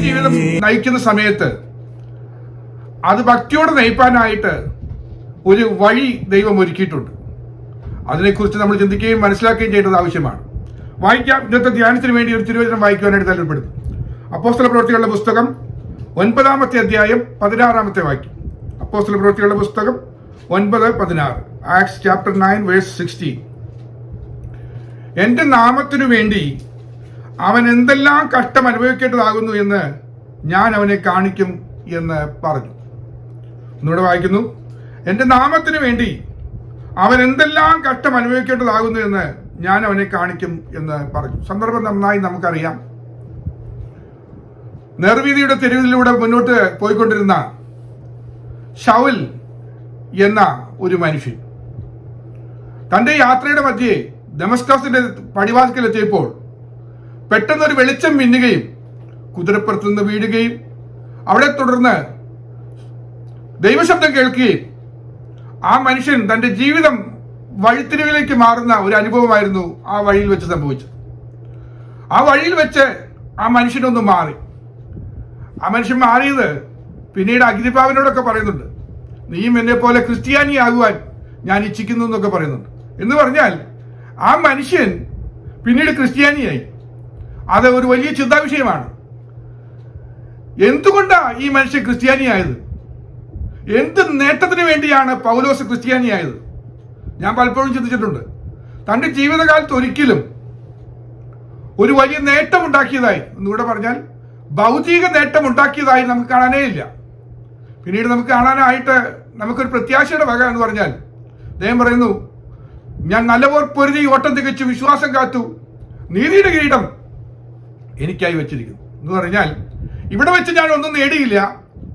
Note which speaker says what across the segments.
Speaker 1: ജീവിതം നയിക്കുന്ന സമയത്ത് അത് ഭക്തിയോടെ നയിപ്പാനായിട്ട് ഒരു വഴി ദൈവം ഒരുക്കിയിട്ടുണ്ട്. അതിനെക്കുറിച്ച് നമ്മൾ ചിന്തിക്കുകയും മനസ്സിലാക്കുകയും ചെയ്യേണ്ടത് ആവശ്യമാണ്. വായിക്കാം. ഇന്നത്തെ ധ്യാനത്തിന് വേണ്ടി ഒരു തിരുവചനം വായിക്കുവാനായിട്ട് താല്പര്യപ്പെടുന്നു. അപ്പോസ്തല പ്രവൃത്തികളുടെ പുസ്തകം 9-ാമത്തെ അധ്യായം 16-ാമത്തെ വാക്യം. അപ്പോസ്തല പ്രവൃത്തികളുടെ പുസ്തകം 9:16. Acts chapter 9 verse 16. എന്റെ നാമത്തിനു വേണ്ടി അവൻ എന്തെല്ലാം കഷ്ടം അനുഭവിക്കേണ്ടതാകുന്നു എന്ന് ഞാൻ അവനെ കാണിക്കും എന്ന് പറഞ്ഞു. ഒന്നുകൂടെ വായിക്കുന്നു. എന്റെ നാമത്തിനു വേണ്ടി അവൻ എന്തെല്ലാം കഷ്ടം അനുഭവിക്കേണ്ടതാകുന്നു എന്ന് ഞാൻ അവനെ കാണിക്കും എന്ന് പറഞ്ഞു. സന്ദർഭം നന്നായി നമുക്കറിയാം. നിർവീതിയുടെ തെരുവിലൂടെ മുന്നോട്ട് പോയിക്കൊണ്ടിരുന്ന ശൗൽ എന്ന ഒരു മനുഷ്യൻ തന്റെ യാത്രയുടെ മധ്യേ ദമസ്കസിന്റെ പടിവാതിൽക്കലെത്തിയപ്പോൾ പെട്ടെന്നൊരു വെളിച്ചം മിന്നുകയും കുതിരപ്പുറത്തു നിന്ന് വീഴുകയും അവിടെ തുടർന്ന് ദൈവശബ്ദം കേൾക്കുകയും ആ മനുഷ്യൻ തന്റെ ജീവിതം വഴിത്തിരിവിലേക്ക് മാറുന്ന ഒരു അനുഭവമായിരുന്നു ആ വഴിയിൽ വെച്ച് സംഭവിച്ചത്. ആ വഴിയിൽ വെച്ച് ആ മനുഷ്യനൊന്ന് മാറി. ആ മനുഷ്യൻ മാറിയത് പിന്നീട് അഗ്നിപാവിനോടൊക്കെ പറയുന്നുണ്ട്, നീയും എന്നെ പോലെ ക്രിസ്ത്യാനിയാകുവാൻ ഞാൻ ഇച്ഛിക്കുന്നു എന്നൊക്കെ പറയുന്നുണ്ട്. എന്ന് പറഞ്ഞാൽ ആ മനുഷ്യൻ പിന്നീട് ക്രിസ്ത്യാനിയായി. അത് ഒരു വലിയ ചിന്താവിഷയമാണ്. എന്തുകൊണ്ടാണ് ഈ മനുഷ്യൻ ക്രിസ്ത്യാനിയായത്? എന്ത് നേട്ടത്തിന് വേണ്ടിയാണ് പൗലോസ് ക്രിസ്ത്യാനിയായത്? ഞാൻ പലപ്പോഴും ചിന്തിച്ചിട്ടുണ്ട്. തന്റെ ജീവിതകാലത്ത് ഒരിക്കലും ഒരു വലിയ നേട്ടം ഉണ്ടാക്കിയതായി, ഒന്നുകൂടെ പറഞ്ഞാൽ ഭൗതിക നേട്ടം ഉണ്ടാക്കിയതായി നമുക്ക് കാണാനേ ഇല്ല. പിന്നീട് നമുക്ക് കാണാനായിട്ട് നമുക്കൊരു പ്രത്യാശയുടെ വക എന്ന് പറഞ്ഞാൽ അദ്ദേഹം പറയുന്നു, ഞാൻ നല്ലപോർ പൊരുതി ഓട്ടം തികച്ചു, വിശ്വാസം കാത്തു, നീതിയുടെ കിരീടം എനിക്കായി വെച്ചിരിക്കുന്നു എന്ന് പറഞ്ഞാൽ ഇവിടെ വെച്ച് ഞാൻ ഒന്നും നേടിയില്ല,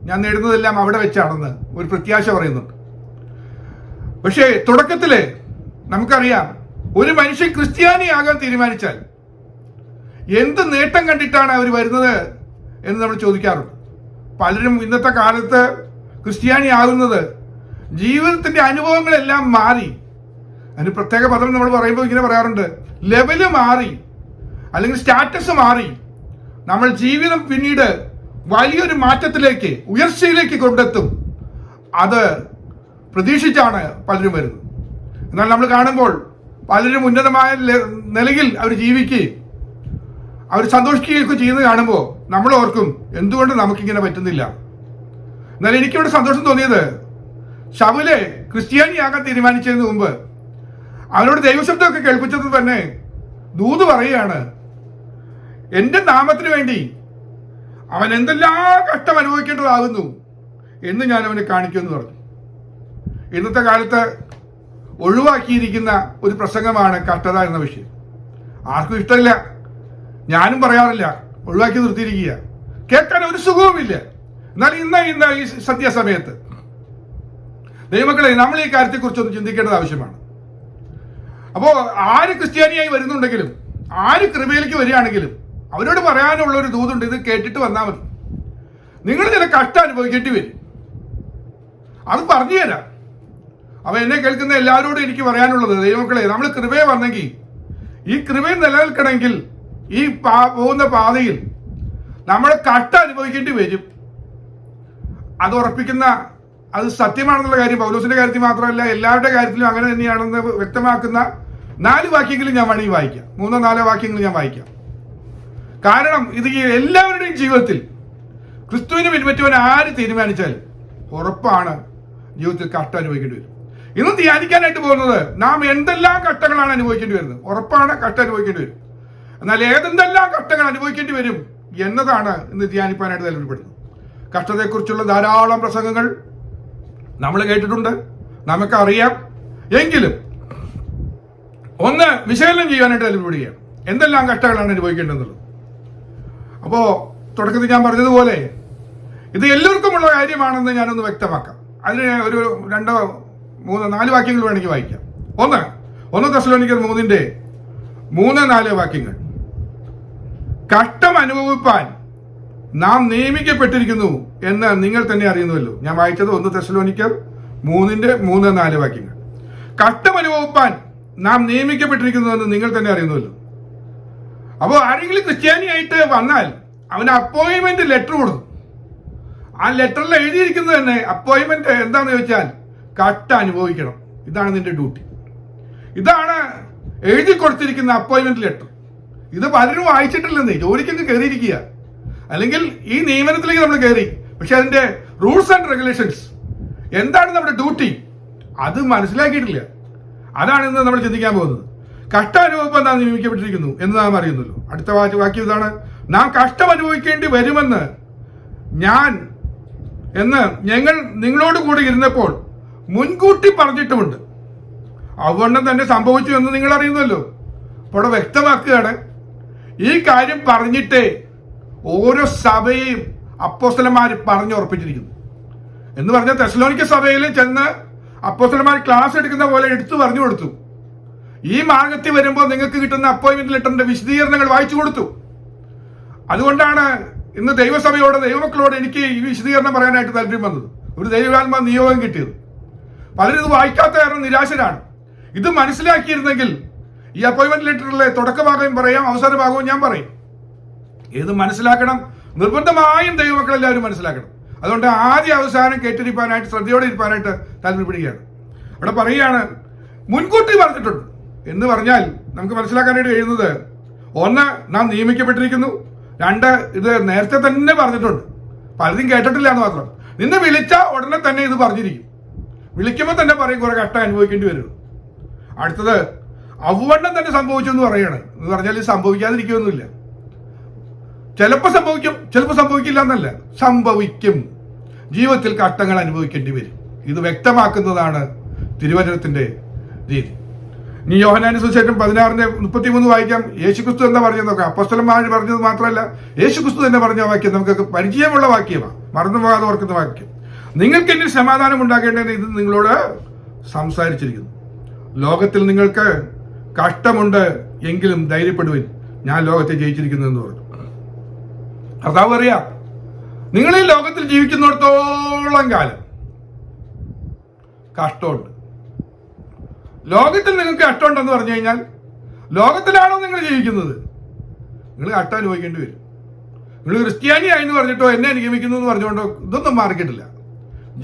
Speaker 1: ഞാൻ നേടുന്നതെല്ലാം അവിടെ വെച്ചാണെന്ന് ഒരു പ്രത്യാശ പറയുന്നുണ്ട്. പക്ഷേ തുടക്കത്തില് നമുക്കറിയാം, ഒരു മനുഷ്യൻ ക്രിസ്ത്യാനിയാകാൻ തീരുമാനിച്ചാൽ എന്ത് നേട്ടം കണ്ടിട്ടാണ് അവർ വരുന്നത് എന്ന് നമ്മൾ ചോദിക്കാറുണ്ട്. പലരും ഇന്നത്തെ കാലത്ത് ക്രിസ്ത്യാനി ആകുന്നത് ജീവിതത്തിന്റെ അനുഭവങ്ങളെല്ലാം മാറി, അതിന് പ്രത്യേക പദം നമ്മൾ പറയുമ്പോൾ ഇങ്ങനെ പറയാറുണ്ട്, ലെവല് മാറി അല്ലെങ്കിൽ സ്റ്റാറ്റസ് മാറി നമ്മൾ ജീവിതം പിന്നീട് വലിയൊരു മാറ്റത്തിലേക്ക്, ഉയർച്ചയിലേക്ക് കൊണ്ടെത്തും. അത് പ്രതീക്ഷിച്ചാണ് പലരും വരുന്നത്. എന്നാൽ നമ്മൾ കാണുമ്പോൾ പലരും ഉന്നതമായ നിലയിൽ അവർ ജീവിക്കുകയും അവർ സന്തോഷിക്കുകയൊക്കെ ചെയ്യുന്നത് കാണുമ്പോൾ നമ്മൾ ഓർക്കും, എന്തുകൊണ്ട് നമുക്കിങ്ങനെ പറ്റുന്നില്ല. എന്നാൽ എനിക്കിവിടെ സന്തോഷം തോന്നിയത്, ശൗല് ക്രിസ്ത്യാനിയാകാൻ തീരുമാനിച്ചതിന് മുമ്പ് അവനോട് ദൈവശബ്ദമൊക്കെ കേൾപ്പിച്ചത് തന്നെ ദൂത് പറയുകയാണ്, എന്റെ നാമത്തിന് വേണ്ടി അവൻ എന്തെല്ലാം കഷ്ടം അനുഭവിക്കേണ്ടതാകുന്നു എന്ന് ഞാൻ അവനെ കാണിക്കുമെന്ന് പറഞ്ഞു. ഇന്നത്തെ കാലത്ത് ഒഴിവാക്കിയിരിക്കുന്ന ഒരു പ്രസംഗമാണ് കഷ്ടത എന്ന വിഷയം. ആർക്കും ഇഷ്ടമില്ല, ഞാനും പറയാറില്ല, ഒഴിവാക്കി നിർത്തിയിരിക്കുക, കേൾക്കാൻ ഒരു സുഖവുമില്ല. എന്നാൽ ഇന്ന് ഈ സന്ധ്യാസമയത്ത് ദൈവമക്കളെ, നമ്മൾ ഈ കാര്യത്തെക്കുറിച്ചൊന്ന് ചിന്തിക്കേണ്ടത് ആവശ്യമാണ്. അപ്പോൾ ആര് ക്രിസ്ത്യാനിയായി വരുന്നുണ്ടെങ്കിലും, ആര് കൃപയിലേക്ക് വരികയാണെങ്കിലും അവരോട് പറയാനുള്ള ഒരു ദൂതുണ്ട്, ഇത് കേട്ടിട്ട് വന്നാൽ മതി. നിങ്ങൾ ചില കഷ്ടം അനുഭവിക്കേണ്ടി വരും, അത് പറഞ്ഞു തരാം. അവ എന്നെ കേൾക്കുന്ന എല്ലാവരോടും എനിക്ക് പറയാനുള്ളത്, ദൈവമക്കളെ, നമ്മൾ കൃപയെ വന്നെങ്കിൽ, ഈ കൃപയിൽ നിലനിൽക്കണമെങ്കിൽ ഈ പോകുന്ന പാതയിൽ നമ്മൾ കഷ്ടം അനുഭവിക്കേണ്ടി വരും. അത് ഉറപ്പിക്കുന്ന, അത് സത്യമാണെന്നുള്ള കാര്യം പൗലോസിന്റെ കാര്യത്തിൽ മാത്രമല്ല എല്ലാവരുടെ കാര്യത്തിലും അങ്ങനെ തന്നെയാണെന്ന് വ്യക്തമാക്കുന്ന 4 വാക്യങ്ങളും ഞാൻ വേണമെങ്കിൽ വായിക്കാം. 3-4 വാക്യങ്ങൾ ഞാൻ വായിക്കാം. കാരണം ഇത് എല്ലാവരുടെയും ജീവിതത്തിൽ ക്രിസ്തുവിനെ പിൻപറ്റുവാൻ ആര് തീരുമാനിച്ചാലും ഉറപ്പാണ് ജീവിതത്തിൽ കഷ്ടം അനുഭവിക്കേണ്ടി വരും. ഇന്ന് ധ്യാനിക്കാനായിട്ട് പോകുന്നത് നാം എന്തെല്ലാം കഷ്ടങ്ങളാണ് അനുഭവിക്കേണ്ടി വരുന്നത്. ഉറപ്പാണ് കഷ്ടം അനുഭവിക്കേണ്ടി വരും. എന്നാൽ ഏതെന്തെല്ലാം കഷ്ടങ്ങൾ അനുഭവിക്കേണ്ടി വരും എന്നതാണ് ഇന്ന് ധ്യാനിപ്പാനായിട്ട് താല്പര്യപ്പെടുന്നത്. കഷ്ടത്തെക്കുറിച്ചുള്ള ധാരാളം പ്രസംഗങ്ങൾ നമ്മൾ കേട്ടിട്ടുണ്ട്, നമുക്കറിയാം. എങ്കിലും ഒന്ന് വിശകലനം ചെയ്യാനായിട്ട് താല്പര്യപ്പെടുകയാണ്, എന്തെല്ലാം കഷ്ടങ്ങളാണ് അനുഭവിക്കേണ്ടതെന്നുള്ളത്. അപ്പോ തുടക്കത്തിൽ ഞാൻ പറഞ്ഞതുപോലെ ഇത് എല്ലാവർക്കുമുള്ള കാര്യമാണെന്ന് ഞാനൊന്ന് വ്യക്തമാക്കാം. അതിന് ഒരു 2-3-4 വാക്യങ്ങൾ വേണമെങ്കിൽ വായിക്കാം. 1 തെസ്സലോനിക്കർ 3:3-4 വാക്യങ്ങൾ. കഷ്ടം അനുഭവിപ്പാൻ നാം നിയമിക്കപ്പെട്ടിരിക്കുന്നു എന്ന് നിങ്ങൾ തന്നെ അറിയുന്നുവല്ലോ. ഞാൻ വായിച്ചത് 1 തെസ്സലോനിക്കർ 3:3-4 വാക്യങ്ങൾ. കഷ്ടം അനുഭവിപ്പാൻ നാം നിയമിക്കപ്പെട്ടിരിക്കുന്നു എന്ന് നിങ്ങൾ തന്നെ അറിയുന്നുവല്ലോ. അപ്പോൾ ആരെങ്കിലും ക്രിസ്ത്യാനിയായിട്ട് വന്നാൽ അവന് അപ്പോയിന്റ്മെന്റ് ലെറ്റർ കൊടുത്തു. ആ ലെറ്ററിൽ എഴുതിയിരിക്കുന്നത് തന്നെ അപ്പോയിന്റ്മെന്റ് എന്താണെന്ന് ചോദിച്ചാൽ കട്ട് അനുഭവിക്കണം, ഇതാണ് നിന്റെ ഡ്യൂട്ടി. ഇതാണ് എഴുതി കൊടുത്തിരിക്കുന്ന അപ്പോയിന്റ്മെന്റ് ലെറ്റർ. ഇത് പലരും വായിച്ചിട്ടില്ലെന്നേ, ജോലിക്കൊക്കെ കയറിയിരിക്കുക, അല്ലെങ്കിൽ ഈ നിയമനത്തിലേക്ക് നമ്മൾ കയറി, പക്ഷെ അതിന്റെ റൂൾസ് ആൻഡ് റെഗുലേഷൻസ് എന്താണ് നമ്മുടെ ഡ്യൂട്ടി അത് മനസ്സിലാക്കിയിട്ടില്ല. അതാണ് ഇന്ന് നമ്മൾ ചിന്തിക്കാൻ പോകുന്നത്. കഷ്ടാനുഭവം നാം നിയമിക്കപ്പെട്ടിരിക്കുന്നു എന്ന് നാം അറിയുന്നല്ലോ. അടുത്ത വാക്യം ഇതാണ്: നാം കഷ്ടം അനുഭവിക്കേണ്ടി വരുമെന്ന് ഞങ്ങൾ നിങ്ങളോട് കൂടി ഇരുന്നപ്പോൾ മുൻകൂട്ടി പറഞ്ഞിട്ടുമുണ്ട്. അതുകൊണ്ട് തന്നെ സംഭവിച്ചു എന്ന് നിങ്ങൾ അറിയുന്നല്ലോ. അപ്പോൾ അവിടെ വ്യക്തമാക്കുകയാണ്, ഈ കാര്യം പറഞ്ഞിട്ടേ ഓരോ സഭയെയും അപ്പോസ്തലന്മാർ പറഞ്ഞുറപ്പിച്ചിരിക്കുന്നു എന്ന് പറഞ്ഞാൽ തെസ്സലോനിക്ക സഭയിൽ ചെന്ന് അപ്പോസ്തലന്മാർ ക്ലാസ് എടുക്കുന്ന പോലെ എടുത്തു പറഞ്ഞു കൊടുത്തു. ഈ മാർഗത്തിൽ വരുമ്പോൾ നിങ്ങൾക്ക് കിട്ടുന്ന അപ്പോയിന്റ്മെന്റ് ലെറ്ററിന്റെ വിശദീകരണങ്ങൾ വായിച്ചു കൊടുത്തു. അതുകൊണ്ടാണ് ഇന്ന് ദൈവസഭയോട്, ദൈവമക്കളോട് എനിക്ക് ഈ വിശദീകരണം പറയാനായിട്ട് താല്പര്യം വന്നത്, ഒരു ദൈവാത്മാ നിയോഗം കിട്ടിയത്. പലരും ഇത് വായിക്കാത്ത കാരണം നിരാശരാണ്. ഇത് മനസ്സിലാക്കിയിരുന്നെങ്കിൽ ഈ അപ്പോയിന്റ്മെന്റ് ലെറ്ററിലെ തുടക്കഭാഗവും പറയാം, അവസാന ഭാഗവും ഞാൻ പറയും. ഏത് മനസ്സിലാക്കണം? നിർബന്ധമായും ദൈവമക്കൾ എല്ലാവരും മനസ്സിലാക്കണം. അതുകൊണ്ട് ആദ്യ അവസാനം കേട്ടിരിക്കാനായിട്ട്, ശ്രദ്ധയോടെ ഇരിക്കാനായിട്ട് താല്പര്യപ്പെടുകയാണ്. അവിടെ പറയുകയാണ്, മുൻകൂട്ടി പറഞ്ഞിട്ടുണ്ട് എന്ന് പറഞ്ഞാൽ നമുക്ക് മനസ്സിലാക്കാനായിട്ട് കഴിയുന്നത്, ഒന്ന്, നാം നിയമിക്കപ്പെട്ടിരിക്കുന്നു. രണ്ട്, ഇത് നേരത്തെ തന്നെ പറഞ്ഞിട്ടുണ്ട്, പലരും കേട്ടിട്ടില്ല എന്ന് മാത്രം. നിന്നെ വിളിച്ച ഉടനെ തന്നെ ഇത് പറഞ്ഞിരിക്കും. വിളിക്കുമ്പോൾ തന്നെ പറയും കുറെ കഷ്ടം അനുഭവിക്കേണ്ടി വരും. അടുത്തത്, അവണ്ണം തന്നെ സംഭവിച്ചു എന്ന് പറയണം. എന്ന് പറഞ്ഞാൽ ഇത് സംഭവിക്കാതിരിക്കുമൊന്നുമില്ല. ചിലപ്പോൾ സംഭവിക്കും, ചിലപ്പോൾ സംഭവിക്കില്ല എന്നല്ല, സംഭവിക്കും. ജീവിതത്തിൽ കഷ്ടങ്ങൾ അനുഭവിക്കേണ്ടി വരും. ഇത് വ്യക്തമാക്കുന്നതാണ് തിരുവചനത്തിന്റെ രീതി. ഇനി യോഹന്നാന്റെ സുവിശേഷം 16:33 വായിക്കാം. യേശുക്രിസ്തു എന്താ പറഞ്ഞത് നോക്കാം. അപ്പോസ്തലന്മാർ പറഞ്ഞത് മാത്രമല്ല, യേശുക്രിസ്തു തന്നെ പറഞ്ഞ വാക്യം നമുക്ക് പരിചയമുള്ള വാക്യമാണ്, മറന്നു പോകാതെ ഓർക്കുന്ന വാക്യം. നിങ്ങൾക്ക് എന്നിൽ സമാധാനം ഉണ്ടാകേണ്ടതെന്ന് ഇത് നിങ്ങളോട് സംസാരിച്ചിരിക്കുന്നു. ലോകത്തിൽ നിങ്ങൾക്ക് കഷ്ടമുണ്ട്, എങ്കിലും ധൈര്യപ്പെടുവിൻ, ഞാൻ ലോകത്തെ ജയിച്ചിരിക്കുന്നു എന്ന് പറഞ്ഞു. കർത്താവ് പറയാ, നിങ്ങൾ ഈ ലോകത്തിൽ ജീവിക്കുന്നിടത്തോളം കാലം കഷ്ടമുണ്ട്. ലോകത്തിൽ നിങ്ങൾക്ക് കഷ്ടമുണ്ടെന്ന് പറഞ്ഞു കഴിഞ്ഞാൽ ലോകത്തിലാണോ നിങ്ങൾ ജീവിക്കുന്നത്? നിങ്ങൾ കഷ്ടം അനുഭവിക്കേണ്ടി വരും. നിങ്ങൾ ക്രിസ്ത്യാനിയായി എന്ന് പറഞ്ഞിട്ടോ എന്നെ നിയമിക്കുന്നു എന്ന് പറഞ്ഞുകൊണ്ടോ ഇതൊന്നും മാറിക്കിട്ടില്ല.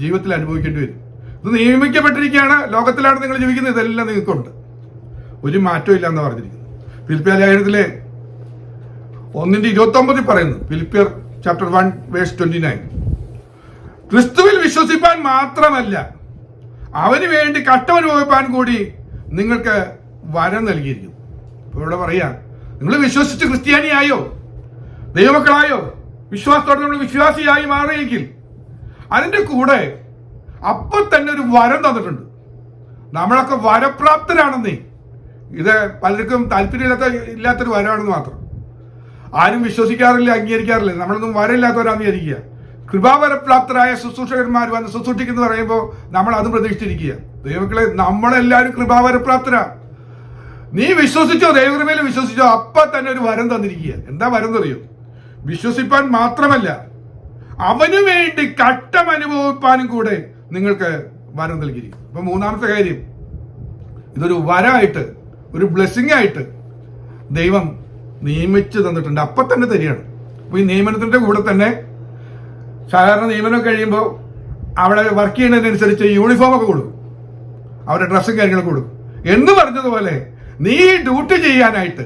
Speaker 1: ജീവിതത്തിൽ അനുഭവിക്കേണ്ടി വരും. ഇത് നിയമിക്കപ്പെട്ടിരിക്കുകയാണ്. ലോകത്തിലാണ് നിങ്ങൾ ജീവിക്കുന്നത്, ഇതെല്ലാം നിങ്ങൾക്കുണ്ട്, ഒരു മാറ്റവും ഇല്ല എന്ന് പറഞ്ഞിരിക്കുന്നു. ഫിലിപ്പിയർ ലേഖനത്തിലെ 1:29 പറയുന്നു, ഫിലിപ്പിയർ ചാപ്റ്റർ 1:29, ക്രിസ്തുവിൽ വിശ്വസിപ്പാൻ മാത്രമല്ല അവന് വേണ്ടി കഷ്ടമനുഭവിപ്പാൻ കൂടി നിങ്ങൾക്ക് വരം നൽകിയിരിക്കുന്നു. അപ്പോൾ ഇവിടെ പറയാ, നിങ്ങൾ വിശ്വസിച്ച് ക്രിസ്ത്യാനിയായോ, ദൈവമക്കളായോ, വിശ്വാസത്തോടെ നമ്മൾ വിശ്വാസിയായി മാറിയെങ്കിൽ അതിന്റെ കൂടെ അപ്പൊ തന്നെ ഒരു വരം തന്നിട്ടുണ്ട്. നമ്മളൊക്കെ വരപ്രാപ്തരാണെന്നേ. ഇത് പലർക്കും താല്പര്യമില്ലാത്തൊരു വരമാണെന്ന് മാത്രം. ആരും വിശ്വസിക്കാറില്ല, അംഗീകരിക്കാറില്ല. നമ്മളൊന്നും വരമില്ലാത്തവരാന്ന് വിചാരിക്കുക. കൃപാവരപ്രാപ്തരായ ശുശ്രൂഷകന്മാർ വന്ന് ശുശ്രൂഷിക്കുന്നു പറയുമ്പോൾ നമ്മൾ അതും പ്രതീക്ഷിച്ചിരിക്കുക. ദൈവമക്കളെ, നമ്മളെല്ലാവരും കൃപാവരപ്രാപ്തരാ. നീ വിശ്വസിച്ചോ, ദൈവകൃപയിൽ വിശ്വസിച്ചോ, അപ്പൊ തന്നെ ഒരു വരം തന്നിരിക്കുക. എന്താ വരം എന്നറിയോ? വിശ്വസിപ്പാൻ മാത്രമല്ല അവന് വേണ്ടി കഷ്ടം അനുഭവിപ്പാനും കൂടെ നിങ്ങൾക്ക് വരം നൽകിയിരിക്കും. അപ്പൊ മൂന്നാമത്തെ കാര്യം, ഇതൊരു വരമായിട്ട്, ഒരു ബ്ലെസ്സിംഗ് ആയിട്ട് ദൈവം നിയമിച്ചു തന്നിട്ടുണ്ട്. അപ്പൊ തന്നെ തരികയാണ്. അപ്പൊ ഈ നിയമനത്തിന്റെ കൂടെ തന്നെ സാധാരണ നിയമനം കഴിയുമ്പോൾ അവിടെ വർക്ക് ചെയ്യുന്നതിനനുസരിച്ച് യൂണിഫോം ഒക്കെ കൊടുക്കും, അവരുടെ ഡ്രസ്സും കാര്യങ്ങളൊക്കെ കൊടുക്കും. എന്ന് പറഞ്ഞതുപോലെ നീ ഡ്യൂട്ടി ചെയ്യാനായിട്ട്,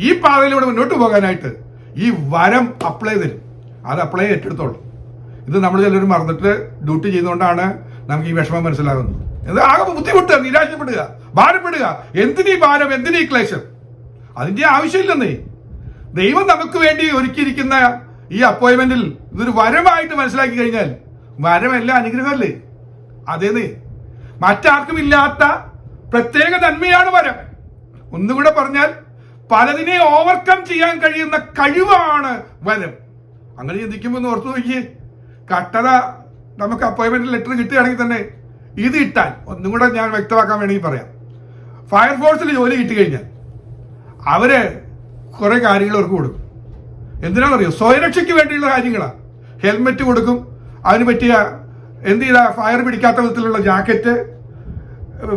Speaker 1: ഈ പാതയിലൂടെ മുന്നോട്ട് പോകാനായിട്ട് ഈ വരം അപ്ലൈ തരും. അത് അപ്ലൈ ഏറ്റെടുത്തോളും. ഇത് നമ്മൾ ചിലർ മറന്നിട്ട് ഡ്യൂട്ടി ചെയ്യുന്നതുകൊണ്ടാണ് നമുക്ക് ഈ വിഷമം മനസ്സിലാകുന്നത്. ഇത് ആകെ ബുദ്ധിമുട്ടുക, നിരാശപ്പെടുക, ഭാരപ്പെടുക. എന്തിനീ ഭാരം, എന്തിനീ ക്ലേശം? അതിന്റെ ആവശ്യമില്ലെന്നേ. ദൈവം നമുക്ക് വേണ്ടി ഒരുക്കിയിരിക്കുന്ന ഈ അപ്പോയിന്റ്മെന്റിൽ ഇതൊരു വരമായിട്ട് മനസ്സിലാക്കി കഴിഞ്ഞാൽ, വരമല്ല അനുഗ്രഹമല്ലേ? അതേന്നേ, മറ്റാർക്കും ഇല്ലാത്ത പ്രത്യേക നന്മയാണ് വരം. ഒന്നുകൂടെ പറഞ്ഞാൽ, പലതിനെ ഓവർകം ചെയ്യാൻ കഴിയുന്ന കഴിവാണ് വരം. അങ്ങനെ ചിന്തിക്കുമ്പോൾ ഓർത്തു നോക്കിയേ, കട്ടത നമുക്ക് അപ്പോയിന്റ്മെന്റ് ലെറ്റർ കിട്ടുകയാണെങ്കിൽ തന്നെ ഇത് ഇട്ടാൽ, ഒന്നും കൂടെ ഞാൻ വ്യക്തമാക്കാൻ വേണമെങ്കിൽ പറയാം, ഫയർഫോഴ്സിൽ ജോലി കിട്ടിക്കഴിഞ്ഞാൽ അവര് കുറെ കാര്യങ്ങൾ അവർക്ക് കൊടുക്കും. എന്തിനാണെന്നറിയോ? സ്വയരക്ഷയ്ക്ക് വേണ്ടിയുള്ള കാര്യങ്ങളാണ്. ഹെൽമെറ്റ് കൊടുക്കും, അതിന് പറ്റിയ എന്ത് ചെയ്താൽ ഫയർ പിടിക്കാത്ത വിധത്തിലുള്ള ജാക്കറ്റ്,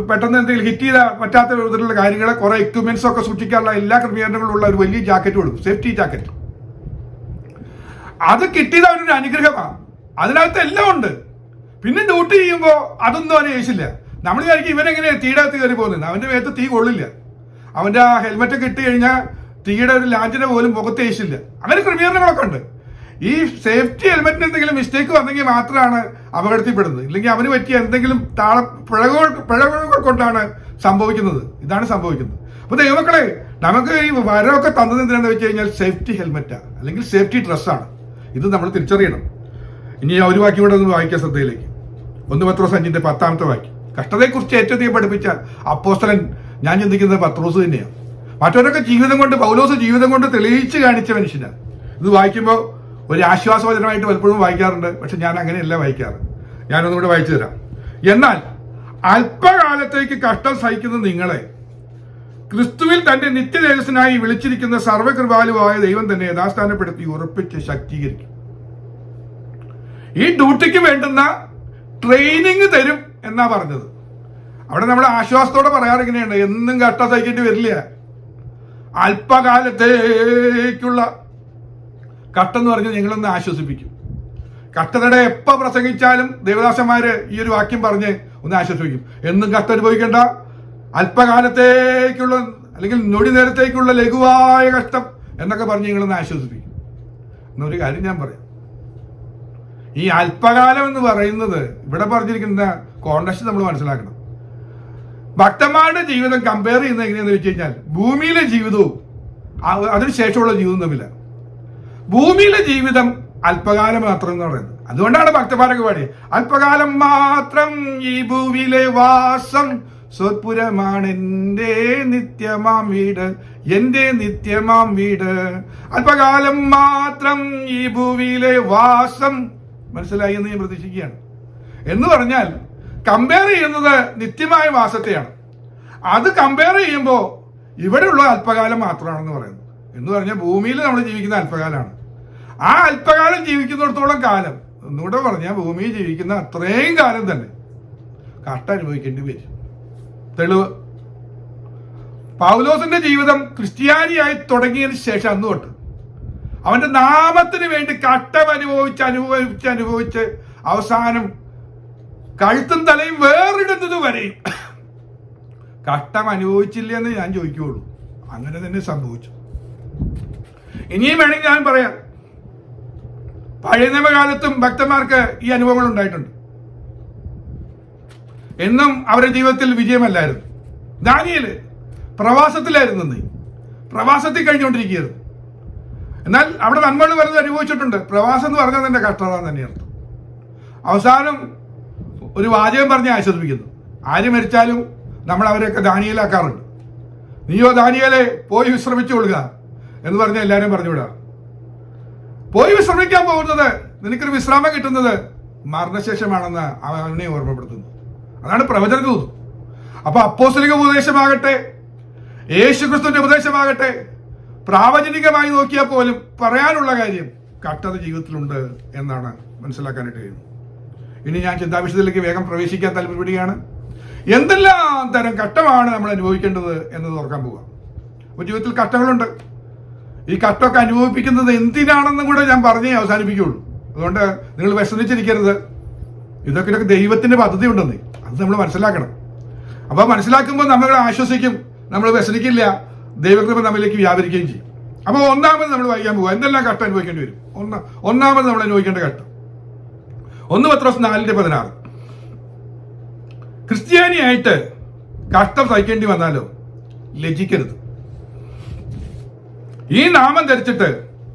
Speaker 1: പെട്ടെന്ന് എന്തെങ്കിലും ഹിറ്റ് ചെയ്താൽ പറ്റാത്ത വിധത്തിലുള്ള കാര്യങ്ങൾ, കുറെ എക്യുപ്മെന്റ്സ് ഒക്കെ സൂക്ഷിക്കാനുള്ള എല്ലാ ക്രമീകരണങ്ങളും ഉള്ള ഒരു വലിയ ജാക്കറ്റ് കൊടുക്കും, സേഫ്റ്റി ജാക്കറ്റ്. അത് കിട്ടിയത് അവനൊരു അനുഗ്രഹമാണ്. അതിനകത്ത് എല്ലാം ഉണ്ട്. പിന്നെ ഡ്യൂട്ടി ചെയ്യുമ്പോൾ അതൊന്നും അവന് ഏശില്ല. നമ്മൾ വിചാരിക്കും ഇവനെങ്ങനെ തീയുടെ അകത്ത് കയറി പോകുന്നത്, അവന്റെ മേത്ത് തീ കൊള്ളില്ല. അവന്റെ ആ ഹെൽമെറ്റ് ഇട്ട് കഴിഞ്ഞാൽ തീയുടെ ഒരു ലാഞ്ചിനെ പോലും മുഖത്ത് ഏശില്ല. അങ്ങനെ ക്രമീകരണങ്ങളൊക്കെ ഉണ്ട്. ഈ സേഫ്റ്റി ഹെൽമെറ്റിന് എന്തെങ്കിലും മിസ്റ്റേക്ക് വന്നെങ്കിൽ മാത്രമാണ് അപകടത്തിൽപ്പെടുന്നത്. ഇല്ലെങ്കിൽ അവന് പറ്റിയ എന്തെങ്കിലും പിഴവുകൾ കൊണ്ടാണ് സംഭവിക്കുന്നത്. ഇതാണ് സംഭവിക്കുന്നത്. അപ്പൊ ദൈവമക്കളെ, നമുക്ക് ഈ വരമൊക്കെ തന്നത് എന്തിനാണെന്ന് വെച്ച് കഴിഞ്ഞാൽ സേഫ്റ്റി ഹെൽമെറ്റാ അല്ലെങ്കിൽ സേഫ്റ്റി ഡ്രസ്സാണ്. ഇത് നമ്മൾ തിരിച്ചറിയണം. ഇനി ഒരു വാക്യം കൂടെ ഒന്ന് വായിക്കാൻ ശ്രദ്ധയിലേക്ക്. 1 പത്രോസ് 5:10 വാക്യം. കഷ്ടതയെക്കുറിച്ച് ഏറ്റവും അധികം പഠിപ്പിച്ച അപ്പോസ്തലൻ ഞാൻ ചിന്തിക്കുന്നത് പത്രോസ് തന്നെയാണ്. മറ്റവരൊക്കെ ജീവിതം കൊണ്ട്, പൗലോസ് ജീവിതം കൊണ്ട് തെളിയിച്ച് കാണിച്ച മനുഷ്യനാണ്. ഇത് വായിക്കുമ്പോൾ ഒരു ആശ്വാസവചനമായിട്ട് പലപ്പോഴും വായിക്കാറുണ്ട്. പക്ഷെ ഞാൻ അങ്ങനെയല്ല വായിക്കാറ്. ഞാനൊന്നുകൂടെ വായിച്ചു തരാം. എന്നാൽ അല്പകാലത്തേക്ക് കഷ്ടം സഹിക്കുന്ന നിങ്ങളെ ക്രിസ്തുവിൽ തന്റെ നിത്യതേജസ്സിനായി വിളിച്ചിരിക്കുന്ന സർവ്വകൃപാലുവായ ദൈവം തന്നെ യഥാസ്ഥാനപ്പെടുത്തി ഉറപ്പിച്ച് ശക്തീകരിക്കും. ഈ ഡ്യൂട്ടിക്ക് വേണ്ടുന്ന ട്രെയിനിങ് തരും എന്നാ പറഞ്ഞത്. അവിടെ നമ്മൾ ആശ്വാസത്തോടെ പറയാറ് ഇങ്ങനെയാണ്, എന്നും കഷ്ടം സഹിക്കേണ്ടി വരില്ല. അല്പകാലത്തേക്കുള്ള കഷ്ടം എന്ന് പറഞ്ഞ് നിങ്ങളൊന്ന് ആശ്വസിപ്പിക്കും. കഷ്ടതയുടെ എപ്പോൾ പ്രസംഗിച്ചാലും ദേവദാസന്മാര് ഈ ഒരു വാക്യം പറഞ്ഞ് ഒന്ന് ആശ്വസിപ്പിക്കും. എന്നും കഷ്ടം അനുഭവിക്കേണ്ട, അല്പകാലത്തേക്കുള്ള അല്ലെങ്കിൽ നൊടി നേരത്തേക്കുള്ള ലഘുവായ കഷ്ടം എന്നൊക്കെ പറഞ്ഞ് നിങ്ങളൊന്ന് ആശ്വസിപ്പിക്കും. എന്നൊരു കാര്യം ഞാൻ പറയാം. ഈ അല്പകാലം എന്ന് പറയുന്നത് ഇവിടെ പറഞ്ഞിരിക്കുന്ന കോണ്ടക്സ്റ്റ് നമ്മൾ മനസ്സിലാക്കണം. ഭക്തന്മാരുടെ ജീവിതം കമ്പയർ ചെയ്യുന്നത് എങ്ങനെയാന്ന് വെച്ച് കഴിഞ്ഞാൽ ഭൂമിയിലെ ജീവിതവും അതിനുശേഷമുള്ള ജീവിതവും തമ്മിലാണ്. ഭൂമിയിലെ ജീവിതം അല്പകാലം മാത്രം എന്ന് പറയുന്നത്. അതുകൊണ്ടാണ് ഭക്തന്മാരൊക്കെ പാടിയത്, അല്പകാലം മാത്രം ഈ ഭൂമിയിലെ വാസം, സ്വപുരമാണ് എന്റെ നിത്യമാം വീട്, എന്റെ നിത്യമാം വീട്. അല്പകാലം മാത്രം ഈ ഭൂമിയിലെ വാസം. മനസ്സിലായി എന്ന് ഞാൻ പ്രതീക്ഷിക്കുകയാണ്. എന്ന് പറഞ്ഞാൽ കമ്പയർ ചെയ്യുന്നത് നിത്യമായ വാസത്തെയാണ്. അത് കമ്പയർ ചെയ്യുമ്പോൾ ഇവിടെയുള്ള അല്പകാലം മാത്രമാണെന്ന് പറയുന്നത്. എന്ന് പറഞ്ഞാൽ ഭൂമിയിൽ നമ്മൾ ജീവിക്കുന്ന അല്പകാലമാണ്. ആ അല്പകാലം ജീവിക്കുന്നിടത്തോളം കാലം, ഒന്നുകൂടെ പറഞ്ഞാൽ ഭൂമിയിൽ ജീവിക്കുന്ന അത്രയും കാലം തന്നെ കഷ്ടം അനുഭവിക്കേണ്ടി വരും. തെളിവ് പൗലോസിന്റെ ജീവിതം ക്രിസ്ത്യാനിയായി തുടങ്ങിയതിന് ശേഷം അന്ന് തൊട്ട് അവന്റെ നാമത്തിന് വേണ്ടി കഷ്ടം അനുഭവിച്ച് അവസാനം കഴുത്തും തലയും വേറിടുന്നത് വരെയും കഷ്ടം അനുഭവിച്ചില്ല എന്ന് ഞാൻ ചോദിക്കുകയുള്ളൂ. അങ്ങനെ തന്നെ സംഭവിച്ചു. ഇനിയും വേണമെങ്കിൽ ഞാൻ പറയാം, പഴയ നിയമകാലത്തും ഭക്തന്മാർക്ക് ഈ അനുഭവങ്ങൾ ഉണ്ടായിട്ടുണ്ട്. എന്നും അവരുടെ ജീവിതത്തിൽ വിജയമല്ലായിരുന്നു. ദാനിയേല് പ്രവാസത്തിലായിരുന്നു. പ്രവാസത്തിൽ കഴിഞ്ഞുകൊണ്ടിരിക്കുകയായിരുന്നു. എന്നാൽ അവിടെ നന്മകൾ വരുന്നത് അനുഭവിച്ചിട്ടുണ്ട്. പ്രവാസം എന്ന് പറഞ്ഞാൽ തന്നെ കഷ്ടത തന്നെ അർത്ഥം. അവസാനം ഒരു വാചകം പറഞ്ഞ് ആശ്വസിപ്പിക്കുന്നു, ആര് മരിച്ചാലും നമ്മൾ അവരെയൊക്കെ ദാനിയേലാക്കാറുണ്ട്. നീയോ ദാനിയേലെ പോയി വിശ്രമിച്ചു കൊള്ളുക എന്ന് പറഞ്ഞ് എല്ലാവരും പറഞ്ഞുവിടാം. പോയി വിശ്രമിക്കാൻ പോകുന്നത്, നിനക്കൊരു വിശ്രാമം കിട്ടുന്നത് മരണശേഷമാണെന്ന് അവനെ ഓർമ്മപ്പെടുത്തുന്നു. അതാണ് പ്രവചന ദൂത്. അപ്പൊ അപ്പോസ്തലിക ഉപദേശമാകട്ടെ, യേശുക്രിസ്തുവിന്റെ ഉപദേശമാകട്ടെ, പ്രാവചനികമായി നോക്കിയാൽ പോലും പറയാനുള്ള കാര്യം കഷ്ടത ജീവിതത്തിലുണ്ട് എന്നാണ് മനസ്സിലാക്കാനായിട്ട് കഴിയുന്നത്. ഇനി ഞാൻ ചിന്താവിഷയത്തിലേക്ക് വേഗം പ്രവേശിക്കാൻ താല്പര്യപ്പെടുകയാണ്. എന്തെല്ലാം തരം കഷ്ടമാണ് നമ്മൾ അനുഭവിക്കേണ്ടത് എന്നത് ഓർക്കാൻ പോവുക. അപ്പോൾ ജീവിതത്തിൽ കഷ്ടങ്ങളുണ്ട്. ഈ കഷ്ടമൊക്കെ അനുഭവിപ്പിക്കുന്നത് എന്തിനാണെന്നും കൂടെ ഞാൻ പറഞ്ഞേ അവസാനിപ്പിക്കുകയുള്ളൂ. അതുകൊണ്ട് നിങ്ങൾ വിഷമിച്ചിരിക്കരുത്. ഇതൊക്കെ ദൈവത്തിന്റെ പദ്ധതി ഉണ്ടെന്ന് അത് നമ്മൾ മനസ്സിലാക്കണം. അപ്പോൾ മനസ്സിലാക്കുമ്പോൾ നമ്മൾ ആശ്വസിക്കും, നമ്മൾ വ്യസനിക്കില്ല, ദൈവകൃപ നമ്മിലേക്ക് വ്യാപരിക്കുകയും ചെയ്യും. അപ്പോൾ ഒന്നാമത് നമ്മൾ വായിക്കാൻ പോവുക, എന്തെല്ലാം കഷ്ടം അനുഭവിക്കേണ്ടി വരും. ഒന്നാമത് നമ്മൾ അനുഭവിക്കേണ്ട കഷ്ടം 1 പത്രോസ് 4:16. ക്രിസ്ത്യാനിയായിട്ട് കഷ്ടം സഹിക്കേണ്ടി വന്നാലോ ലജ്ജിക്കരുത്. ഈ നാമം ധരിച്ചിട്ട്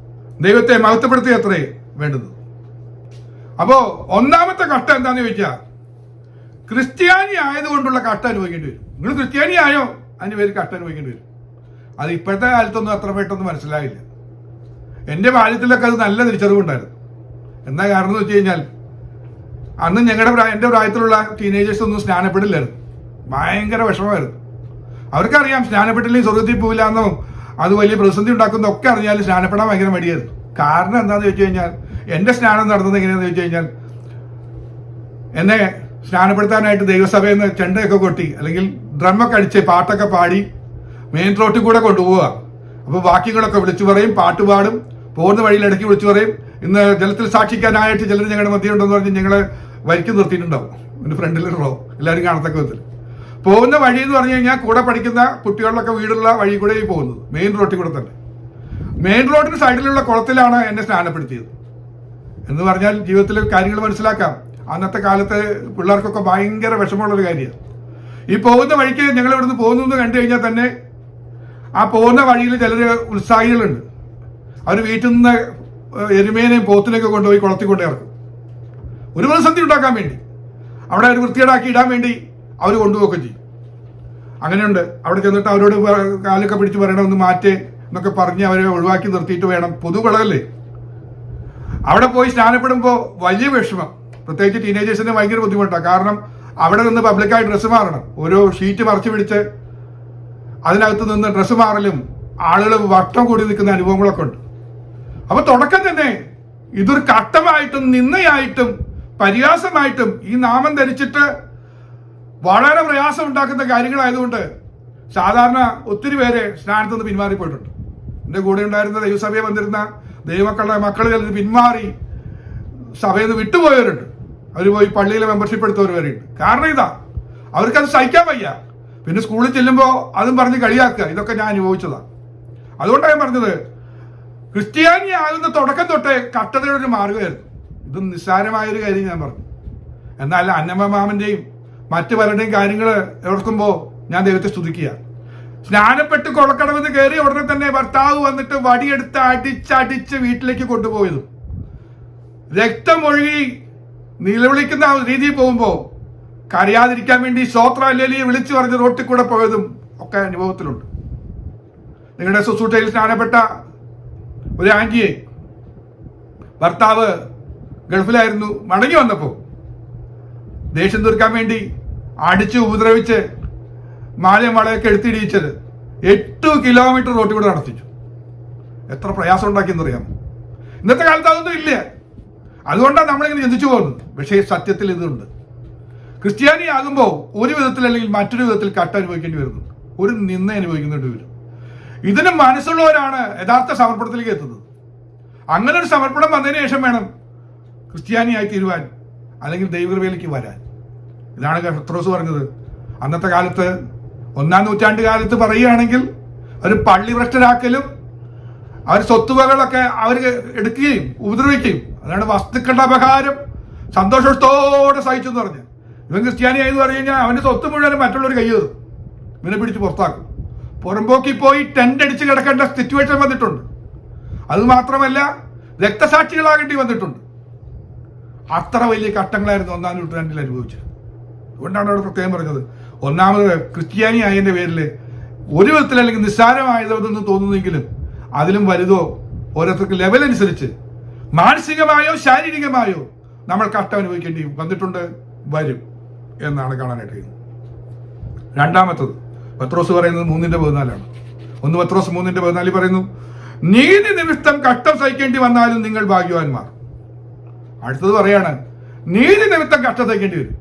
Speaker 1: ദൈവത്തെ മഹത്വപ്പെടുത്തുക അത്രേ വേണ്ടത്. അപ്പോ ഒന്നാമത്തെ കഷ്ടം എന്താന്ന് ചോദിച്ചാൽ ക്രിസ്ത്യാനി ആയതുകൊണ്ടുള്ള കഷ്ടം അനുഭവിക്കേണ്ടി വരും. നിങ്ങൾ ക്രിസ്ത്യാനി ആയോ, അതിന് പേര് കഷ്ടം അനുഭവിക്കേണ്ടി വരും. അത് ഇപ്പോഴത്തെ കാലത്തൊന്നും അത്ര പെട്ടെന്ന് മനസ്സിലായില്ല. എൻ്റെ ബാല്യത്തിലൊക്കെ അത് നല്ല തിരിച്ചറിവുണ്ടായിരുന്നു. എന്താ കാരണം എന്ന് വെച്ച് കഴിഞ്ഞാൽ അന്ന് എൻ്റെ പ്രായത്തിലുള്ള ടീനേജേഴ്സ് ഒന്നും സ്നാനപ്പെടില്ലായിരുന്നു. ഭയങ്കര വിഷമമായിരുന്നു. അവർക്കറിയാം സ്നാനപ്പെട്ടില്ലെങ്കിൽ സ്വർഗത്തിൽ പോവില്ല എന്നോ അത് വലിയ പ്രതിസന്ധി ഉണ്ടാക്കുന്നതൊക്കെ അറിഞ്ഞാലും സ്നാനപ്പെടാൻ ഭയങ്കര മടിയായിരുന്നു. കാരണം എന്താണെന്ന് ചോദിച്ചു കഴിഞ്ഞാൽ എൻ്റെ സ്നാനം നടന്നത് എങ്ങനെയാണെന്ന് ചോദിച്ചു കഴിഞ്ഞാൽ എന്നെ സ്നാനപ്പെടുത്താനായിട്ട് ദൈവസഭയിൽ നിന്ന് ചെണ്ടയൊക്കെ കൊട്ടി അല്ലെങ്കിൽ ഡ്രമ്മൊക്കെ അടിച്ച് പാട്ടൊക്കെ പാടി മെയിൻ റോട്ടിൽ കൂടെ കൊണ്ടുപോവുക. അപ്പോൾ വാക്യങ്ങളൊക്കെ വിളിച്ചു പറയും, പാട്ട് പാടും, പോകുന്ന വഴിയിലിടയ്ക്ക് വിളിച്ചു പറയും, ഇന്ന് ജലത്തിൽ സാക്ഷിക്കാനായിട്ട് ചിലർ ഞങ്ങളുടെ മധ്യ ഉണ്ടെന്ന് പറഞ്ഞ് ഞങ്ങളെ വരിക്ക് നിർത്തിയിട്ടുണ്ടാവും. എൻ്റെ ഫ്രണ്ടിൽ റോ എല്ലാവരും കാണത്തക്ക വിധത്തിൽ പോകുന്ന വഴി എന്ന് പറഞ്ഞു കഴിഞ്ഞാൽ കൂടെ പഠിക്കുന്ന കുട്ടികളിലൊക്കെ വീടുള്ള വഴി കൂടെ പോകുന്നത്, മെയിൻ റോഡിൽ കൂടെ തന്നെ. മെയിൻ റോഡിന് സൈഡിലുള്ള കുളത്തിലാണ് എന്നെ സ്നാനപ്പെടുത്തിയത്. എന്ന് പറഞ്ഞാൽ ജീവിതത്തിൽ കാര്യങ്ങൾ മനസ്സിലാക്കാം. അന്നത്തെ കാലത്ത് പിള്ളേർക്കൊക്കെ ഭയങ്കര വിഷമമുള്ളൊരു കാര്യമാണ്. ഈ പോകുന്ന വഴിക്ക് ഞങ്ങൾ ഇവിടുന്ന് പോകുന്നു എന്ന് കണ്ടു കഴിഞ്ഞാൽ തന്നെ ആ പോകുന്ന വഴിയിൽ ചിലർ ഉത്സാഹികളുണ്ട്. അവർ വീട്ടിൽ നിന്ന് എരുമേനെയും പോത്തിനെയൊക്കെ കൊണ്ടുപോയി കുളത്തിൽ കൊണ്ട് ഇറക്കും. ഒരു പ്രതിസന്ധി ഉണ്ടാക്കാൻ വേണ്ടി, അവിടെ ഒരു വൃത്തികേടാക്കി ഇടാൻ വേണ്ടി അവർ കൊണ്ടുപോവുകയൊക്കെ ചെയ്യും. അങ്ങനെയുണ്ട്. അവിടെ ചെന്നിട്ട് അവരോട് കാലൊക്കെ പിടിച്ച് പറയണം ഒന്ന് മാറ്റേ എന്നൊക്കെ പറഞ്ഞ് അവരെ ഒഴിവാക്കി നിർത്തിയിട്ട് വേണം. പൊതുകുളമല്ലേ, അവിടെ പോയി സ്നാനപ്പെടുമ്പോൾ വലിയ വിഷമം. പ്രത്യേകിച്ച് ടീനേജേഴ്സിന് ഭയങ്കര ബുദ്ധിമുട്ടാണ്. കാരണം അവിടെ നിന്ന് പബ്ലിക്കായി ഡ്രസ്സ് മാറണം. ഓരോ ഷീറ്റ് മറച്ചു പിടിച്ച് അതിനകത്ത് നിന്ന് ഡ്രസ്സ് മാറലും ആളുകൾ വട്ടം കൂടി നിൽക്കുന്ന അനുഭവങ്ങളൊക്കെ ഉണ്ട്. അപ്പൊ തുടക്കം തന്നെ ഇതൊരു കട്ടമായിട്ടും നിന്നയായിട്ടും പരിഹാസമായിട്ടും ഈ നാമം ധരിച്ചിട്ട് വളരെ പ്രയാസം ഉണ്ടാക്കുന്ന കാര്യങ്ങളായതുകൊണ്ട് സാധാരണ ഒത്തിരി പേരെ സ്നാനത്ത് നിന്ന് പിന്മാറിപ്പോയിട്ടുണ്ട്. എൻ്റെ കൂടെ ഉണ്ടായിരുന്ന ദൈവസഭയെ വന്നിരുന്ന ദൈവമക്കളുടെ മക്കൾ ചിലർ പിന്മാറി സഭയിൽ നിന്ന് വിട്ടുപോയവരുണ്ട്. അവർ പോയി പള്ളിയിലെ മെമ്പർഷിപ്പ് എടുത്തവർ വരെയുണ്ട്. കാരണം ഇതാ, അവർക്കത് സഹിക്കാൻ വയ്യ. പിന്നെ സ്കൂളിൽ ചെല്ലുമ്പോൾ അതും പറഞ്ഞ് കളിയാക്കുക. ഇതൊക്കെ ഞാൻ അനുഭവിച്ചതാണ്. അതുകൊണ്ടാണ് ഞാൻ പറഞ്ഞത്, ക്രിസ്ത്യാനി ആകുന്ന തുടക്കം തൊട്ടേ കട്ടതയുടെ ഒരു മാർഗമായിരുന്നു. ഇത് നിസ്സാരമായൊരു കാര്യം ഞാൻ പറഞ്ഞു. എന്നാൽ അന്നമ്മ മാമന്റെയും മറ്റു പലരുടെയും കാര്യങ്ങൾ ഓർക്കുമ്പോൾ ഞാൻ ദൈവത്തെ സ്തുതിക്കുക. സ്നാനപ്പെട്ട് കൊളക്കടവെന്ന് കയറി ഉടനെ തന്നെ ഭർത്താവ് വന്നിട്ട് വടിയെടുത്ത് അടിച്ചടിച്ച് വീട്ടിലേക്ക് കൊണ്ടുപോയതും രക്തമൊഴുകി നിലവിളിക്കുന്ന രീതിയിൽ പോകുമ്പോൾ കരയാതിരിക്കാൻ വേണ്ടി സ്വോത്ര അല്ലേലിയെ വിളിച്ചു പറഞ്ഞ് റോട്ടിൽ കൂടെ പോയതും ഒക്കെ അനുഭവത്തിലുണ്ട്. നിങ്ങളുടെ ശുശ്രൂഷയിൽ സ്നാനപ്പെട്ട ഒരു ആന്റിയെ ഭർത്താവ് ഗൾഫിലായിരുന്നു, മടങ്ങി വന്നപ്പോൾ ദേഷ്യം തീർക്കാൻ വേണ്ടി അടിച്ച് ഉപദ്രവിച്ച് മാലയും വളയൊക്കെ എടുത്തിടിയിച്ചത് 8 കിലോമീറ്റർ റോട്ടിൽ കൂടെ നടത്തിച്ചു. എത്ര പ്രയാസം ഉണ്ടാക്കിയെന്നറിയാമോ? ഇന്നത്തെ കാലത്ത് അതൊന്നും ഇല്ല. അതുകൊണ്ടാണ് നമ്മളിങ്ങനെ ചിന്തിച്ചു പോകുന്നത്. പക്ഷേ സത്യത്തിൽ ഇതുണ്ട്. ക്രിസ്ത്യാനി ആകുമ്പോൾ ഒരു വിധത്തിൽ അല്ലെങ്കിൽ മറ്റൊരു വിധത്തിൽ കട്ട അനുഭവിക്കേണ്ടി വരുന്നുണ്ട്, ഒരു നിന്ന അനുഭവിക്കേണ്ടി വരും. ഇതിന് മനസ്സുള്ളവരാണ് യഥാർത്ഥ സമർപ്പണത്തിലേക്ക് എത്തുന്നത്. അങ്ങനെ ഒരു സമർപ്പണം വന്നതിന് ശേഷം വേണം ക്രിസ്ത്യാനിയായി തീരുവാൻ, അല്ലെങ്കിൽ ദൈവകൃപയിലേക്ക് വരാൻ. ഇതാണ് പത്രോസ് പറഞ്ഞത്. അന്നത്തെ കാലത്ത് 1-ാം നൂറ്റാണ്ട് കാലത്ത് പറയുകയാണെങ്കിൽ ഒരു പള്ളി ഭ്രഷ്ടരാക്കലും അവർ സ്വത്തുവകളൊക്കെ അവർ എടുക്കുകയും ഉപദ്രവിക്കുകയും, അതാണ് വസ്തുക്കളുടെ അപകാരം സന്തോഷത്തോടെ സഹിച്ചു എന്ന് പറഞ്ഞ്. ഇവൻ ക്രിസ്ത്യാനിയായെന്ന് പറഞ്ഞു കഴിഞ്ഞാൽ അവന്റെ സ്വത്ത് മുഴുവൻ മറ്റുള്ളവർ കയ്യേറും, ഇവനെ പിടിച്ച് പുറത്താക്കും. പുറമ്പോക്കി പോയി ടെന്റ് അടിച്ച് കിടക്കേണ്ട സിറ്റുവേഷൻ വന്നിട്ടുണ്ട്. അത് മാത്രമല്ല രക്തസാക്ഷികളാകേണ്ടി വന്നിട്ടുണ്ട്. അത്ര വലിയ കട്ടങ്ങളായിരുന്നു 1-ാം നൂറ്റാണ്ടിൽ അനുഭവിച്ചത്. അതുകൊണ്ടാണ് അവിടെ പ്രത്യേകം പറഞ്ഞത്. ഒന്നാമത് ക്രിസ്ത്യാനി ആയതിന്റെ പേരിൽ ഒരു വിധത്തിൽ അല്ലെങ്കിൽ നിസ്സാരമായതെന്ന് തോന്നുന്നെങ്കിലും അതിലും വലുതോ ഓരോരുത്തർക്ക് ലെവൽ അനുസരിച്ച് മാനസികമായോ ശാരീരികമായോ നമ്മൾ കഷ്ടം അനുഭവിക്കേണ്ടി വന്നിട്ടുണ്ട്, വരും എന്നാണ് കാണാനായിട്ട് കഴിയുന്നത്. രണ്ടാമത്തത് പത്രോസ് പറയുന്നത് 3:14. 1 പത്രോസ് 3:14 പറയുന്നു, നീതി നിമിത്തം കഷ്ടം സഹിക്കേണ്ടി വന്നാലും നിങ്ങൾ ഭാഗ്യവാന്മാർ. അടുത്തത് പറയാണ്, നീതി നിമിത്തം കഷ്ടം സഹിക്കേണ്ടി വരും.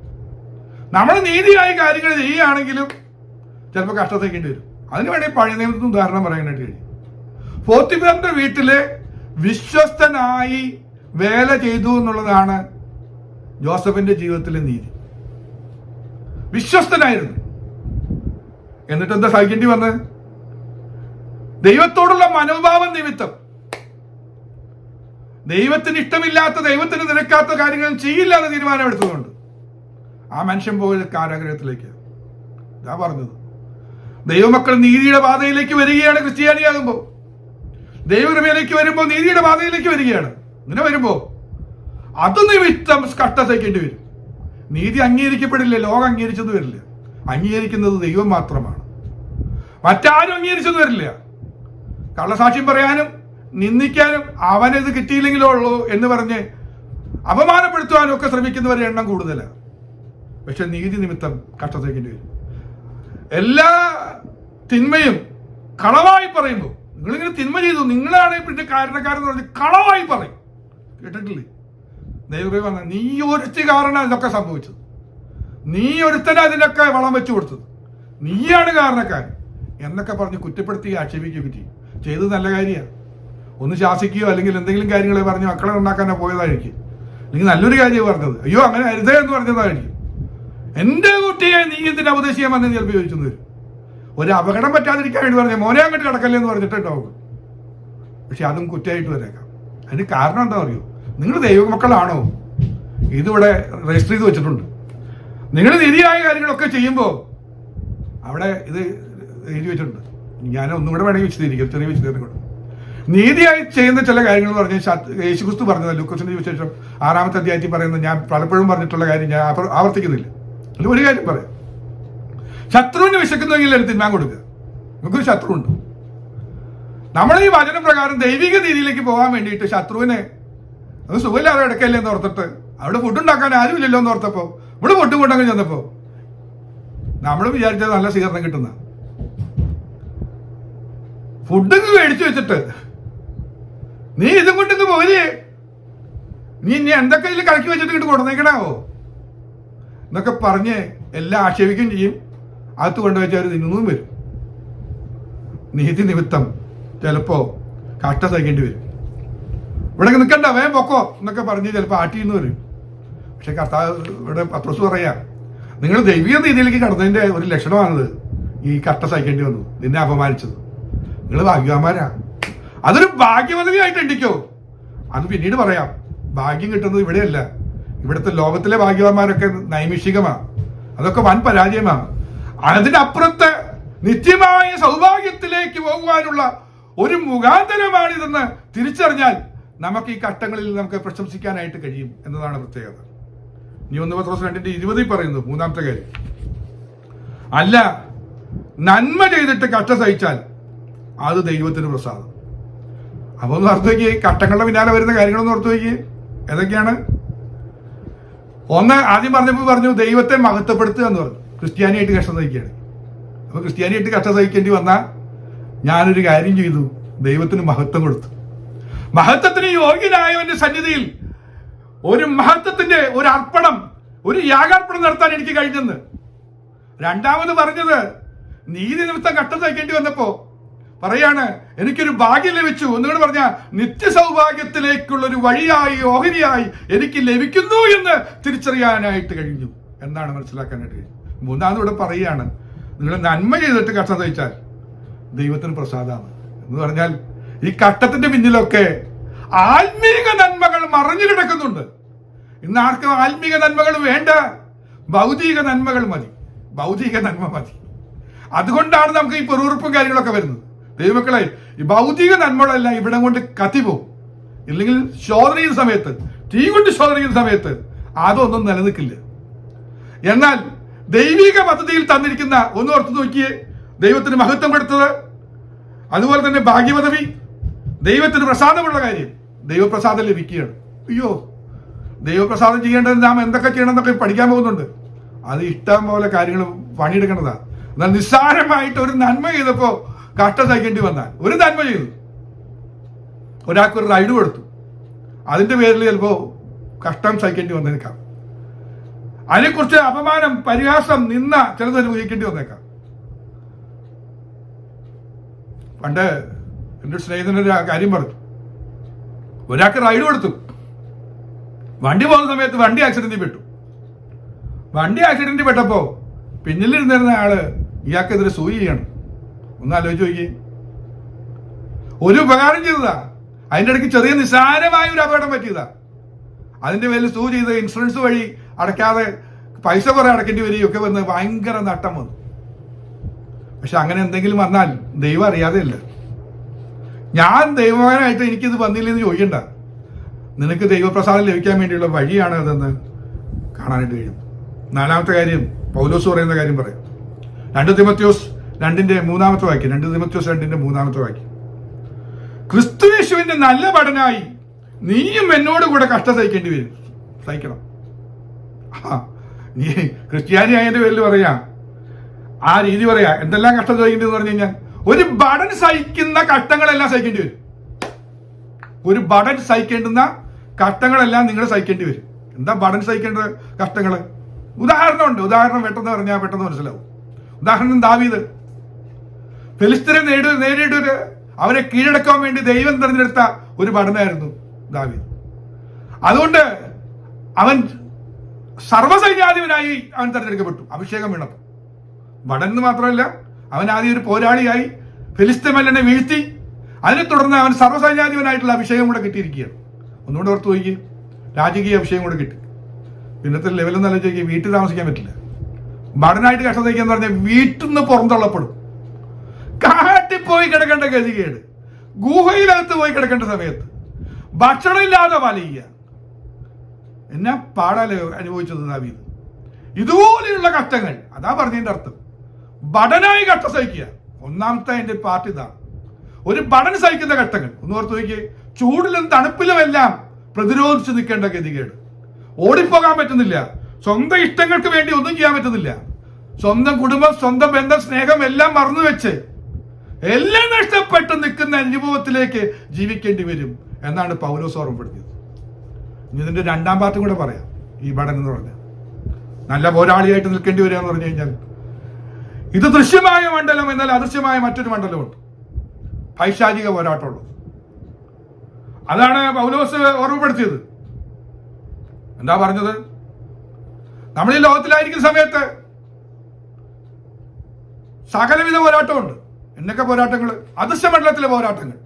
Speaker 1: നമ്മൾ നീതിയായ കാര്യങ്ങൾ ചെയ്യുകയാണെങ്കിലും ചിലപ്പോൾ കഷ്ടം സഹിക്കേണ്ടി വരും. അതിന് വേണ്ടി പഴയ നിയമത്തിന് ഉദാഹരണം പറയാനായിട്ട് കഴിയും. പോത്തിഫറിന്റെ വീട്ടില് വിശ്വസ്തനായി വേല ചെയ്തു എന്നുള്ളതാണ് ജോസഫിന്റെ ജീവിതത്തിലെ നീതി. വിശ്വസ്തനായിരുന്നു. എന്നിട്ട് എന്താ സഹിക്കേണ്ടി വന്ന്? ദൈവത്തോടുള്ള മനോഭാവം നിമിത്തം, ദൈവത്തിന് ഇഷ്ടമില്ലാത്ത, ദൈവത്തിന് നിരക്കാത്ത കാര്യങ്ങളും ചെയ്യില്ല എന്ന് തീരുമാനമെടുത്തതുകൊണ്ട് ആ മനുഷ്യൻ പോയത് കാരാഗ്രഹത്തിലേക്ക്. ഇതാ പറഞ്ഞത്, ദൈവമക്കൾ നീതിയുടെ പാതയിലേക്ക് വരികയാണ്. ക്രിസ്ത്യാനിയാകുമ്പോൾ ദൈവകൃപയിലേക്ക് വരുമ്പോൾ നീതിയുടെ പാതയിലേക്ക് വരികയാണ്. ഇങ്ങനെ വരുമ്പോ അത് നിമിത്തം കഷ്ടം സഹിക്കേണ്ടി വരും. നീതി അംഗീകരിക്കപ്പെടില്ല, ലോകം അംഗീകരിച്ചെന്ന് വരില്ല. അംഗീകരിക്കുന്നത് ദൈവം മാത്രമാണ്, മറ്റാരും അംഗീകരിച്ചെന്ന് വരില്ല. കള്ളസാക്ഷ്യം പറയാനും നിന്ദിക്കാനും അവനത് കിട്ടിയില്ലെങ്കിലോ ഉള്ളൂ എന്ന് പറഞ്ഞ് അപമാനപ്പെടുത്തുവാനും ഒക്കെ ശ്രമിക്കുന്നവരുടെ എണ്ണം കൂടുതലാണ്. പക്ഷെ നീതി നിമിത്തം കഷ്ടം സഹിക്കേണ്ടി വരും. എല്ലാ തിന്മയും കളവായി പറയുമ്പോൾ, നിങ്ങളിങ്ങനെ തിന്മ ചെയ്തു, നിങ്ങളാണ് പിന്നെ കാരണക്കാരെന്ന് പറഞ്ഞ് കളവായി പറയും. കേട്ടിട്ടില്ലേ? ദൈവം പറഞ്ഞ നീ ഒരുത്തി കാരണം ഇതൊക്കെ സംഭവിച്ചത്, നീ ഒരുത്തന അതിനൊക്കെ വളം വെച്ചു കൊടുത്തത്, നീയാണ് കാരണക്കാരൻ എന്നൊക്കെ പറഞ്ഞ് കുറ്റപ്പെടുത്തി ആക്ഷേപിക്കുകയൊക്കെ ചെയ്യും. ചെയ്തത് നല്ല കാര്യമാണ്. ഒന്ന് ശാസിക്കുകയോ അല്ലെങ്കിൽ എന്തെങ്കിലും കാര്യങ്ങൾ പറഞ്ഞ് മക്കളെ ഉണ്ടാക്കാനോ പോയതായിരിക്കും, അല്ലെങ്കിൽ നല്ലൊരു കാര്യം പറഞ്ഞത്, അയ്യോ അങ്ങനെ അരുതേ എന്ന് പറഞ്ഞതായിരിക്കും. എൻ്റെ കുട്ടിയെ നീ എന്തിനാ ഉപദേശിക്കാൻ വന്നെന്ന് ചിലപ്പോൾ ചോദിച്ചു വരും. ഒരു അപകടം പറ്റാതിരിക്കാൻ വേണ്ടി പറഞ്ഞ മോനെ അങ്ങോട്ട് കിടക്കല്ലേ എന്ന് പറഞ്ഞിട്ടുണ്ടാവും. പക്ഷെ അതും കുറ്റമായിട്ട് വരേക്കാം. അതിന് കാരണം എന്താ പറയുക, നിങ്ങൾ ദൈവമക്കളാണോ? ഇതിവിടെ രജിസ്റ്റർ ചെയ്ത് വെച്ചിട്ടുണ്ട്. നിങ്ങൾ നീതിയായ കാര്യങ്ങളൊക്കെ ചെയ്യുമ്പോൾ അവിടെ ഇത് എഴുതി വെച്ചിട്ടുണ്ട്. ഞാൻ ഒന്നും കൂടെ വേണമെങ്കിൽ വിശദീകരിക്കും, ചെറിയ വിശദീകരണം കൂടെ. നീതിയായി ചെയ്യുന്ന ചില കാര്യങ്ങൾ എന്ന് പറഞ്ഞാൽ യേശുക്രിസ്തു പറഞ്ഞത് ലൂക്കോസിന്റെ വിശേഷം 6-ാമത്തെ അധ്യായത്തിൽ പറയുന്നത് ഞാൻ പലപ്പോഴും പറഞ്ഞിട്ടുള്ള കാര്യം ഞാൻ ആവർത്തിക്കുന്നില്ല. അതിൽ ഒരു കാര്യം പറയാം, ശത്രുവിന് വിശക്കുന്നെങ്കിൽ എടുത്ത് തിന്നാൻ കൊടുക്കുക. നമുക്കൊരു ശത്രുവുണ്ട്. നമ്മൾ ഈ വചനപ്രകാരം ദൈവിക രീതിയിലേക്ക് പോകാൻ വേണ്ടിയിട്ട് ശത്രുവിനെ അത് സുഖമില്ലാതെ കിടക്കല്ലേ എന്ന് ഓർത്തിട്ട് അവിടെ ഫുഡ് ഉണ്ടാക്കാൻ ആരുമില്ലല്ലോ എന്ന് ഓർത്തപ്പോൾ ഇവിടെ ഫുഡ് കൊണ്ടങ്ങ് ചെന്നപ്പോൾ നമ്മൾ വിചാരിച്ചത് നല്ല സ്വീകരണം കിട്ടുന്ന ഫുഡ് മേടിച്ചു വെച്ചിട്ട് നീ ഇതും കൊണ്ടിന്ന് പോരേ, നീ ഇനി എന്തൊക്കെ ഇതിൽ കലക്കി വെച്ചിട്ട് ഇങ്ങോട്ട് കൊണ്ടുവന്നേക്കണാവോ എന്നൊക്കെ പറഞ്ഞ് എല്ലാം ആക്ഷേപിക്കുകയും ചെയ്യും. അകത്ത് കൊണ്ടുവച്ചാൽ അവർ തിന്നുന്നതും വരും. നീതി നിമിത്തം ചിലപ്പോ കഷ്ട സഹിക്കേണ്ടി വരും. ഇവിടെ നിൽക്കണ്ട വേഗം പൊക്കോ എന്നൊക്കെ പറഞ്ഞ് ചിലപ്പോൾ ആട്ടിന്ന് വരും. പക്ഷെ കർത്താവ് ഇവിടെ പത്രോസ് പറയാ, നിങ്ങൾ ദൈവിക രീതിയിലേക്ക് കടന്നതിന്റെ ഒരു ലക്ഷണമാണത്. ഈ കഷ്ട സഹിക്കേണ്ടി വന്നു, നിന്നെ അപമാനിച്ചത്. നിങ്ങൾ ഭാഗ്യവാന്മാരാ. അതൊരു ഭാഗ്യവതവിയായിട്ട് എണ്ണിക്കോ. അത് പിന്നീട് പറയാം. ഭാഗ്യം കിട്ടുന്നത് ഇവിടെയല്ല. ഇവിടുത്തെ ലോകത്തിലെ ഭാഗ്യവാന്മാരൊക്കെ നൈമിഷികമാണ്. അതൊക്കെ വൻ പരാജയമാണ്. അതിനപ്പുറത്ത് നിത്യമായ സൗഭാഗ്യത്തിലേക്ക് പോകുവാനുള്ള ഒരു മുഖാന്തരമാണിതെന്ന് തിരിച്ചറിഞ്ഞാൽ നമുക്ക് ഈ ഘട്ടങ്ങളിൽ നമുക്ക് പ്രശംസിക്കാനായിട്ട് കഴിയും എന്നതാണ് പ്രത്യേകത. ഇനി 1 പത്രോസ് 2:20 പറയുന്നു 3-ാമത്തെ കാര്യം, അല്ല നന്മ ചെയ്തിട്ട് കഷ്ട സഹിച്ചാൽ അത് ദൈവത്തിന് പ്രസാദം. അപ്പൊ ഒന്ന് ഓർത്ത് വയ്ക്കുക, കട്ടങ്ങളുടെ പിന്നാലെ വരുന്ന കാര്യങ്ങളൊന്ന് ഓർത്ത് വയ്ക്കുക. ഏതൊക്കെയാണ്? ഒന്ന് ആദ്യം പറഞ്ഞപ്പോൾ പറഞ്ഞു ദൈവത്തെ മഹത്വപ്പെടുത്തുക എന്ന് പറഞ്ഞു. ക്രിസ്ത്യാനിയായിട്ട് കഷ്ടം സഹിക്കുകയാണ്. അപ്പൊ ക്രിസ്ത്യാനിയായിട്ട് കഷ്ടം സഹിക്കേണ്ടി വന്നാൽ ഞാനൊരു കാര്യം ചെയ്തു, ദൈവത്തിന് മഹത്വം കൊടുത്തു. മഹത്വത്തിന് യോഗ്യനായവന്റെ സന്നിധിയിൽ ഒരു മഹത്വത്തിന്റെ ഒരു അർപ്പണം, ഒരു യാഗാർപ്പണം നടത്താൻ എനിക്ക് കഴിഞ്ഞെന്ന്. രണ്ടാമത് പറഞ്ഞത് നീതി നിമിത്തം കഷ്ടം സഹിക്കേണ്ടി വന്നപ്പോ പറയാണ് എനിക്കൊരു ഭാഗ്യം ലഭിച്ചു. ഒന്നുകൂടെ പറഞ്ഞ നിത്യസൗഭാഗ്യത്തിലേക്കുള്ള ഒരു വഴിയായി ഓഹരിയായി എനിക്ക് ലഭിക്കുന്നു എന്ന് തിരിച്ചറിയാനായിട്ട് കഴിഞ്ഞു എന്നാണ് മനസ്സിലാക്കാനായിട്ട് കഴിഞ്ഞു. മൂന്നാമത് ഇവിടെ പറയുകയാണ്, നിങ്ങൾ നന്മ ചെയ്തിട്ട് കഷ്ടം സഹിച്ചാൽ ദൈവത്തിന് പ്രസാദമാണ് എന്ന് പറഞ്ഞാൽ ഈ കഷ്ടത്തിന്റെ പിന്നിലൊക്കെ ആത്മീക നന്മകൾ മറഞ്ഞു കിടക്കുന്നുണ്ട്. ഇന്ന് ആർക്കും ആത്മീക നന്മകൾ വേണ്ട, ഭൗതിക നന്മകൾ മതി, ഭൗതിക നന്മ മതി. അതുകൊണ്ടാണ് നമുക്ക് ഈ പെറുറുപ്പും കാര്യങ്ങളൊക്കെ വരുന്നത്. ദൈവമക്കളെ, ഈ ഭൗതിക നന്മകളെല്ലാം ഇവിടെ കൊണ്ട് കത്തിപ്പോവും. ഇല്ലെങ്കിൽ ശോധന ചെയ്യുന്ന സമയത്ത്, തീ കൊണ്ട് ശോധന ചെയ്യുന്ന സമയത്ത് അതൊന്നും നിലനിൽക്കില്ല. എന്നാൽ ദൈവിക പദ്ധതിയിൽ തന്നിരിക്കുന്ന ഒന്ന് ഓർത്ത് നോക്കിയേ, ദൈവത്തിന് മഹത്വം കൊടുത്തത്, അതുപോലെ തന്നെ ഭാഗ്യപദവി, ദൈവത്തിന് പ്രസാദമുള്ള കാര്യം, ദൈവപ്രസാദം ലഭിക്കുകയാണ്. അയ്യോ, ദൈവപ്രസാദം ചെയ്യേണ്ടത് നാം എന്തൊക്കെ ചെയ്യണം എന്നൊക്കെ പഠിക്കാൻ പോകുന്നുണ്ട്. അത് ഇഷ്ടം പോലെ കാര്യങ്ങൾ പണിയെടുക്കേണ്ടതാണ്. എന്നാൽ നിസ്സാരമായിട്ട് ഒരു നന്മ ചെയ്തപ്പോ കഷ്ടം സഹിക്കേണ്ടി വന്നാൽ, ഒരു നന്മ ചെയ്തു, ഒരാൾക്കൊരു റൈഡ് കൊടുത്തു, അതിന്റെ പേരിൽ ചിലപ്പോ കഷ്ടം സഹിക്കേണ്ടി വന്നേക്കാം. അതിനെക്കുറിച്ച് അപമാനം, പരിഹാസം, നിന്ന ചിലത് അനുഭവിക്കേണ്ടി വന്നേക്കാം. പണ്ട് എൻ്റെ സ്നേഹിതനൊരു കാര്യം പറഞ്ഞു. ഒരാൾക്ക് റൈഡ് കൊടുത്തു, വണ്ടി പോകുന്ന സമയത്ത് വണ്ടി ആക്സിഡന്റിൽ പെട്ടു. വണ്ടി ആക്സിഡന്റിൽ പെട്ടപ്പോ പിന്നിലിരുന്നിരുന്ന ആള് ഇയാൾക്കെതിരെ സൂയി ചെയ്യണം. ഒന്ന് ആലോചിച്ച് നോക്കി. ഒരു ഉപകാരം ചെയ്തതാ, അതിൻ്റെ ഇടയ്ക്ക് ചെറിയ നിസ്സാരമായ ഒരു അപകടം പറ്റിയതാ. അതിന്റെ പേരിൽ സൂ ചെയ്ത് ഇൻഷുറൻസ് വഴി അടയ്ക്കാതെ പൈസ കുറെ അടയ്ക്കേണ്ടി വരികയൊക്കെ വന്ന് ഭയങ്കര നട്ടം വന്നു. പക്ഷെ അങ്ങനെ എന്തെങ്കിലും വന്നാൽ ദൈവം അറിയാതെ അല്ല. ഞാൻ ദൈവമാനായിട്ട് എനിക്കിത് വന്നില്ലെന്ന് ചോദിക്കണ്ട. നിനക്ക് ദൈവപ്രസാദം ലഭിക്കാൻ വേണ്ടിയുള്ള വഴിയാണ് അതെന്ന് കാണാനായിട്ട് കഴിയും. 4-ാമത്തെ കാര്യം പൗലോസ് പറയുന്ന കാര്യം പറയാം. 2 തിമോഥെയോസ് 2:3 വാക്യം. 2 തിമോഥെയോസ് 2:3 വാക്യം. ക്രിസ്തുയേശുവിന്റെ നല്ല പഠനായി നീയും എന്നോട് കൂടെ കഷ്ടം സഹിക്കേണ്ടി വരും. സഹിക്കണം. നീ ക്രിസ്ത്യാനി ആയതിന്റെ പേരിൽ പറയാ, ആ രീതി പറയാ. എന്തെല്ലാം കഷ്ടം സഹിക്കേണ്ടി പറഞ്ഞു കഴിഞ്ഞാൽ ഒരു ബടൻ സഹിക്കുന്ന കഷ്ടങ്ങളെല്ലാം സഹിക്കേണ്ടി വരും. ഒരു ബടൻ സഹിക്കേണ്ടുന്ന കഷ്ടങ്ങളെല്ലാം നിങ്ങൾ സഹിക്കേണ്ടി വരും. എന്താ ബടൻ സഹിക്കേണ്ട കഷ്ടങ്ങൾ? ഉദാഹരണം പെട്ടെന്ന് പറഞ്ഞാൽ പെട്ടെന്ന് മനസ്സിലാവും. ഉദാഹരണം ദാവീദ് ഫെലിസ്ത്യരെ നേരിട്ട് അവരെ കീഴടക്കാൻ വേണ്ടി ദൈവം തിരഞ്ഞെടുത്ത ഒരു ഭടനായിരുന്നു ദാവീദ്. അതുകൊണ്ട് അവൻ സർവ്വസൈന്യാധിപനായി അവൻ തിരഞ്ഞെടുക്കപ്പെട്ടു അഭിഷേകം വീണപ്പോൾ. ഭടൻ എന്ന് മാത്രമല്ല, അവൻ ആദ്യം ഒരു പോരാളിയായി ഫിലിസ്തീനെ വീഴ്ത്തി. അതിനെ തുടർന്ന് അവൻ സർവ്വസൈന്യാധിപനായിട്ടുള്ള അഭിഷേകം കൂടെ കിട്ടിയിരിക്കുകയാണ്. ഒന്നുകൂടെ ഓർത്ത് പോയി, രാജകീയ അഭിഷേകം കൂടെ കിട്ടി. ഇന്നത്തെ ലെവലൊന്നും ആലോചിക്കുക, വീട്ടിൽ താമസിക്കാൻ പറ്റില്ല. ഭടനായിട്ട് കഷ്ടം എന്ന് പറഞ്ഞാൽ വീട്ടിൽ നിന്ന് പുറന്തള്ളപ്പെടും. കാട്ടിപ്പോയി കിടക്കേണ്ട ഗതികേട്, ഗുഹയിലകത്ത് പോയി കിടക്കേണ്ട സമയത്ത് ഭക്ഷണം ഇല്ലാതെ വലയുക. എന്നാ പാടാലെ അനുഭവിച്ചത് ദാവീദ്. ഇതുപോലെയുള്ള കഷ്ടങ്ങൾ, അതാ പറഞ്ഞതിന്റെ അർത്ഥം. ഭടനായി കഷ്ടം സഹിക്കുക. ഒന്നാമത്തെ അതിന്റെ പാർട്ടി ഇതാണ്, ഒരു ഭടൻ സഹിക്കുന്ന കഷ്ടങ്ങൾ. ഒന്ന് ഓർത്ത് നോക്കിയേ, ചൂടിലും തണുപ്പിലും എല്ലാം പ്രതിരോധിച്ച് നിൽക്കേണ്ട ഗതികേട്. ഓടിപ്പോകാൻ പറ്റുന്നില്ല, സ്വന്തം ഇഷ്ടങ്ങൾക്ക് വേണ്ടി ഒന്നും ചെയ്യാൻ പറ്റുന്നില്ല. സ്വന്തം കുടുംബം, സ്വന്തം ബന്ധം, സ്നേഹം എല്ലാം മറന്നു വെച്ച് എല്ലാം നഷ്ടപ്പെട്ട് നിൽക്കുന്ന അനുഭവത്തിലേക്ക് ജീവിക്കേണ്ടി വരും എന്നാണ് പൗലോസ് ഓർമ്മപ്പെടുത്തിയത്. ഇനി ഇതിന്റെ രണ്ടാം പാർട്ടും കൂടെ പറയാം. ഈ ഭടൻ എന്ന് പറഞ്ഞാൽ നല്ല പോരാളിയായിട്ട് നിൽക്കേണ്ടി വരിക എന്ന് പറഞ്ഞു കഴിഞ്ഞാൽ, ഇത് ദൃശ്യമായ മണ്ഡലം, എന്നാൽ അദൃശ്യമായ മറ്റൊരു മണ്ഡലമുണ്ട്, പൈശാചിക പോരാട്ടമുള്ളത്. അതാണ് പൗലോസ് ഓർമ്മപ്പെടുത്തിയത്. എന്താ പറഞ്ഞത്? നമ്മൾ ഈ ലോകത്തിലായിരിക്കുന്ന സമയത്ത് സകലവിധ പോരാട്ടമുണ്ട്. എന്നൊക്കെ പോരാട്ടങ്ങൾ? അദൃശ്യമണ്ഡലത്തിലെ പോരാട്ടങ്ങൾ.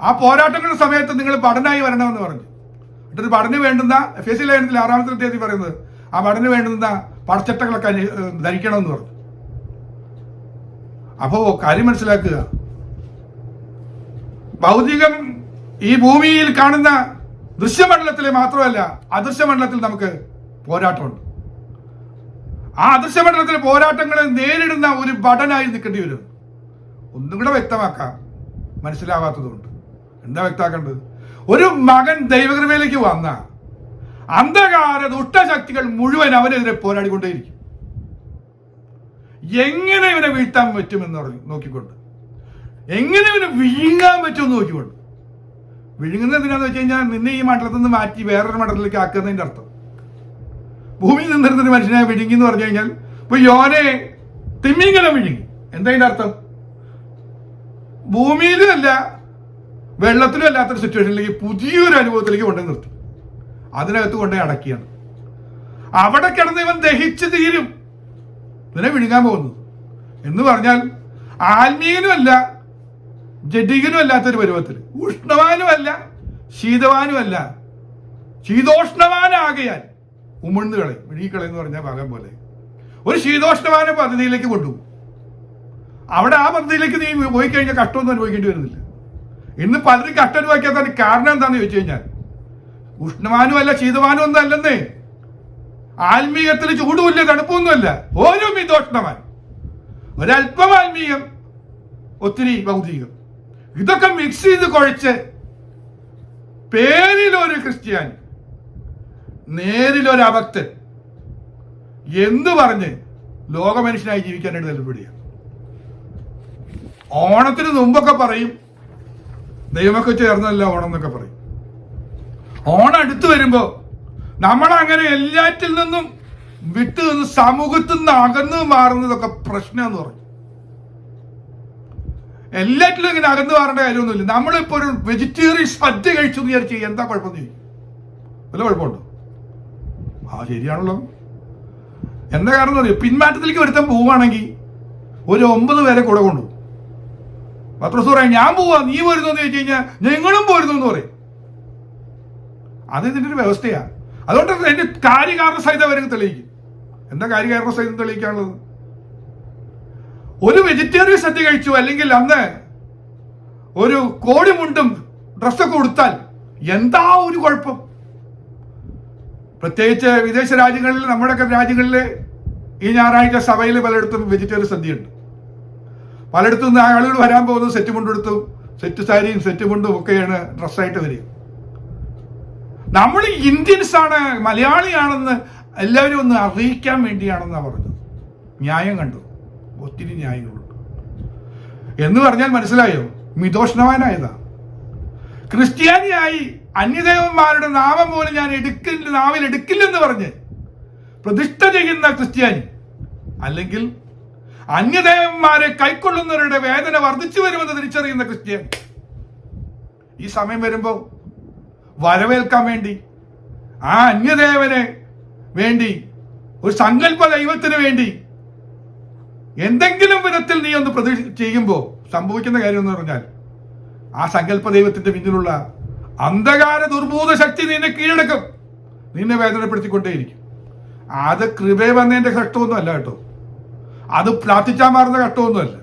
Speaker 1: ആ പോരാട്ടങ്ങളുടെ സമയത്ത് നിങ്ങൾ ഭടനായി വരണമെന്ന് പറഞ്ഞു. എന്നിട്ട് ഭടന് വേണ്ടുന്ന എഫേസ്യ ലേഖനത്തിൽ 6-ാമത്തെ അധ്യായത്തിൽ പറയുന്നത്, ആ ഭടന് വേണ്ടുന്ന പടച്ചട്ടകളൊക്കെ ധരിക്കണമെന്ന് പറഞ്ഞു. അപ്പോ കാര്യം മനസ്സിലാക്കുക, ഭൗതികം ഈ ഭൂമിയിൽ കാണുന്ന ദൃശ്യമണ്ഡലത്തിലെ മാത്രമല്ല, അദൃശ്യമണ്ഡലത്തിൽ നമുക്ക് പോരാട്ടമുണ്ട്. ആ അദൃശ്യമണ്ഡലത്തിലെ പോരാട്ടങ്ങളെ നേരിടുന്ന ഒരു ഭടനായി നിൽക്കേണ്ടി വരും. ഒന്നും കൂടെ വ്യക്തമാക്കാം, മനസ്സിലാവാത്തതുകൊണ്ട്. എന്താ വ്യക്തമാക്കേണ്ടത്? ഒരു മകൻ ദൈവകൃപയിലേക്ക് വന്ന അന്ധകാര ദുഷ്ടശക്തികൾ മുഴുവൻ അവനെതിരെ പോരാടിക്കൊണ്ടേയിരിക്കും. എങ്ങനെ ഇവനെ വീഴ്ത്താൻ പറ്റുമെന്ന് നോക്കിക്കൊണ്ട്, എങ്ങനെ ഇവനെ വിഴുങ്ങാൻ പറ്റുമെന്ന് നോക്കിക്കൊണ്ട്. വിഴുങ്ങുന്നത് എന്തിനാന്ന് വെച്ച് കഴിഞ്ഞാൽ, നിന്നെ ഈ മണ്ഡലത്തിൽ നിന്ന് മാറ്റി വേറൊരു മണ്ഡലത്തിലേക്ക് ആക്കുന്നതിന്റെ അർത്ഥം. ഭൂമിയിൽ നിന്നിരുന്നൊരു മനുഷ്യനെ വിഴുങ്ങി എന്ന് പറഞ്ഞു കഴിഞ്ഞാൽ, ഇപ്പൊ യോനെ തിമിംഗലം വിഴുങ്ങി. എന്താ അതിന്റെ അർത്ഥം? ഭൂമിയിലും അല്ല വെള്ളത്തിലും അല്ലാത്തൊരു സിറ്റുവേഷനിലേക്ക്, പുതിയൊരു അനുഭവത്തിലേക്ക് കൊണ്ടുപോയി നിർത്തി. അതിനകത്ത് കൊണ്ടുപോയി അടക്കിയാണ്. അവിടെ കിടന്ന് ഇവൻ ദഹിച്ചു തീരും. ഇതിനെ വിഴുങ്ങാൻ പോകുന്നു എന്ന് പറഞ്ഞാൽ, ആത്മീയനുമല്ല ജഡികനും അല്ലാത്തൊരു പരുവത്തിൽ, ഉഷ്ണവാനുമല്ല ശീതവാനുമല്ല, ശീതോഷ്ണവാനാകയാൽ ഉമിഴ്ന്നു കളയും. വിഴുങ്ങിക്കളയെന്ന് പറഞ്ഞാൽ ഭാഗം പോലെ ഒരു ശീതോഷ്ണവാന പദ്ധതിയിലേക്ക് കൊണ്ടുപോകും. അവിടെ ആ പദ്ധതിയിലേക്ക് നീ പോയി കഴിഞ്ഞാൽ കഷ്ടമൊന്നും അനുഭവിക്കേണ്ടി വരുന്നില്ല. ഇന്ന് പലരും കഷ്ടം അനുഭവിക്കാത്ത കാരണം എന്താണെന്ന് ചോദിച്ചു കഴിഞ്ഞാൽ, ഉഷ്ണവാനും അല്ല ശീതവാനും ഒന്നും അല്ലെന്നേ. ആത്മീയത്തിൽ ചൂടുമില്ല തണുപ്പൊന്നുമല്ല, ഓരോ മിതോഷ്ണവാൻ, ഒരല്പം ആത്മീയം, ഒത്തിരി ഭൗതികം. ഇതൊക്കെ മിക്സ് ചെയ്ത് കുഴച്ച് പേരിലൊരു ക്രിസ്ത്യാനി, നേരിലൊരു അഭക്തൻ എന്ന് പറഞ്ഞ് ലോകമനുഷ്യനായി ജീവിക്കാനായിട്ട് താല്പര്യപ്പെടുക. ഓണത്തിന് മുമ്പൊക്കെ പറയും, ദൈവമൊക്കെ ചേർന്നല്ല ഓണം എന്നൊക്കെ പറയും. ഓണം അടുത്ത് വരുമ്പോ നമ്മളങ്ങനെ എല്ലാറ്റിൽ നിന്നും വിട്ടു നിന്ന് സമൂഹത്തിൽ നിന്ന് അകന്ന് മാറുന്നതൊക്കെ പ്രശ്നമെന്ന് പറയും. എല്ലാറ്റിലും ഇങ്ങനെ അകന്ന് മാറേണ്ട കാര്യമൊന്നുമില്ല. നമ്മളിപ്പോ ഒരു വെജിറ്റേറിയൻ സദ്യ കഴിച്ചു എന്ന് വിചാരിച്ചു എന്താ കുഴപ്പമെന്ന് ചോദിക്കും. വല്ല കുഴപ്പമുണ്ടോ? ആ ശരിയാണല്ലോ. എന്താ കാരണം എന്ന് പറയും, പിന്മാറ്റത്തിലേക്ക് ഒരുത്തം പോവുകയാണെങ്കിൽ ഒരു 9 പേരെ കൂടെ കൊണ്ടുപോകും. പത്രോസ് പറയാം, ഞാൻ പോവാ നീ പോരുന്നു എന്ന് ചോദിച്ചു കഴിഞ്ഞാൽ നിങ്ങളും പോരുന്നു എന്ന് പറയും. അത് ഇതിന്റെ ഒരു വ്യവസ്ഥയാണ്. അതുകൊണ്ട് എന്റെ കാര്യകാരണ സഹിതം അവർക്ക് തെളിയിക്കും. എന്താ കാര്യകാരണ സഹിതം തെളിയിക്കാനുള്ളത്? ഒരു വെജിറ്റേറിയൻ സദ്യ കഴിച്ചു, അല്ലെങ്കിൽ അന്ന് ഒരു കോടിമുണ്ടും ഡ്രസ്സൊക്കെ കൊടുത്താൽ എന്താ ഒരു കുഴപ്പം? പ്രത്യേകിച്ച് വിദേശ രാജ്യങ്ങളിൽ, നമ്മുടെയൊക്കെ രാജ്യങ്ങളിൽ ഈ ഞായറാഴ്ച സഭയിൽ പലയിടത്തും വെജിറ്റേറിയൻ സദ്യയുണ്ട്. പലയിടത്തും നിന്ന് ആളുകൾ വരാൻ പോകുന്നത് സെറ്റ് മുണ്ടെടുത്തും സെറ്റ് സാരിയും സെറ്റ് മുണ്ടും ഒക്കെയാണ് ഡ്രസ്സായിട്ട് വരിക. നമ്മൾ ഇന്ത്യൻസ് ആണ്, മലയാളിയാണെന്ന് എല്ലാവരും ഒന്ന് അറിയിക്കാൻ വേണ്ടിയാണെന്നാണ് പറഞ്ഞത്. ന്യായം കണ്ടു, ഒത്തിരി ന്യായങ്ങളുണ്ട്. എന്ന് പറഞ്ഞാൽ മനസ്സിലായോ? മിതോഷ്ണവാനായതാ. ക്രിസ്ത്യാനിയായി അന്യദേവന്മാരുടെ നാമം പോലും ഞാൻ നാവിൽ എടുക്കില്ലെന്ന് പറഞ്ഞ് പ്രതിഷ്ഠ ചെയ്യുന്ന ക്രിസ്ത്യാനി, അല്ലെങ്കിൽ അന്യദേവന്മാരെ കൈക്കൊള്ളുന്നവരുടെ വേദന വർദ്ധിച്ചു വരുമെന്ന് തിരിച്ചറിയുന്ന ക്രിസ്ത്യാനി ഈ സമയം വരുമ്പോൾ വരവേൽക്കാൻ വേണ്ടി ആ അന്യദേവനെ വേണ്ടി ഒരു സങ്കല്പ ദൈവത്തിന് വേണ്ടി എന്തെങ്കിലും വിധത്തിൽ നീ ഒന്ന് പ്രതീക്ഷ ചെയ്യുമ്പോൾ സംഭവിക്കുന്ന കാര്യം എന്ന് പറഞ്ഞാൽ ആ സങ്കല്പ ദൈവത്തിന്റെ പിന്നിലുള്ള അന്ധകാര ദുർബോധ ശക്തി നിന്നെ കീഴടക്കും, നിന്നെ വേദനപ്പെടുത്തിക്കൊണ്ടേയിരിക്കും. അത് കൃപയെ വന്നതിന്റെ ഘട്ടമൊന്നും അല്ല കേട്ടോ, അത് പ്രാർത്ഥിച്ചാൽ മാറുന്ന ഘട്ടമൊന്നുമല്ല.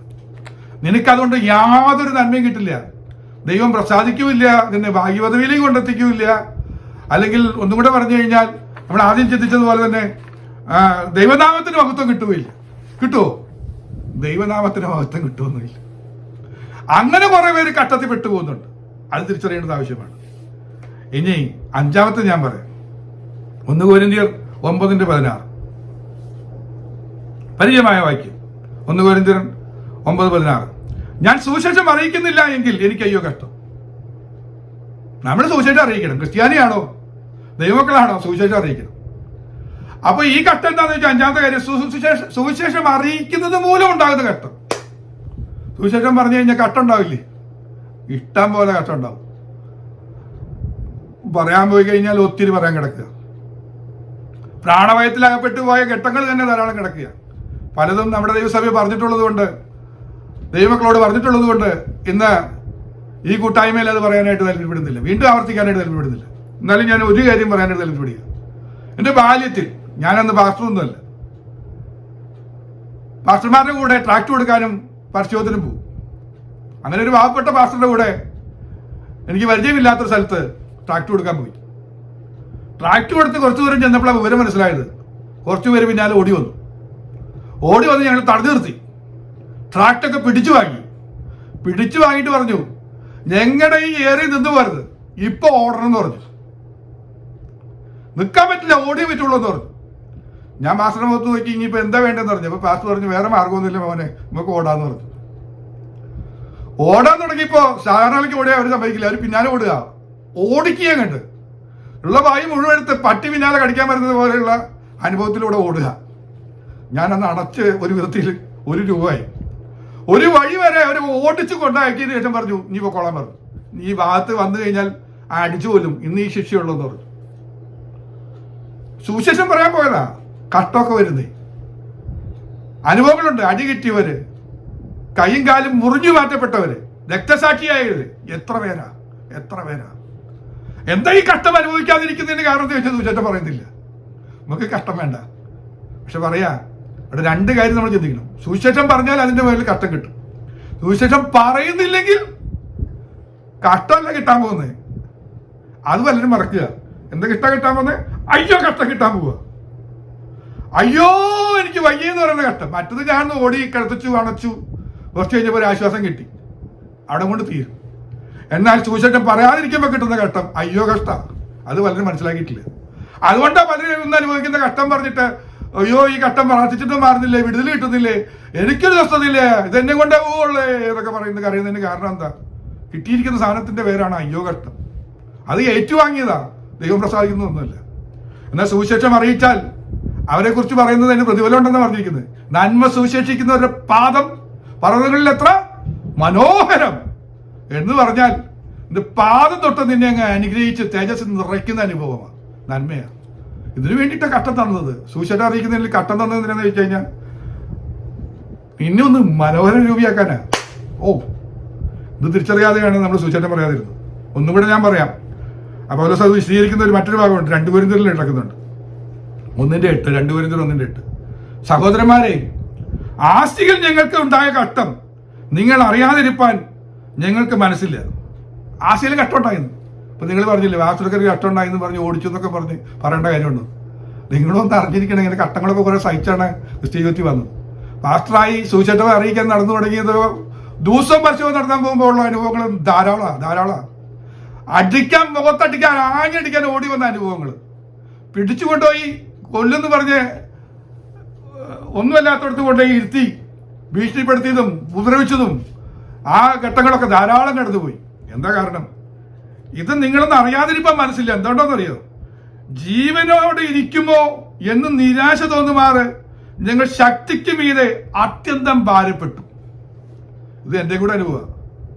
Speaker 1: നിനക്കതുകൊണ്ട് യാതൊരു നന്മയും കിട്ടില്ല, ദൈവം പ്രസാദിക്കുമില്ല, നിന്നെ ഭാഗ്യപദവിയിലേക്ക് കൊണ്ടെത്തിക്കുമില്ല. അല്ലെങ്കിൽ ഒന്നും കൂടെ പറഞ്ഞു കഴിഞ്ഞാൽ നമ്മൾ ആദ്യം ചിന്തിച്ചതുപോലെ തന്നെ ദൈവനാമത്തിന് മഹത്വം കിട്ടുകയില്ല. കിട്ടുമോ? ദൈവനാമത്തിന് മഹത്വം കിട്ടുമെന്നില്ല. അങ്ങനെ കുറെ പേര് കട്ടത്തിൽ പെട്ടുപോകുന്നുണ്ട്. അത് തിരിച്ചറിയേണ്ടത് ആവശ്യമാണ്. ഇനി അഞ്ചാമത്തെ ഞാൻ പറയാം. 1 കൊരിന്ത്യർ 9:16 പരിചയമായ വാക്യം. 1 കൊരിന്ത്യർ 9:16 ഞാൻ സുവിശേഷം അറിയിക്കുന്നില്ല എങ്കിൽ എനിക്ക് അയ്യോ കഷ്ടം. നമ്മൾ സുവിശേഷം അറിയിക്കണം. ക്രിസ്ത്യാനിയാണോ ദൈവമക്കളാണോ സുവിശേഷം അറിയിക്കണം. അപ്പൊ ഈ കഷ്ടം എന്താണെന്ന് വെച്ചാൽ അഞ്ചാമത്തെ കാര്യം, സുവിശേഷം അറിയിക്കുന്നത് മൂലം ഉണ്ടാകുന്ന കഷ്ടം. സുവിശേഷം പറഞ്ഞു കഴിഞ്ഞാൽ കഷ്ടം ഉണ്ടാവില്ലേ? ഇഷ്ടം പോലെ കഷ്ടം ഉണ്ടാവും. പറയാൻ പോയി കഴിഞ്ഞാൽ ഒത്തിരി പറയാൻ കിടക്കുക. പ്രാണഭയത്തിലകപ്പെട്ടു പോയ ഘട്ടങ്ങൾ തന്നെ ധാരാളം കിടക്കുക. പലതും നമ്മുടെ ദൈവസഭ പറഞ്ഞിട്ടുള്ളത് കൊണ്ട്, ദൈവമക്കളോട് പറഞ്ഞിട്ടുള്ളത് കൊണ്ട് ഇന്ന് ഈ കൂട്ടായ്മയിൽ അത് പറയാനായിട്ട് താല്പര്യപ്പെടുന്നില്ല, വീണ്ടും ആവർത്തിക്കാനായിട്ട് താല്പര്യപ്പെടുന്നില്ല. എന്നാലും ഞാൻ ഒരു കാര്യം പറയാനായിട്ട് താല്പര്യപ്പെടുക. എൻ്റെ ബാല്യത്തിൽ ഞാനന്ന് പാസ്റ്ററൊന്നുമല്ല, പാസ്റ്റർമാരുടെ കൂടെ ട്രാക്ട് കൊടുക്കാനും പരിശോധനയും പോകും. അങ്ങനെ ഒരു പാവപ്പെട്ട പാസ്റ്ററുടെ കൂടെ എനിക്ക് പരിചയമില്ലാത്തൊരു സ്ഥലത്ത് ട്രാക്ട് കൊടുക്കാൻ പോയി. ട്രാക്ട് കൊടുത്ത് കുറച്ചു ദൂരം ചെന്നപ്പോഴാണ് വിവരം മനസ്സിലായത്. കുറച്ചു പേര് പിന്നാലെ ഓടി വന്ന് ഞങ്ങൾ തടഞ്ഞു നിർത്തി. ട്രാക്ടൊക്കെ പിടിച്ചു വാങ്ങിയിട്ട് പറഞ്ഞു, ഞങ്ങളുടെ ഈ ഏറിയ നിന്ന് പോരുത്, ഇപ്പൊ ഓടണം എന്ന് പറഞ്ഞു. നിൽക്കാൻ പറ്റില്ല, ഓടിയേ പറ്റുള്ളൂ എന്ന് പറഞ്ഞു. ഞാൻ പാസ്റ്ററിനെ മുഖത്ത് നോക്കി, ഇനിയിപ്പോ എന്താ വേണ്ടെന്ന് പറഞ്ഞു. അപ്പൊ പാസ്റ്റർ പറഞ്ഞു, വേറെ മാർഗമൊന്നുമില്ല മോനെ, നമുക്ക് ഓടാന്ന് പറഞ്ഞു. ഓടാൻ തുടങ്ങിയപ്പോ സാധാരണക്ക് ഓടിയാൽ അവർ സമ്മതിക്കില്ല, അവർ പിന്നാലെ ഓടിക്കുക കണ്ട് ഉള്ള വായു മുഴുവൻ എടുത്ത് പട്ടി പിന്നാലെ കടിക്കാൻ വരുന്നത് പോലെയുള്ള അനുഭവത്തിലൂടെ ഓടുക. ഞാനന്ന് അടച്ച് ഒരു വിധത്തിൽ 1 രൂപയായി. ഒരു വഴി വരെ അവർ ഓടിച്ച് കൊണ്ടാക്കിയതിന് ശേഷം പറഞ്ഞു, നീ പൊക്കോളാൻ പറഞ്ഞു. നീ ഈ ഭാഗത്ത് വന്നു കഴിഞ്ഞാൽ അടിച്ചു കൊല്ലും, ഇന്ന് ഈ ശിക്ഷയുള്ളൂ എന്ന് പറഞ്ഞു. സുവിശേഷം പറയാൻ പോയതാ, കഷ്ടമൊക്കെ വരുന്നേ. അനുഭവങ്ങളുണ്ട്. അടി കിട്ടിയവര്, കൈയും കാലും മുറിഞ്ഞു മാറ്റപ്പെട്ടവര്, രക്തസാക്ഷിയായത് എത്ര പേരാ. എന്താ ഈ കഷ്ടം അനുഭവിക്കാതിരിക്കുന്നതിന് കാരണം ചോദിച്ചാൽ സുവിശേഷം പറയുന്നില്ല. നമുക്ക് കഷ്ടം വേണ്ട, പക്ഷെ പറയാ അവിടെ 2 കാര്യം നമ്മൾ ചിന്തിക്കണം. സുവിശേഷം പറഞ്ഞാൽ അതിന്റെ മേലിൽ കഷ്ടം കിട്ടും. സുവിശേഷം പറയുന്നില്ലെങ്കിൽ കഷ്ടമല്ല കിട്ടാൻ പോകുന്നത്, അത് പലരും മറക്കുക. എന്താ കിട്ടാൻ പോകുന്നത്? അയ്യോ കഷ്ടം കിട്ടാൻ പോവുക. അയ്യോ എനിക്ക് വയ്യെന്ന് പറയുന്ന കഷ്ടം. മറ്റത് ഞാൻ ഓടി കിടത്തിച്ചു അണച്ചു, കുറച്ച് കഴിഞ്ഞപ്പോൾ ഒരു ആശ്വാസം കിട്ടി, അവിടെ കൊണ്ട് തീരും. എന്നാൽ സുവിശേഷം പറയാതിരിക്കുമ്പോൾ കിട്ടുന്ന കഷ്ടം അയ്യോ കഷ്ടം, അത് പലരും മനസ്സിലാക്കിയിട്ടില്ല. അതുകൊണ്ടാണ് പലരും ഇന്ന് അനുഭവിക്കുന്ന കഷ്ടം പറഞ്ഞിട്ട്, അയ്യോ ഈ കഷ്ടം പ്രാർത്ഥിച്ചിട്ടും മാറുന്നില്ലേ, വിടുതൽ കിട്ടുന്നില്ലേ, എനിക്കൊരു സ്വസ്ഥതയില്ലേ, ഇതെന്നെ കൊണ്ടേ പോവുള്ളേ എന്നൊക്കെ അറിയുന്നതിന് കാരണം എന്താ? കിട്ടിയിരിക്കുന്ന സാധനത്തിന്റെ പേരാണ് അയ്യോ കഷ്ടം. അത് ഏറ്റുവാങ്ങിയതാ, ദൈവം പ്രസാദിക്കുന്നതൊന്നുമല്ല. എന്നാൽ സുവിശേഷം അറിയിച്ചാൽ അവരെ കുറിച്ച് പറയുന്നതിന് പ്രതിഫലം ഉണ്ടെന്ന് പറഞ്ഞിരിക്കുന്നത്. നന്മ സുവിശേഷിക്കുന്നവരുടെ പാദം പർവ്വതങ്ങളിൽ എത്ര മനോഹരം എന്ന് പറഞ്ഞാൽ പാദം തൊട്ട് നിന്നെ അങ്ങ് അനുഗ്രഹിച്ച് തേജസ് നിറയ്ക്കുന്ന അനുഭവമാണ്, നന്മയാണ്. ഇതിനു വേണ്ടിയിട്ടാണ് കഷ്ടം തന്നത്. സുവിശേഷം അറിയിക്കുന്നതിൽ കഷ്ടം തന്നതെന്ന് വെച്ച് കഴിഞ്ഞാൽ ഇന്നൊന്ന് മനോഹര രൂപിയാക്കാനാ. ഇത് തിരിച്ചറിയാതെയാണ് നമ്മൾ സുവിശേഷം പറയാതിരുന്നത്. ഒന്നും കൂടെ ഞാൻ പറയാം. അപ്പോൾ അത് വിശദീകരിക്കുന്ന മറ്റൊരു ഭാഗമുണ്ട്, 2 കൊരിന്ത്യരിൽ നടക്കുന്നുണ്ട്. 1:8, 2 കൊരിന്ത്യർ 1:8. സഹോദരന്മാരെ, ആസ്തികൾ ഞങ്ങൾക്ക് ഉണ്ടായ കഷ്ടം നിങ്ങൾ അറിയാതിരിപ്പാൻ ഞങ്ങൾക്ക് മനസ്സില്ല. ആസ്തിയിൽ കഷ്ടം ഉണ്ടായിരുന്നു. അപ്പൊ നിങ്ങൾ പറഞ്ഞില്ലേ വാസ്തുക്കർക്ക് കഷ്ടം ഉണ്ടായെന്ന് പറഞ്ഞ് ഓടിച്ചു എന്നൊക്കെ പറഞ്ഞ് പറയേണ്ട കാര്യമുണ്ടോ? നിങ്ങളൊന്ന് അറിഞ്ഞിരിക്കണം, ഇങ്ങനെ കഷ്ടങ്ങളൊക്കെ കുറെ സഹിച്ചാണ് ക്രിസ്ത്യാനിറ്റി വന്നത്. പാസ്റ്ററായി സുവിശേഷം അറിയിക്കാൻ നടന്നു തുടങ്ങിയത് ദിവസം പരിശോധന നടത്താൻ പോകുമ്പോൾ ഉള്ള അനുഭവങ്ങൾ ധാരാളമാണ്. മുഖത്തടിക്കാൻ ആഞ്ഞടിക്കാൻ ഓടി വന്ന അനുഭവങ്ങൾ, പിടിച്ചുകൊണ്ടുപോയി കൊല്ലുന്ന് പറഞ്ഞ് ഒന്നുമല്ലാത്തടത്ത് കൊണ്ടുപോയി ഇരുത്തി ഭീഷണിപ്പെടുത്തിയതും ഉപദ്രവിച്ചതും ആ ഘട്ടങ്ങളൊക്കെ ധാരാളം കടന്നുപോയി. എന്താ കാരണം? ഇത് നിങ്ങളൊന്നും അറിയാതിരിക്കാൻ മനസ്സില്ല. എന്തുകൊണ്ടോന്നറിയോ? ജീവനോട് ഇരിക്കുമോ എന്ന് നിരാശ തോന്നുമാറ് ഞങ്ങൾ ശക്തിക്ക് മീതെ അത്യന്തം ഭാരപ്പെട്ടു. ഇത് എൻ്റെ കൂടെ അനുഭവം.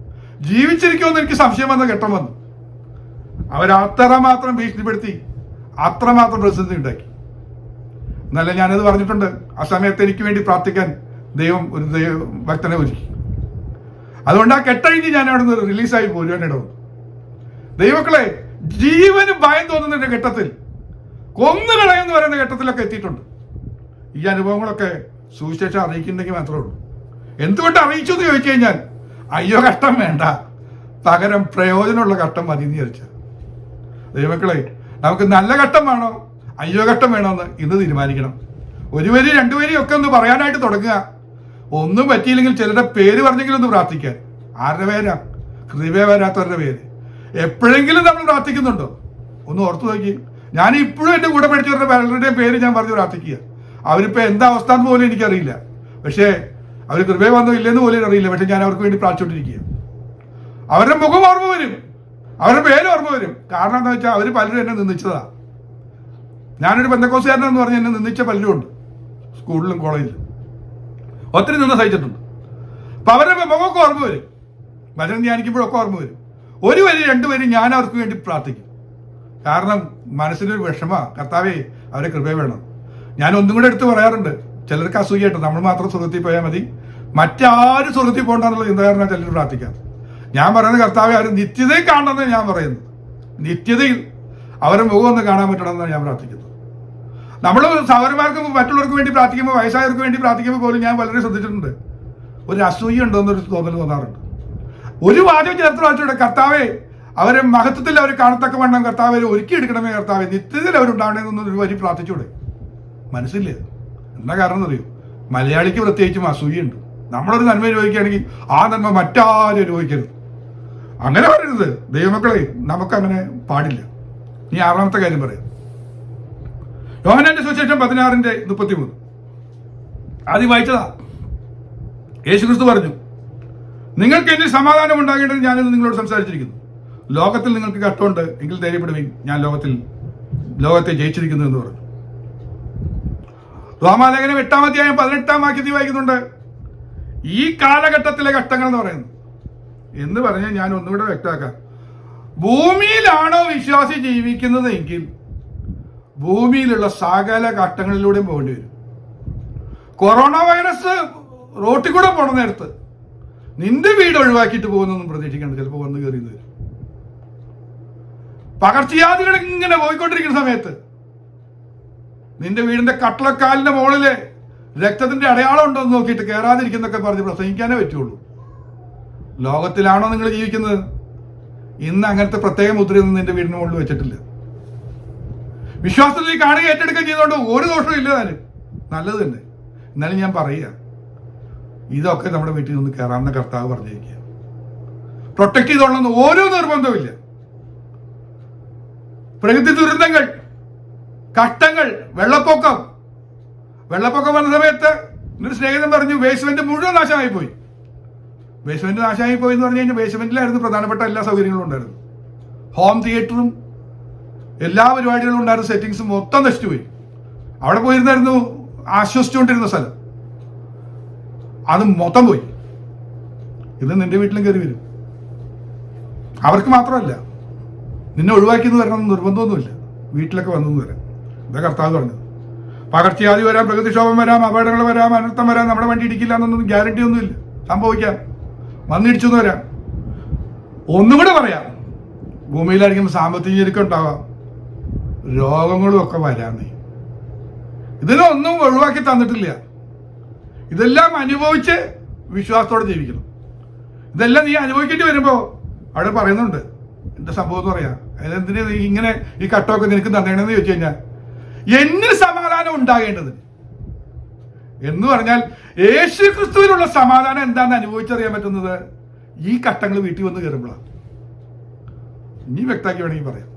Speaker 1: ജീവിച്ചിരിക്കുമെന്ന് എനിക്ക് സംശയം വന്ന ഘട്ടം വന്നു. അവരത്രമാത്രം ഭീഷണിപ്പെടുത്തി, അത്രമാത്രം പ്രതിസന്ധി ഉണ്ടാക്കി. എന്നല്ല ഞാനത് പറഞ്ഞിട്ടുണ്ട്. ആ സമയത്ത് എനിക്ക് വേണ്ടി പ്രാർത്ഥിക്കാൻ ദൈവം ഒരു ഭക്തനെ ഒരുക്കി. അതുകൊണ്ട് ആ കെട്ടഴിഞ്ഞ് ഞാൻ അവിടെ നിന്ന് റിലീസായി പോരുവാനിട വന്നു. ദൈവക്കളെ, ജീവന് ഭയം തോന്നുന്ന ഘട്ടത്തിൽ, കൊന്നുകളയെന്ന് പറയുന്ന ഘട്ടത്തിലൊക്കെ എത്തിയിട്ടുണ്ട്. ഈ അനുഭവങ്ങളൊക്കെ സുവിശേഷം അറിയിക്കുന്നുണ്ടെങ്കിൽ മാത്രമേ ഉള്ളൂ. എന്തുകൊണ്ട് അറിയിച്ചു എന്ന് ചോദിച്ചു കഴിഞ്ഞാൽ, അയ്യോ ഘട്ടം വേണ്ട, പകരം പ്രയോജനമുള്ള ഘട്ടം മതി എന്ന് വിചാരിച്ച. ദൈവമക്കളെ, നമുക്ക് നല്ല ഘട്ടം വേണോ അയ്യോ ഘട്ടം വേണമെന്ന് ഇന്ന് തീരുമാനിക്കണം. ഒരു വരി രണ്ടു വരി ഒക്കെ ഒന്ന് പറയാനായിട്ട് തുടങ്ങുക. ഒന്നും പറ്റിയില്ലെങ്കിൽ ചിലരുടെ പേര് പറഞ്ഞെങ്കിലും ഒന്ന് പ്രാർത്ഥിക്കാൻ. ആരുടെ പേരാ? കൃപ വരാത്തവരുടെ പേര്. എപ്പോഴെങ്കിലും നമ്മൾ പ്രാർത്ഥിക്കുന്നുണ്ടോ? ഒന്ന് ഓർത്തു നോക്കി. ഞാൻ ഇപ്പോഴും എൻ്റെ കൂടെ പഠിച്ചവരുടെ പലരുടെയും പേര് ഞാൻ പറഞ്ഞ് പ്രാർത്ഥിക്കുക. അവരിപ്പോൾ എന്താ അവസ്ഥ എന്ന് പോലും എനിക്കറിയില്ല. പക്ഷേ അവർ കൃപ വന്നോ ഇല്ലെന്ന് പോലും അറിയില്ല. പക്ഷെ ഞാൻ അവർക്ക് വേണ്ടി പ്രാർത്ഥിച്ചുകൊണ്ടിരിക്കുക. അവരുടെ മുഖം ഓർമ്മ വരും, അവരുടെ പേര് ഓർമ്മ വരും. കാരണം എന്താ വെച്ചാൽ അവർ പലരും എന്നെ നിന്ദിച്ചതാ. ഞാനൊരു പെന്തക്കോസുകാരനെന്ന് പറഞ്ഞ് എന്നെ നിന്ദിച്ച പലരും ഉണ്ട്. സ്കൂളിലും കോളേജിലും ഒത്തിരി നിന്ന് സഹിച്ചിട്ടുണ്ട്. അപ്പൊ അവരുടെ മുഖമൊക്കെ ഓർമ്മ വരും, വചനം ധ്യാനിക്കുമ്പോഴൊക്കെ ഓർമ്മ വരും. ഒരു വരി രണ്ടു വരി ഞാൻ അവർക്ക് വേണ്ടി പ്രാർത്ഥിക്കും. കാരണം മനസ്സിനൊരു വിഷമ, കർത്താവേ അവരെ കൃപ വേണം. ഞാൻ ഒന്നും കൂടെ എടുത്ത് പറയാറുണ്ട്. ചിലർക്ക് അസൂയായിട്ട് നമ്മൾ മാത്രം സ്വർഗത്തിൽ പോയാൽ മതി, മറ്റാരും സ്വർഗത്തിൽ പോകണ്ടെന്നുള്ള ചിന്താധാരണ ചിലർ പ്രാർത്ഥിക്കാം. ഞാൻ പറയുന്നത് കർത്താവെ അവർ നിത്യതയിൽ കാണണമെന്ന് ഞാൻ പറയുന്നു. നിത്യതയിൽ അവരുടെ മുഖം ഒന്ന് കാണാൻ പറ്റണമെന്നാണ് ഞാൻ പ്രാർത്ഥിക്കുന്നത്. നമ്മൾ സഹോദരന്മാർക്ക് മറ്റുള്ളവർക്ക് വേണ്ടി പ്രാർത്ഥിക്കുമ്പോൾ, വയസ്സായവർക്ക് വേണ്ടി പ്രാർത്ഥിക്കുമ്പോൾ പോലും ഞാൻ വളരെ ശ്രദ്ധിച്ചിട്ടുണ്ട്. ഒരു അസൂയ ഉണ്ടോ എന്നൊരു തോന്നൽ തോന്നാറുണ്ട്. ഒരു വാചകം ചേർത്ത് വായിച്ചോട്ടെ, കർത്താവെ അവരെ മഹത്വത്തിൽ അവർ കാണത്തക്ക വണ്ണം കർത്താവെ ഒരുക്കിയെടുക്കണമേ, കർത്താവെ നിത്യത്തിൽ അവരുണ്ടാവണമെന്നൊരു വരി പ്രാർത്ഥിച്ചൂടെ? മനസ്സില്ലേ? എന്താ കാരണം എന്നറിയോ? മലയാളിക്ക് പ്രത്യേകിച്ചും അസൂയുണ്ട്. നമ്മളൊരു നന്മ അനുഭവിക്കുകയാണെങ്കിൽ ആ നന്മ മറ്റാരും അനുഭവിക്കരുത്. അങ്ങനെ പറയരുത് ദൈവമക്കളെ, നമുക്കങ്ങനെ പാടില്ല. ഇനി ആറാമത്തെ കാര്യം പറയാം. യോഹന്നാന്റെ സുവിശേഷം 16:33 ആദ്യം വായിച്ചതാ. യേശുക്രിസ്തു പറഞ്ഞു, നിങ്ങൾക്ക് എന്നിൽ സമാധാനം ഉണ്ടാകേണ്ടത് ഞാനിന്ന് നിങ്ങളോട് സംസാരിച്ചിരിക്കുന്നു. ലോകത്തിൽ നിങ്ങൾക്ക് കഷ്ടമുണ്ട്, എങ്കിൽ ധൈര്യപ്പെടുവീൻ, ഞാൻ ലോകത്തെ ജയിച്ചിരിക്കുന്നു എന്ന് പറഞ്ഞു. റോമാലേഖനം 8-ാം വാക്യത്തിൽ വായിക്കുന്നുണ്ട്, ഈ കാലഘട്ടത്തിലെ കഷ്ടങ്ങൾ എന്ന് പറയുന്നത്. എന്ന് പറഞ്ഞാൽ ഞാൻ ഒന്നുകൂടെ വ്യക്തമാക്കാം. ഭൂമിയിലാണോ വിശ്വാസി ജീവിക്കുന്നത് എങ്കിൽ ഭൂമിയിലുള്ള സകല ഘട്ടങ്ങളിലൂടെയും പോകേണ്ടി വരും. കൊറോണ വൈറസ് റോട്ടിൽ കൂടെ പോണ നേരത്ത് നിന്റെ വീട് ഒഴിവാക്കിയിട്ട് പോകുന്നൊന്നും പ്രതീക്ഷിക്കേണ്ട, ചിലപ്പോൾ വന്ന് കയറിയെന്ന് വരും. പകർച്ചവ്യാധികൾ ഇങ്ങനെ പോയിക്കൊണ്ടിരിക്കുന്ന സമയത്ത് നിന്റെ വീടിന്റെ കട്ടളക്കാലിന്റെ മുകളില് രക്തത്തിന്റെ അടയാളം ഉണ്ടോ എന്ന് നോക്കിയിട്ട് കയറാതിരിക്കുന്നൊക്കെ പറഞ്ഞ് പ്രസംഗിക്കാനേ പറ്റുള്ളൂ. ലോകത്തിലാണോ നിങ്ങൾ ജീവിക്കുന്നത്? ഇന്ന് അങ്ങനത്തെ പ്രത്യേക മുദ്രയൊന്നും നിന്റെ വീടിന് മുകളിൽ വെച്ചിട്ടില്ല. വിശ്വാസത്തിൽ കാണുക ഏറ്റെടുക്കുകയും ചെയ്തുകൊണ്ട് ഒരു ദോഷവും ഇല്ല. താനും നല്ലത് തന്നെ. എന്നാലും ഞാൻ പറയുക, ഇതൊക്കെ നമ്മുടെ വീട്ടിൽ നിന്ന് കയറാമെന്ന കർത്താവ് പറഞ്ഞിരിക്കുക. പ്രൊട്ടക്ട് ചെയ്തോളണമെന്ന് ഓരോ നിർബന്ധമില്ല. പ്രകൃതി ദുരന്തങ്ങൾ, കഷ്ടങ്ങൾ, വെള്ളപ്പൊക്കം വന്ന സമയത്ത് എന്നൊരു സ്നേഹിതൻ പറഞ്ഞു, ബേസ്മെന്റ് മുഴുവൻ നാശമായി പോയി. ബേസ്മെന്റ് നാശമായി പോയി എന്ന് പറഞ്ഞു കഴിഞ്ഞാൽ ബേസ്മെന്റിലായിരുന്നു പ്രധാനപ്പെട്ട എല്ലാ സൗകര്യങ്ങളും ഉണ്ടായിരുന്നു. ഹോം തിയേറ്ററും എല്ലാ പരിപാടികളും ഉണ്ടായിരുന്ന സെറ്റിങ്സും മൊത്തം നശിച്ചുപോയി. അവിടെ പോയിരുന്നായിരുന്നു ആശ്വസിച്ചുകൊണ്ടിരുന്ന സ്ഥലം, അത് മൊത്തം പോയി. ഇത് നിന്റെ വീട്ടിലും കയറി വരും. അവർക്ക് മാത്രമല്ല, നിന്നെ ഒഴിവാക്കിയെന്ന് വരണമെന്ന് നിർബന്ധമൊന്നുമില്ല. വീട്ടിലൊക്കെ വന്നെന്ന് വരാം. ഇതാ കർത്താവ് പറഞ്ഞത്. പകർച്ചവ്യാധി വരാം, പ്രകൃതിക്ഷോഭം വരാം, അപകടങ്ങൾ വരാം, അനർത്ഥം വരാം. നമ്മുടെ വണ്ടി ഇടിക്കില്ല എന്നൊന്നും ഗ്യാരണ്ടി ഒന്നുമില്ല. സംഭവിക്കാം, വന്നിടിച്ചു എന്ന് വരാം. ഒന്നും കൂടെ പറയാം, ഭൂമിയിലായിരിക്കുമ്പോൾ സാമ്പത്തിക ഞെരുക്കം ഉണ്ടാവാം, രോഗങ്ങളും ഒക്കെ വരാന്നേ. ഇതിനൊന്നും ഒഴിവാക്കി തന്നിട്ടില്ല. ഇതെല്ലാം അനുഭവിച്ച് വിശ്വാസത്തോടെ ജീവിക്കണം. ഇതെല്ലാം നീ അനുഭവിക്കേണ്ടി വരുമ്പോൾ അവിടെ പറയുന്നുണ്ട് എന്താ സംഭവം എന്ന് പറയാം. അതെന്തിനാ ഇങ്ങനെ ഈ കട്ടമൊക്കെ നിനക്ക് തന്നേണെന്ന് ചോദിച്ചു കഴിഞ്ഞാൽ, എന്നിൽ സമാധാനം ഉണ്ടാകേണ്ടത് എന്ന് പറഞ്ഞാൽ യേശു ക്രിസ്തുവിനുള്ള സമാധാനം എന്താണെന്ന് അനുഭവിച്ചറിയാൻ പറ്റുന്നത് ഈ കട്ടങ്ങൾ വീട്ടിൽ വന്ന് കയറുമ്പോഴാണ്. ഇനി വ്യക്തമാക്കി വേണമെങ്കിൽ പറയാം.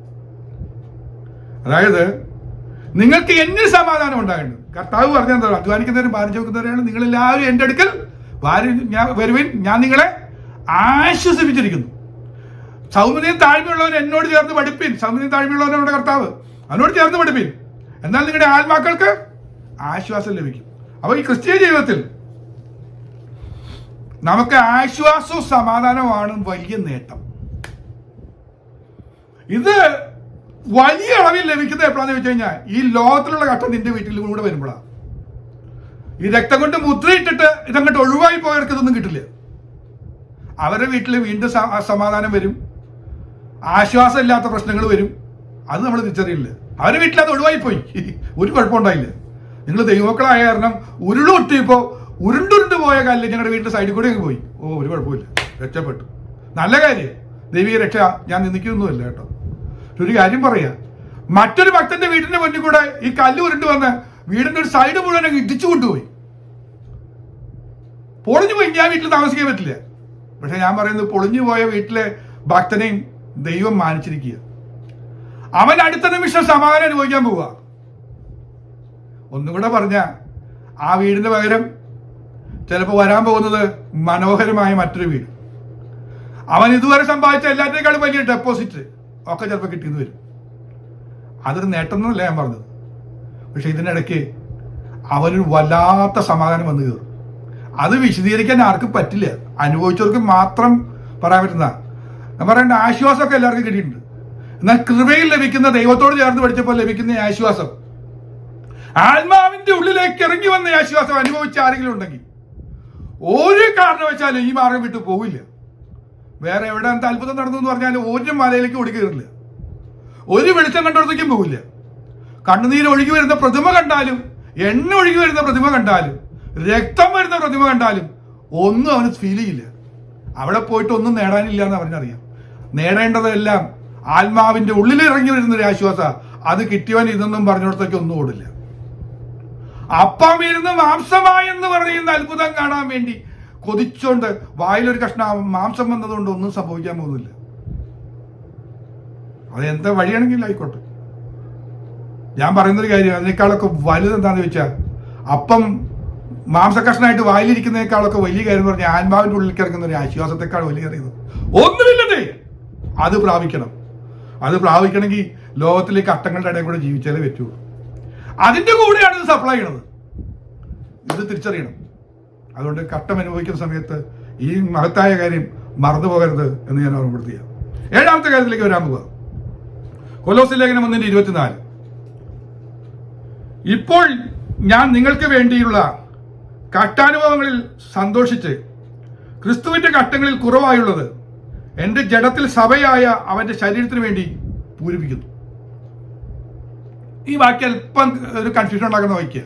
Speaker 1: അതായത് നിങ്ങൾക്ക് എന്നിൽ സമാധാനം ഉണ്ടാകേണ്ടത്. കർത്താവ് പറഞ്ഞ എന്താ, അധ്വാനിക്കുന്നവരും ഭാരം ചുമക്കുന്നവരാണ് നിങ്ങളെല്ലാവരും എൻ്റെ അടുക്കൽ വരുവിൻ, ഞാൻ നിങ്ങളെ ആശ്വസിപ്പിച്ചിരിക്കുന്നു. സൗമ്യതയും താഴ്മയുള്ളവൻ എന്നോട് ചേർന്ന് പഠിപ്പിൻ. സൗമ്യതയും താഴ്മയുള്ളവൻ നമ്മുടെ കർത്താവ്, അവനോട് ചേർന്ന് പഠിപ്പിൻ, എന്നാൽ നിങ്ങളുടെ ആത്മാക്കൾക്ക് ആശ്വാസം ലഭിക്കും. അപ്പൊ ഈ ക്രിസ്തീയ ജീവിതത്തിൽ നമുക്ക് ആശ്വാസവും സമാധാനവുമാണ് വലിയ നേട്ടം. ഇത് വലിയ അളവിൽ ലഭിക്കുന്നത് എപ്പോഴാന്ന് വെച്ച് കഴിഞ്ഞാൽ ഈ ലോകത്തിലുള്ള ഘട്ടം നിന്റെ വീട്ടിൽ കൂടെ വരുമ്പോഴാണ്. ഈ രക്തം കൊണ്ട് മുദ്രയിട്ടിട്ട് ഇതങ്ങോട്ട് ഒഴിവായി പോയവർക്ക് ഇതൊന്നും കിട്ടില്ല. അവരുടെ വീട്ടിൽ വീണ്ടും അസമാധാനം വരും, ആശ്വാസമില്ലാത്ത പ്രശ്നങ്ങൾ വരും. അത് നമ്മൾ തിരിച്ചറിയില്ല. അവരുടെ വീട്ടിൽ അത് ഒഴിവായി പോയി, ഒരു കുഴപ്പമുണ്ടായില്ല. നിങ്ങൾ ദൈവമക്കളായ കാരണം ഉരുളൊട്ടിയപ്പോൾ ഉരുണ്ടുരുണ്ട് പോയ കാലിൽ ഞങ്ങളുടെ വീട്ടിൽ സൈഡിൽ കൂടെ അങ്ങ് പോയി. ഒരു കുഴപ്പമില്ല, രക്ഷപ്പെട്ടു. നല്ല കാര്യം, ദൈവിക രക്ഷ ഞാൻ നിന്ദിക്കുന്നതല്ല കേട്ടോ. ഒരു കാര്യം പറയാ, മറ്റൊരു ഭക്തന്റെ വീടിന്റെ മുന്നിൽ കൂടെ ഈ കല്ല് ഉരുണ്ട് വന്ന് വീടിന്റെ ഒരു സൈഡ് മുഴുവൻ അങ്ങ് ഇടിച്ചു കൊണ്ടുപോയി. പൊളിഞ്ഞു പോയി, ഞാൻ വീട്ടിൽ താമസിക്കാൻ പറ്റില്ല. പക്ഷെ ഞാൻ പറയുന്നത്, പൊളിഞ്ഞു പോയ വീട്ടിലെ ഭക്തനെയും ദൈവം മാനിച്ചിരിക്കുക. അവൻ അടുത്ത നിമിഷം സമാധാനം അനുഭവിക്കാൻ പോവുക. ഒന്നും കൂടെ പറഞ്ഞ, ആ വീടിന് പകരം ചിലപ്പോൾ വരാൻ പോകുന്നത് മനോഹരമായ മറ്റൊരു വീട്. അവൻ ഇതുവരെ സമ്പാദിച്ച എല്ലാറ്റിനേക്കാളും വലിയ ഡെപ്പോസിറ്റ് ഒക്കെ ചിലപ്പോൾ കിട്ടിയെന്ന് വരും. അതൊരു നേട്ടം എന്നല്ല ഞാൻ പറഞ്ഞത്. പക്ഷെ ഇതിനിടയ്ക്ക് അവനൊരു വല്ലാത്ത സമാധാനം വന്നു കയറും. അത് വിശദീകരിക്കാൻ ആർക്കും പറ്റില്ല, അനുഭവിച്ചവർക്ക് മാത്രം പറയാൻ പറ്റുന്ന. ഞാൻ പറയേണ്ട ആശ്വാസമൊക്കെ എല്ലാവർക്കും കിട്ടിയിട്ടുണ്ട്. എന്നാൽ കൃപയിൽ ലഭിക്കുന്ന, ദൈവത്തോട് ചേർന്ന് പഠിച്ചപ്പോൾ ലഭിക്കുന്ന ആശ്വാസം, ആത്മാവിന്റെ ഉള്ളിലേക്ക് ഇറങ്ങി വന്ന ആശ്വാസം അനുഭവിച്ച ആരെങ്കിലും ഉണ്ടെങ്കിൽ ഒരു കാരണവശാലും ഈ മാർഗം വിട്ടു പോവില്ല. വേറെ എവിടെ എന്ത് അത്ഭുതം നടന്നു എന്ന് പറഞ്ഞാലും ഒരു മലയിലേക്ക് ഓടി കയറില്ല, ഒരു വെളിച്ചം കണ്ടിടത്തേക്കും പോവില്ല. കണ്ണുനീര് ഒഴുകി വരുന്ന പ്രതിമ കണ്ടാലും, എണ്ണ ഒഴുകി വരുന്ന പ്രതിമ കണ്ടാലും, രക്തം വരുന്ന പ്രതിമ കണ്ടാലും ഒന്നും അവന് ഫീൽ ചെയ്യില്ല. അവിടെ പോയിട്ട് ഒന്നും നേടാനില്ല എന്ന് അവനറിയാം. നേടേണ്ടതെല്ലാം ആത്മാവിന്റെ ഉള്ളിൽ ഇറങ്ങി വരുന്നൊരു ആശ്വാസ. അത് കിട്ടിയവൻ ഇതൊന്നും പറഞ്ഞിടത്തേക്ക് ഒന്നും ഓടില്ല. അപ്പം ഇരുന്ന് മാംസമായെന്ന് പറയുന്ന അത്ഭുതം കാണാൻ വേണ്ടി കൊതിച്ചോണ്ട് വായിലൊരു കഷ്ണം മാംസം വന്നതുകൊണ്ട് ഒന്നും സംഭവിക്കാൻ പോകുന്നില്ല. അത് എന്താ വഴിയാണെങ്കിലും ആയിക്കോട്ടെ. ഞാൻ പറയുന്നൊരു കാര്യം, അതിനേക്കാളൊക്കെ വലുതെന്താണെന്ന് വെച്ചാൽ, അപ്പം മാംസകഷ്ണമായിട്ട് വായിലിരിക്കുന്നതിനേക്കാളൊക്കെ വലിയ കാര്യം എന്ന് പറഞ്ഞാൽ ആത്മാവിന്റെ ഉള്ളിൽ ഇറങ്ങുന്ന ഒരു ആശ്വാസത്തെക്കാൾ വലിയ അറിയുന്നത് ഒന്നുമില്ലേ. അത് പ്രാപിക്കണം. അത് പ്രാപിക്കണമെങ്കിൽ ലോകത്തിലേക്ക് അട്ടങ്ങളുടെ ഇടയിൽ കൂടെ ജീവിച്ചാലേ പറ്റുള്ളൂ. അതിന്റെ കൂടെയാണ് ഇത് സപ്ലൈ ചെയ്യണത്. ഇത് തിരിച്ചറിയണം. അതുകൊണ്ട് കട്ടം അനുഭവിക്കുന്ന സമയത്ത് ഈ മഹത്തായ കാര്യം മറന്നു പോകരുത് എന്ന് ഞാൻ ഓർമ്മപ്പെടുത്തുക. 7ാമത്തെ കാര്യത്തിലേക്ക് വരാൻ പോവുക. കൊലോസ്യ ലേഖനം 1:24. ഇപ്പോൾ ഞാൻ നിങ്ങൾക്ക് വേണ്ടിയുള്ള കഷ്ടാനുഭവങ്ങളിൽ സന്തോഷിച്ച് ക്രിസ്തുവിന്റെ കഷ്ടങ്ങളിൽ കുറവായുള്ളത് എന്റെ ജഡത്തിൽ സഭയായ അവന്റെ ശരീരത്തിന് വേണ്ടി പൂരിപ്പിക്കുന്നു. ഈ വാക്യം അല്പം ഒരു കൺഫ്യൂഷൻ ഉണ്ടാക്കുന്ന വാക്യ.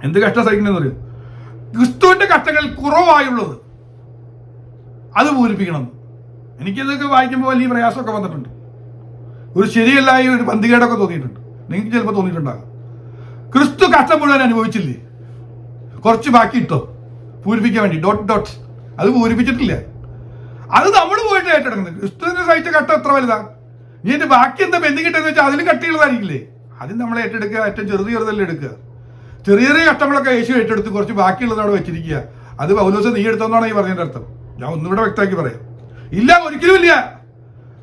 Speaker 1: എന്ത് കഷ്ടം സഹിക്കണമെന്ന് പറയും. ക്രിസ്തുവിന്റെ കഷ്ടങ്ങളിൽ കുറവായുള്ളത് അത് പൂരിപ്പിക്കണം. എനിക്കിതൊക്കെ വായിക്കുമ്പോൾ വലിയ പ്രയാസമൊക്കെ വന്നിട്ടുണ്ട്. ഒരു ശരിയല്ലായി ഒരു പന്തികേടൊക്കെ തോന്നിയിട്ടുണ്ട്. നിങ്ങൾക്ക് ചിലപ്പോൾ തോന്നിയിട്ടുണ്ടാകാം. ക്രിസ്തു കഷ്ടം മുഴുവൻ അനുഭവിച്ചില്ലേ, കുറച്ച് ബാക്കി ഇട്ടോ പൂരിപ്പിക്കാൻ വേണ്ടി ഡോട്ട്. അത് പൂരിപ്പിച്ചിട്ടില്ല. അത് നമ്മൾ പോയിട്ട് ഏറ്റെടുക്കുന്നത്. ക്രിസ്തുവിന്റെ സഹിച്ച കട്ടം എത്ര വലുതാ. നീ എന്റെ ബാക്കി എന്താ ബന്ധിക്കിട്ടെന്ന് വെച്ചാൽ അതിലും കട്ടിയുള്ളതായിരിക്കില്ലേ. അതിന് നമ്മൾ ഏറ്റെടുക്കുക. ഏറ്റവും ചെറുതല്ലേ എടുക്കുക. ചെറിയ ചെറിയ കഷ്ടങ്ങളൊക്കെ യേശു ഏറ്റെടുത്ത് കുറച്ച് ബാക്കിയുള്ളത് അവിടെ വെച്ചിരിക്കുക. അത് പൗലോസ് നീ എടുത്തോന്നാണ് ഈ പറഞ്ഞതിന്റെ അർത്ഥം. ഞാൻ ഒന്നുകൂടെ വ്യക്തമാക്കി പറയാം. ഇല്ല, ഒരിക്കലും ഇല്ല.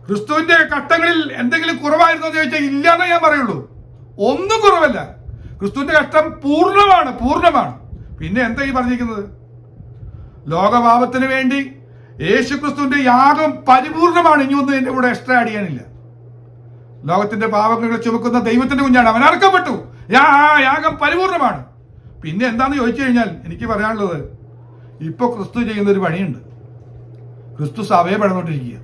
Speaker 1: ക്രിസ്തുവിന്റെ കഷ്ടങ്ങളിൽ എന്തെങ്കിലും കുറവായിരുന്നോ എന്ന് ചോദിച്ചാൽ ഇല്ല എന്നേ ഞാൻ പറയുള്ളൂ. ഒന്നും കുറവല്ല. ക്രിസ്തുവിന്റെ കഷ്ടം പൂർണ്ണമാണ്. പിന്നെ എന്താ ഈ പറഞ്ഞിരിക്കുന്നത്? ലോകപാപത്തിന് വേണ്ടി യേശു ക്രിസ്തുവിന്റെ യാഗം പരിപൂർണമാണ്. ഇനി ഒന്നും എന്റെ കൂടെ എക്സ്ട്രാ ആഡ് ചെയ്യാനില്ല. ലോകത്തിന്റെ പാപങ്ങളെ ചുമക്കുന്ന ദൈവത്തിന്റെ കുഞ്ഞാണ്. അവൻ അറക്കപ്പെട്ടു. യാഗം പരിപൂർണമാണ്. പിന്നെ എന്താന്ന് ചോദിച്ചു കഴിഞ്ഞാൽ എനിക്ക് പറയാനുള്ളത്, ഇപ്പൊ ക്രിസ്തു ചെയ്യുന്ന ഒരു പണിയുണ്ട്. ക്രിസ്തു സഭയെ പണിതുകൊണ്ടിരിക്കുക.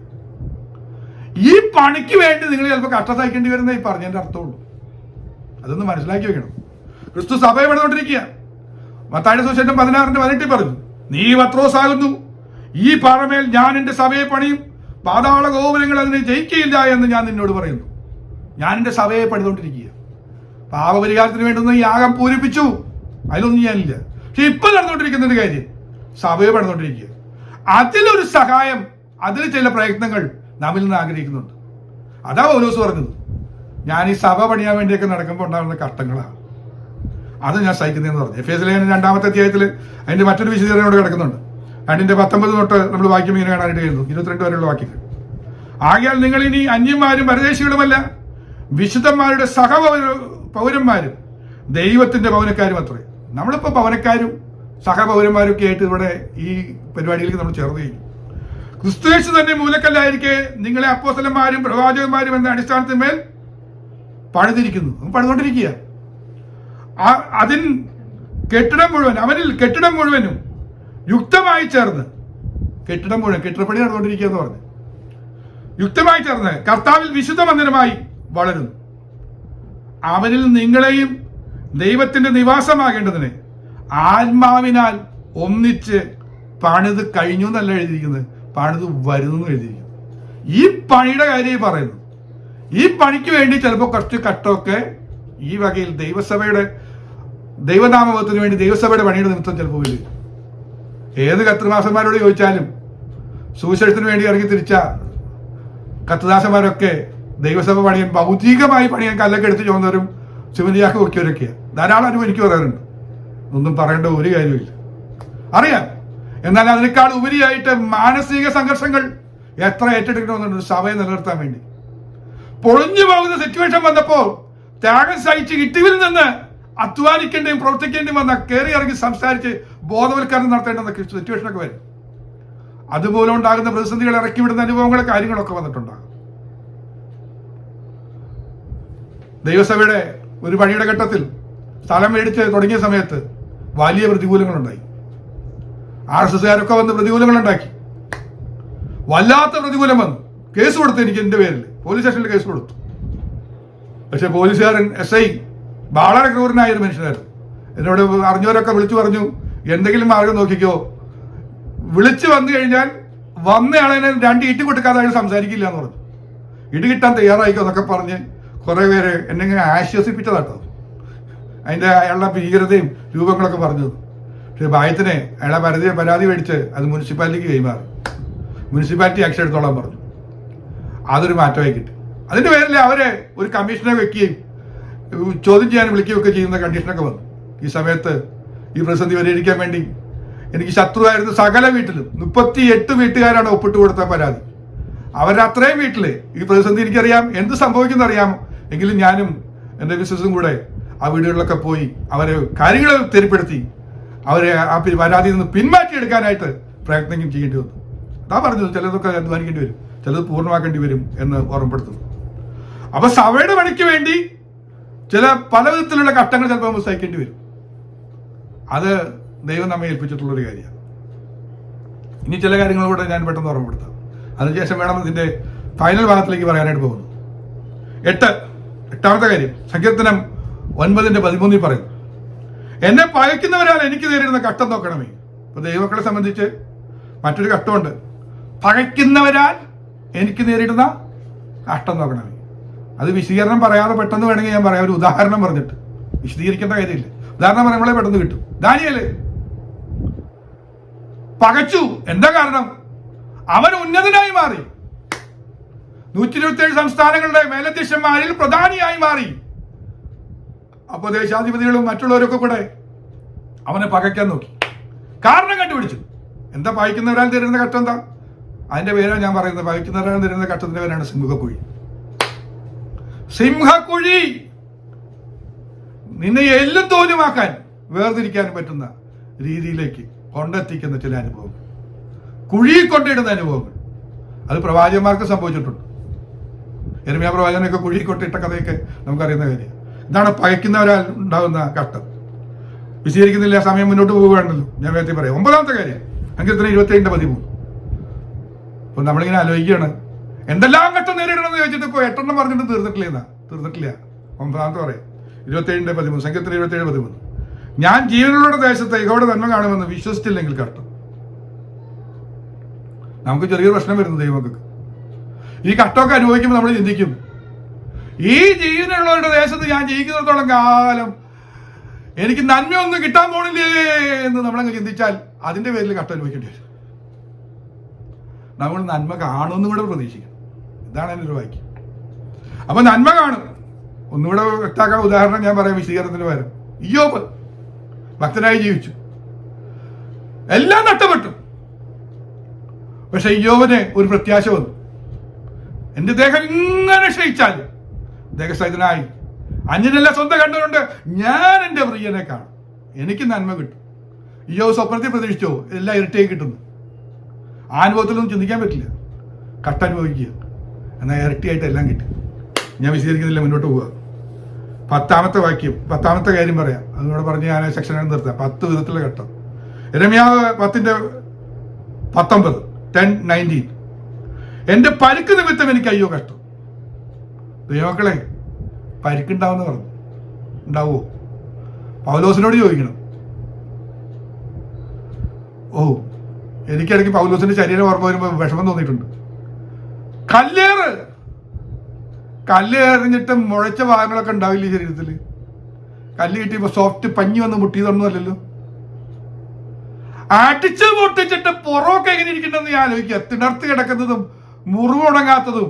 Speaker 1: ഈ പണിക്ക് വേണ്ടി നിങ്ങൾ ചിലപ്പോൾ കഷ്ടം സഹിക്കേണ്ടി വരുന്ന ഈ പറഞ്ഞതിന്റെ അർത്ഥമുള്ളൂ. അതൊന്ന് മനസ്സിലാക്കി വെക്കണം. ക്രിസ്തു സഭയെ പണിതുകൊണ്ടിരിക്കുക. മത്തായിയുടെ സുവിശേഷം 16:18 പറഞ്ഞു, നീ പത്രോസ് ആകുന്നു, ഈ പാറമേൽ ഞാൻ എന്റെ സഭയെ പണിയും, പാതാള ഗോപുരങ്ങൾ അതിനെ ജയിക്കയില്ല എന്ന് ഞാൻ നിന്നോട് പറയുന്നു. ഞാൻ എന്റെ സഭയെ പണിതുകൊണ്ടിരിക്കുക. പാപപരിഹാരത്തിന് വേണ്ടുന്ന യാഗം പൂരിപ്പിച്ചു, അതിലൊന്നും ഞാനില്ല. പക്ഷെ ഇപ്പൊ നടന്നുകൊണ്ടിരിക്കുന്ന ഒരു കാര്യം, സഭയെ പണിതുകൊണ്ടിരിക്കുക. അതിലൊരു സഹായം, അതിൽ ചില പ്രയത്നങ്ങൾ നമ്മിൽ നിന്ന് ആഗ്രഹിക്കുന്നുണ്ട്. അതാ പൗലോസ് പറഞ്ഞത്, ഞാൻ ഈ സഭ പണിയാൻ വേണ്ടിയൊക്കെ നടക്കുമ്പോൾ ഉണ്ടാകുന്ന കഷ്ടങ്ങളാണ്, അത് ഞാൻ സഹിക്കുന്നതെന്ന് പറഞ്ഞു. എഫേസ്യ ലേഖനം 2-ാമത്തെ അധ്യായത്തിൽ അതിന്റെ മറ്റൊരു വിശദീകരണോട് കിടക്കുന്നുണ്ട്. 2:19 തൊട്ട് നമ്മൾ വാക്യം ഇങ്ങനെ കാണാനായിട്ട് കഴിയുന്നു. 22 വരെയുള്ള വാക്യങ്ങൾ. ആകയാൽ നിങ്ങൾ ഇനി അന്യന്മാരും പരദേശികളുമല്ല, വിശുദ്ധന്മാരുടെ പൗരന്മാരും ദൈവത്തിന്റെ പൗരക്കാരും അത്രേ. നമ്മളിപ്പോൾ പൗരക്കാരും സഹപൗരന്മാരും ഒക്കെ ആയിട്ട് ഇവിടെ ഈ പരിപാടിയിലേക്ക് നമ്മൾ ചേർന്ന് കഴിഞ്ഞു. ക്രിസ്തുയേശു തന്നെ മൂലക്കല്ലായിരിക്കെ നിങ്ങളെ അപ്പോസ്തലന്മാരും പ്രവാചകന്മാരും എന്ന അടിസ്ഥാനത്തിന്മേൽ പണിതിരിക്കുന്നു. പണിതുകൊണ്ടിരിക്കുക. അവനിൽ കെട്ടിടം മുഴുവനും യുക്തമായി ചേർന്ന്, കെട്ടിടപ്പണി നടന്നുകൊണ്ടിരിക്കുക എന്ന് പറഞ്ഞു, യുക്തമായി ചേർന്ന് കർത്താവിൽ വിശുദ്ധ മന്ദിരമായി വളരുന്നു. അവനിൽ നിങ്ങളെയും ദൈവത്തിന്റെ നിവാസമാകേണ്ടതിന് ആത്മാവിനാൽ ഒന്നിച്ച് പണിത് കഴിഞ്ഞു എന്നല്ല എഴുതിയിരിക്കുന്നത്, പണിത് വരുന്നു എന്ന് എഴുതിയിരിക്കുന്നു. ഈ പണിയുടെ കാര്യം പറയുന്നു. ഈ പണിക്ക് വേണ്ടി ചിലപ്പോൾ കുറച്ച് കട്ടമൊക്കെ ഈ വകയിൽ ദൈവനാമത്തിന് വേണ്ടി ദൈവസഭയുടെ പണിയുടെ നിമിത്തം ചിലപ്പോൾ വരും. ഏത് കർത്തൃദാസന്മാരോട് ചോദിച്ചാലും സുവിശേഷത്തിന് വേണ്ടി ഇറങ്ങി തിരിച്ച കർത്തൃദാസന്മാരൊക്കെ ദൈവസഭ പണിയാൻ, ഭൗതികമായി പണിയാൻ കല്ലൊക്കെ എടുത്ത് ചോന്നവരും ശിവനിയാക്കി നോക്കിയവരൊക്കെയാണ്. ധാരാളം അനുഭവം എനിക്ക് പറയാറുണ്ട്. ഒന്നും പറയേണ്ട ഒരു കാര്യമില്ല, അറിയാം. എന്നാൽ അതിനേക്കാൾ ഉപരിയായിട്ട് മാനസിക സംഘർഷങ്ങൾ എത്ര ഏറ്റെടുക്കണമെന്നുണ്ട് സഭയെ നിലനിർത്താൻ വേണ്ടി. പൊളിഞ്ഞു പോകുന്ന സിറ്റുവേഷൻ വന്നപ്പോൾ ത്യാഗം സഹിച്ച് ഇട്ടിവിൽ നിന്ന് അധ്വാനിക്കേണ്ടിയും പ്രവർത്തിക്കേണ്ടിയും വന്ന കയറി ഇറങ്ങി സംസാരിച്ച് ബോധവൽക്കരണം നടത്തേണ്ടുന്ന സിറ്റുവേഷനൊക്കെ വരും. അതുപോലെ ഉണ്ടാകുന്ന പ്രതിസന്ധികൾ ഇറക്കി വിടുന്ന അനുഭവങ്ങളും കാര്യങ്ങളൊക്കെ വന്നിട്ടുണ്ടാകും. ദൈവസഭയുടെ ഒരു പണിയുടെ ഘട്ടത്തിൽ സ്ഥലം മേടിച്ച് തുടങ്ങിയ സമയത്ത് വലിയ പ്രതികൂലങ്ങളുണ്ടായി. RSSകാരൊക്കെ വന്ന് പ്രതികൂലങ്ങളുണ്ടാക്കി. വല്ലാത്ത പ്രതികൂലം വന്നു. കേസ് കൊടുത്തു. എനിക്ക് എൻ്റെ പേരിൽ പോലീസ് സ്റ്റേഷനിൽ കേസ് കൊടുത്തു. പക്ഷെ പോലീസുകാരൻ SI വളരെ ക്രൂരനായ ഒരു മനുഷ്യനായിരുന്നു. എന്നോട് അറിഞ്ഞവരൊക്കെ വിളിച്ചു പറഞ്ഞു, എന്തെങ്കിലും മാർഗം നോക്കിക്കോ, വിളിച്ചു വന്നു കഴിഞ്ഞാൽ വന്നയാളെ 2 ഇട്ട് കൊടുക്കാതെ അയാൾ സംസാരിക്കില്ല എന്ന് പറഞ്ഞു. ഇടി കിട്ടാൻ തയ്യാറായിക്കോ എന്നൊക്കെ പറഞ്ഞ് കുറെ പേര് എന്നെ ഇങ്ങനെ ആശ്വസിപ്പിച്ചതാട്ടോ. അതിൻ്റെ അയാളുടെ ഭീകരതയും രൂപങ്ങളൊക്കെ പറഞ്ഞത്. പക്ഷെ ഭയത്തിനെ അയാളെ പരാതി മേടിച്ച് അത് മുനിസിപ്പാലിറ്റിക്ക് കൈമാറി. മുനിസിപ്പാലിറ്റി ആക്ഷൻ എടുത്തോളാൻ പറഞ്ഞു. അതൊരു മാറ്റമായി കിട്ടി. അതിൻ്റെ പേരിൽ അവരെ ഒരു കമ്മീഷനെ വെക്കുകയും ചോദ്യം ചെയ്യാൻ വിളിക്കുകയൊക്കെ ചെയ്യുന്ന കണ്ടീഷനൊക്കെ വന്നു. ഈ സമയത്ത് ഈ പ്രതിസന്ധി പരിഹരിക്കാൻ വേണ്ടി എനിക്ക് ശത്രുവായിരുന്ന സകല വീട്ടിലും 38 വീട്ടുകാരാണ് ഒപ്പിട്ട് കൊടുത്ത പരാതി. അവരുടെ അത്രയും വീട്ടില് ഈ പ്രതിസന്ധി എനിക്കറിയാം, എന്ത് സംഭവിക്കുന്ന അറിയാമോ. എങ്കിലും ഞാനും എൻ്റെ മിസ്സസും കൂടെ ആ വീടുകളിലൊക്കെ പോയി അവരെ കാര്യങ്ങൾ തെരിപ്പെടുത്തി അവരെ ആ പരാതിയിൽ നിന്ന് പിന്മാറ്റിയെടുക്കാനായിട്ട് പ്രയത്നം ചെയ്യേണ്ടി വന്നു. അതാ പറഞ്ഞത്, ചിലതൊക്കെ അധ്വാനിക്കേണ്ടി വരും, ചിലത് പൂർണ്ണമാക്കേണ്ടി വരും എന്ന് ഓർമ്മപ്പെടുത്തുന്നു. അപ്പൊ സഭയുടെ പണിക്ക് വേണ്ടി പല വിധത്തിലുള്ള ഘട്ടങ്ങൾ ചിലപ്പോൾ നമ്മൾ സഹിക്കേണ്ടി വരും. അത് ദൈവം നമ്മെ ഏൽപ്പിച്ചിട്ടുള്ളൊരു കാര്യമാണ്. ഇനി ചില കാര്യങ്ങളൂടെ ഞാൻ പെട്ടെന്ന് ഓർമ്മപ്പെടുത്താം. അതിനുശേഷം വേണം ഇതിന്റെ ഫൈനൽ ഭാഗത്തിലേക്ക് പറയാനായിട്ട് പോകുന്നു. 8ാമത്തെ കാര്യം സങ്കീർത്തനം 9:13 പറയുന്നു, എന്നെ പകയ്ക്കുന്നവരാൽ എനിക്ക് നേരിടുന്ന കഷ്ടം നോക്കണമേ. ഇപ്പൊ ദൈവമക്കളെ സംബന്ധിച്ച് മറ്റൊരു ഘട്ടമുണ്ട്. പകയ്ക്കുന്നവരാൽ എനിക്ക് നേരിടുന്ന കഷ്ടം നോക്കണമേ. അത് വിശദീകരണം പറയാതെ പെട്ടെന്ന് വേണമെങ്കിൽ ഞാൻ പറയാം. ഒരു ഉദാഹരണം പറഞ്ഞിട്ട് വിശദീകരിക്കേണ്ട കാര്യമില്ല. ഉദാഹരണം പറയുമ്പോഴേ പെട്ടെന്ന് കിട്ടും. ദാനിയേൽ പകച്ചു. എന്താ കാരണം? അവൻ ഉന്നതനായി മാറി. 127 സംസ്ഥാനങ്ങളുടെ മേലധ്യക്ഷന്മാരിൽ പ്രധാനിയായി മാറി. അപ്പൊ ദേശാധിപതികളും മറ്റുള്ളവരൊക്കെ കൂടെ അവനെ പകയ്ക്കാൻ നോക്കി. കാരണം കണ്ടുപിടിച്ചു. എന്താ പകയ്ക്കുന്നവരാൽ തരുന്ന കഷ്ടം? എന്താ അതിന്റെ പേരാണ് ഞാൻ പറയുന്നത്. പകയ്ക്കുന്നവരാൽ തരുന്ന കഷ്ടത്തിന്റെ പേരാണ് സിംഹക്കുഴി. സിംഹക്കുഴി നിന്നെ എല്ലും തോലുമാക്കാൻ വേർതിരിക്കാൻ പറ്റുന്ന രീതിയിലേക്ക് കൊണ്ടെത്തിക്കുന്ന ചില അനുഭവങ്ങൾ, കുഴിയിൽ കൊണ്ടിടുന്ന അനുഭവങ്ങൾ. അത് പ്രവാചകന്മാർക്ക് സംഭവിച്ചിട്ടുണ്ട്. യെരമ്യാ പ്രവാചകനൊക്കെ കുഴിയിൽ കൊണ്ടിട്ട കഥയൊക്കെ നമുക്കറിയുന്ന കാര്യം. ഇതാണ് പകയ്ക്കുന്നവരാൽ ഉണ്ടാകുന്ന കഷ്ടം. വിശദീകരിക്കുന്നില്ല, സമയം മുന്നോട്ട് പോവുകയാണല്ലോ. ഞാൻ വേഗത്തിൽ പറയാം. 9ാമത്തെ കാര്യം സങ്കീർത്തനം 27:13. അപ്പൊ നമ്മളിങ്ങനെ ആലോചിക്കുകയാണ്, എന്തെല്ലാം ഘട്ടം നേരിടണമെന്ന് ചോദിച്ചിട്ട് ഇപ്പോൾ 8 പറഞ്ഞിട്ട് തീർന്നിട്ടില്ല. 9ാമത്തെ പറയാം 27:13, സങ്കീർത്തനം 27:13. ഞാൻ ജീവനുള്ളവരുടെ ദേശത്ത് യഹോവയുടെ നന്മ കാണുമെന്ന് വിശ്വസിച്ചില്ലെങ്കിൽ കഷ്ടം. നമുക്ക് ചെറിയൊരു പ്രശ്നം വരുന്നു ദൈവമക്കൾക്ക്. ഈ കഷ്ടമൊക്കെ അനുഭവിക്കുമ്പോൾ നമ്മൾ ചിന്തിക്കും, ഈ ജീവനുള്ളവരുടെ ദേശത്ത് ഞാൻ ജീവിക്കുന്നിടത്തോളം കാലം എനിക്ക് നന്മയൊന്നും കിട്ടാൻ പോണില്ലേ എന്ന് നമ്മളങ്ങ് ചിന്തിച്ചാൽ അതിന്റെ പേരിൽ കഷ്ടം അനുഭവിക്കേണ്ടി വരും. നമ്മൾ നന്മ കാണുമെന്നും കൂടെ പ്രതീക്ഷിക്കണം. ഇതാണ് എൻ്റെ ഒരു വാക്യം. അപ്പൊ നന്മ കാണും. ഒന്നുകൂടെ വ്യക്തമാക്കാൻ ഉദാഹരണം ഞാൻ പറയാം വിശദീകരണത്തിന് പകരം. ഇയ്യോബ് ഭക്തനായി ജീവിച്ചു, എല്ലാം നഷ്ടപ്പെട്ടു. പക്ഷെ ഇയ്യോബിന് ഒരു പ്രത്യാശ വന്നു. എന്റെ ദേഹം ഇങ്ങനെ ക്ഷയിച്ചാൽ ദേഹസഹിതനായി അന്യനല്ല സ്വന്തം കണ്ടുകൊണ്ട് ഞാൻ എൻ്റെ പ്രിയനെ കാണും. എനിക്ക് നന്മ കിട്ടും. ഈ സ്വപ്നത്തിൽ പ്രതീക്ഷിച്ചോ എല്ലാം ഇരട്ടിയായി കിട്ടുന്നു. ആ അനുഭവത്തിലൊന്നും ചിന്തിക്കാൻ പറ്റില്ല. കട്ട അനുഭവിക്കുക, എന്നാൽ ഇരട്ടിയായിട്ട് എല്ലാം കിട്ടും. ഞാൻ വിശദീകരിക്കുന്നില്ല, മുന്നോട്ട് പോവുക. 10ാമത്തെ വാക്യം, 10ാമത്തെ കാര്യം പറയാം. അതുകൂടെ പറഞ്ഞ് ഞാൻ സെക്ഷനാണ് നിർത്താം. 10 വിധത്തിലുള്ള ഘട്ടം. യിരെമ്യാവ് 10:19, 10:19. എൻ്റെ പരുക്ക് നിമിത്തം എനിക്ക് അയ്യോ കഷ്ടം. ദൈവമക്കളെ, പരിക്കുണ്ടാവുന്ന പറഞ്ഞു. ഉണ്ടാവുമോ? പൗലോസിനോട് ചോദിക്കണം. എനിക്കിടയ്ക്ക് പൗലോസിന്റെ ശരീരം ഓർമ്മ വരുമ്പോൾ വിഷമം തോന്നിയിട്ടുണ്ട്. കല്ല് എറിഞ്ഞിട്ട് മുഴച്ച ഭാഗങ്ങളൊക്കെ ഉണ്ടാവില്ല ഈ ശരീരത്തിൽ. കല്ല് കിട്ടിയപ്പോ സോഫ്റ്റ് പഞ്ഞി വന്ന് മുട്ടിയതൊന്നും അല്ലല്ലോ. അടിച്ച് പൊട്ടിച്ചിട്ട് പുറമൊക്കെ എങ്ങനെ ഇരിക്കണ്ടെന്ന് ഞാൻ ആലോചിക്കുക. തിണർത്ത് കിടക്കുന്നതും മുറിവുണങ്ങാത്തതും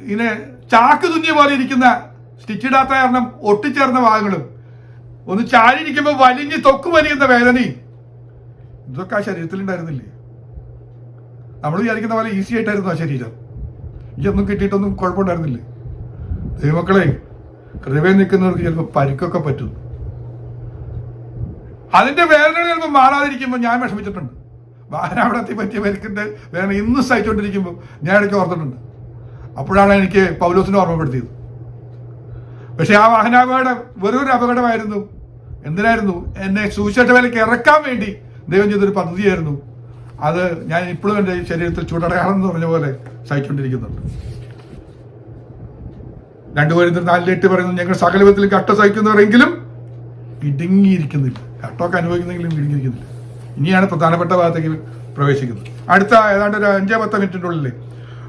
Speaker 1: ഇങ്ങനെ ചാക്ക് തുന്നിയ പോലെ ഇരിക്കുന്ന, സ്റ്റിച്ചിടാത്ത കാരണം ഒട്ടിച്ചേർന്ന ഭാഗങ്ങളും, ഒന്ന് ചാരിയിരിക്കുമ്പോൾ വലിഞ്ഞ് തൊക്ക് വലിയുന്ന വേദനയും, ഇതൊക്കെ ആ ശരീരത്തിൽ ഉണ്ടായിരുന്നില്ലേ? നമ്മൾ വിചാരിക്കുന്ന പോലെ ഈസി ആയിട്ടായിരുന്നു ആ ശരീരം. ഇതൊന്നും കിട്ടിയിട്ടൊന്നും കുഴപ്പമുണ്ടായിരുന്നില്ലേ? ദൈവമക്കളെ, കൃപയിൽ നിൽക്കുന്നവർക്ക് ചിലപ്പോൾ പരിക്കൊക്കെ പറ്റും. അതിന്റെ വേദന ചിലപ്പോൾ മാറാതിരിക്കുമ്പോൾ ഞാൻ വിഷമിച്ചിട്ടുണ്ട്. വാഹനാപകടത്തിൽ പറ്റിയ പരിക്കിന്റെ വേദന ഇന്ന് സഹിച്ചുകൊണ്ടിരിക്കുമ്പോൾ ഞാൻ ഇടയ്ക്ക് ഓർത്തിട്ടുണ്ട്. അപ്പോഴാണ് എനിക്ക് പൗലോസിനെ ഓർമ്മപ്പെടുത്തിയത്. പക്ഷെ ആ വാഹനാപകടം വെറൊരു അപകടമായിരുന്നു. എന്തിനായിരുന്നു? എന്നെ സുവിശേഷ വേലയ്ക്ക് ഇറക്കാൻ വേണ്ടി ദൈവം ചെയ്തൊരു പദ്ധതിയായിരുന്നു. അത് ഞാൻ ഇപ്പോഴും എൻ്റെ ശരീരത്തിൽ ചൂടടയാളം എന്ന് പറഞ്ഞ പോലെ സഹിച്ചുകൊണ്ടിരിക്കുന്നുണ്ട്. 2 കൊരിന്ത്യർ 4:8 പറയുന്നു, ഞങ്ങൾ സകല വിധത്തിലും കഷ്ട സഹിക്കുന്നവരെങ്കിലും ഇടുങ്ങിയിരിക്കുന്നില്ല. കഷ്ടമൊക്കെ അനുഭവിക്കുന്നെങ്കിലും ഇടുങ്ങിയിരിക്കുന്നില്ല. ഇനിയാണ് പ്രധാനപ്പെട്ട ഭാഗത്തേക്ക് പ്രവേശിക്കുന്നത്. അടുത്ത ഏതാണ്ട് ഒരു 5-10 മിനിറ്റിൻ്റെ ഉള്ളിൽ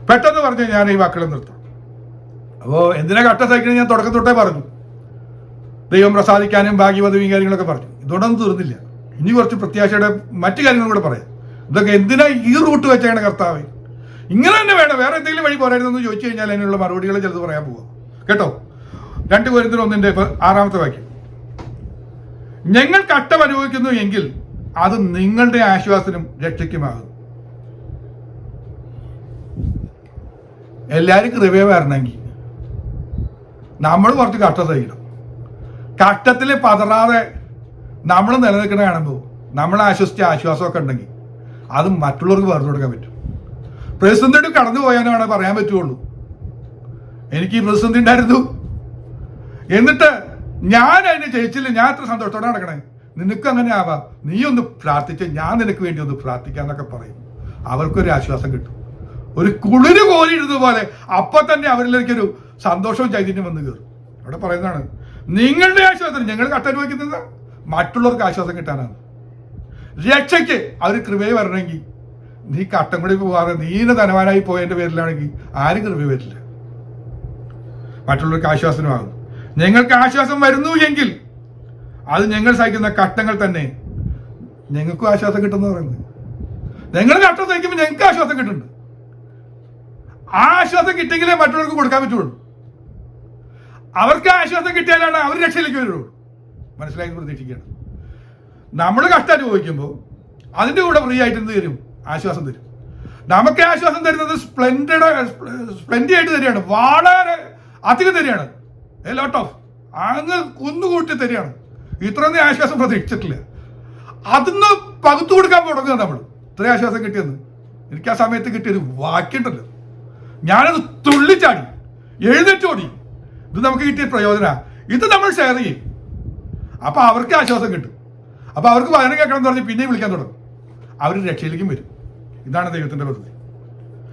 Speaker 1: പെട്ടെന്ന് പറഞ്ഞ് ഞാൻ ഈ വാക്കുകൾ നിർത്താം. അപ്പോൾ എന്തിനാ കഷ്ട സഹിക്കുന്നത് ഞാൻ തുടക്കം തൊട്ടേ പറഞ്ഞു. ദൈവം പ്രസാദിക്കാനും ഭാഗ്യപദവിയും കാര്യങ്ങളൊക്കെ പറഞ്ഞു. ഇതോടൊന്നും തീർന്നില്ല. ഇനി കുറച്ച് പ്രത്യാശയുടെ മറ്റു കാര്യങ്ങളും കൂടെ പറയാം. ഇതൊക്കെ എന്തിനാ ഈ റൂട്ട് വെച്ചാണ് കർത്താവ്? ഇങ്ങനെ തന്നെ വേണം, വേറെ എന്തെങ്കിലും വഴി പോരായിരുന്നെന്ന് ചോദിച്ചു കഴിഞ്ഞാൽ അതിനുള്ള മറുപടികൾ ചിലത് പറയാൻ പോവാം കേട്ടോ. 2 കൊരിന്ത്യർ 1:6 വാക്യം. ഞങ്ങൾ കഷ്ടം അനുഭവിക്കുന്നു എങ്കിൽ അത് നിങ്ങളുടെ ആശ്വാസനും രക്ഷയ്ക്കുമാകും. എല്ലാവരും കൃപയെ വരണമെങ്കിൽ നമ്മൾ കുറച്ച് കഷ്ടം സഹിക്കണം. കഷ്ടത്തിൽ പതറാതെ നമ്മൾ നിലനിൽക്കണ കാണുമ്പോൾ നമ്മളെ ആശ്വസിച്ച ആശ്വാസമൊക്കെ ഉണ്ടെങ്കിൽ അത് മറ്റുള്ളവർക്ക് പറഞ്ഞു കൊടുക്കാൻ പറ്റും. പ്രതിസന്ധിയോട് കടന്നു പോയാലാണ് പറയാൻ പറ്റുള്ളൂ. എനിക്ക് ഈ പ്രതിസന്ധി ഉണ്ടായിരുന്നു, എന്നിട്ട് ഞാൻ അതിനെ ജയിച്ചില്ല, ഞാൻ എത്ര സന്തോഷത്തോടെ നടക്കണേ. നിനക്ക് അങ്ങനെ ആവാം, നീ ഒന്ന് പ്രാർത്ഥിച്ച് ഞാൻ നിനക്ക് വേണ്ടി ഒന്ന് പ്രാർത്ഥിക്കാന്നൊക്കെ പറയും. അവർക്കൊരു ആശ്വാസം കിട്ടും. ഒരു കുളിര് കോരിയിടുന്ന പോലെ അപ്പൊ തന്നെ അവരിലേക്കൊരു സന്തോഷവും ചൈതന്യം വന്ന് കയറും. അവിടെ പറയുന്നതാണ്, നിങ്ങളുടെ ആശ്വാസം ഞങ്ങൾ കട്ടനുഭവിക്കുന്നത് മറ്റുള്ളവർക്ക് ആശ്വാസം കിട്ടാനാണ്. രക്ഷയ്ക്ക് അവർ കൃപയെ വരണമെങ്കിൽ നീ കട്ടം കൂടി പോകാതെ നീന ധനവാനായി പോയതിന്റെ പേരിലാണെങ്കിൽ ആരും കൃപ വരില്ല. മറ്റുള്ളവർക്ക് ആശ്വാസമാകും. ഞങ്ങൾക്ക് ആശ്വാസം വരുന്നു എങ്കിൽ അത് ഞങ്ങൾ സഹിക്കുന്ന കട്ടങ്ങൾ തന്നെ ഞങ്ങൾക്കും ആശ്വാസം കിട്ടുമെന്ന് പറയുന്നത്. ഞങ്ങൾ കട്ടം സഹിക്കുമ്പോൾ ഞങ്ങൾക്ക് ആശ്വാസം കിട്ടുന്നുണ്ട്. ആ ആശ്വാസം കിട്ടിയെങ്കിലേ മറ്റുള്ളവർക്ക് കൊടുക്കാൻ പറ്റുള്ളൂ. അവർക്ക് ആശ്വാസം കിട്ടിയാലാണ് അവർ രക്ഷയിലേക്ക് വരുള്ളൂ. മനസ്സിലായി പ്രതീക്ഷിക്കുകയാണ്. നമ്മൾ കഷ്ടം അനുഭവിക്കുമ്പോൾ അതിൻ്റെ കൂടെ ഫ്രീ ആയിട്ട് എന്ത് തരും? ആശ്വാസം തരും. നമുക്ക് ആശ്വാസം തരുന്നത് സ്പ്ലെൻഡായിട്ട് തരികയാണ്, വളരെ അധികം തരികയാണ്. എ ലോട്ട് ഓഫ് അങ്ങ് കുന്നുകൂട്ടി തരികയാണ്. ഇത്രയൊന്നും ആശ്വാസം പ്രതീക്ഷിച്ചിട്ടില്ല. അതിന്ന് പകുത്തു കൊടുക്കാൻ തുടങ്ങുക നമ്മൾ. ഇത്രയും ആശ്വാസം കിട്ടിയെന്ന് എനിക്ക് ആ സമയത്ത് കിട്ടിയൊരു വാക്യമുണ്ടല്ലോ, ഞാനത് തുള്ളിച്ചാടി എഴുന്നേറ്റോടി. ഇത് നമുക്ക് കിട്ടിയ പ്രയോജന, ഇത് നമ്മൾ ഷെയർ ചെയ്യും. അപ്പൊ അവർക്ക് ആശ്വാസം കിട്ടും. അപ്പൊ അവർക്ക് വചനം കേൾക്കണം എന്ന് പറഞ്ഞ് പിന്നെയും വിളിക്കാൻ തുടങ്ങും. അവർ രക്ഷയിലേക്കും വരും. ഇതാണ് ദൈവത്തിന്റെ പദ്ധതി.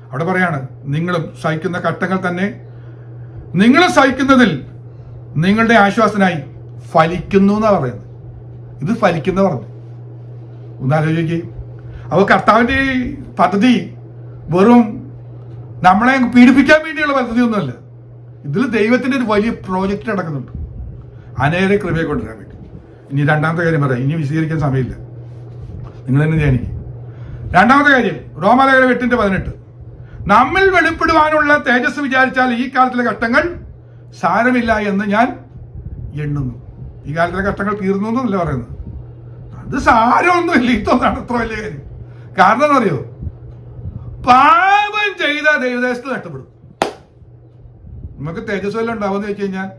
Speaker 1: അവിടെ പറയാണ്, നിങ്ങളും സഹിക്കുന്ന കഷ്ടങ്ങൾ തന്നെ നിങ്ങൾ സഹിക്കുന്നതിൽ നിങ്ങളുടെ ആശ്വാസനായി ഫലിക്കുന്നു എന്നാ പറയുന്നത്. ഇത് ഫലിക്കുന്ന പറഞ്ഞു. ഒന്നാലോചിക്കേ. അപ്പോൾ കർത്താവിന്റെ ഈ പദ്ധതി വെറും നമ്മളെ പീഡിപ്പിക്കാൻ വേണ്ടിയുള്ള പദ്ധതിയൊന്നുമല്ല. ഇതിൽ ദൈവത്തിന്റെ ഒരു വലിയ പ്രോജക്റ്റ് നടക്കുന്നുണ്ട്, അനേരെ കൃപയെ കൊണ്ടുവരാൻ വേണ്ടി. ഇനി 2ാമത്തെ കാര്യം പറയാം, ഇനി വിശദീകരിക്കാൻ സമയമില്ല, നിങ്ങൾ തന്നെ ധ്യാനിക്കും. 2ാമത്തെ കാര്യം റോമാലേഖനം 8:18. നമ്മിൽ വെളിപ്പെടുവാനുള്ള തേജസ് വിചാരിച്ചാൽ ഈ കാലത്തിലെ കഷ്ടങ്ങൾ സാരമില്ല എന്ന് ഞാൻ എണ്ണുന്നു. ഈ കാലത്തിലെ കഷ്ടങ്ങൾ തീർന്നു എന്നല്ല പറയുന്നത്. അത് സാരമൊന്നുമില്ല, ഇതൊന്നാണ് അത്ര വലിയ കാര്യം. കാരണം എന്താ അറിയോ? പാപം ചെയ്ത ദൈവദേശത്ത് നഷ്ടപ്പെടും. നമുക്ക് തേജസ് വല്ലതും ഉണ്ടാവുമെന്ന് വെച്ച് കഴിഞ്ഞാൽ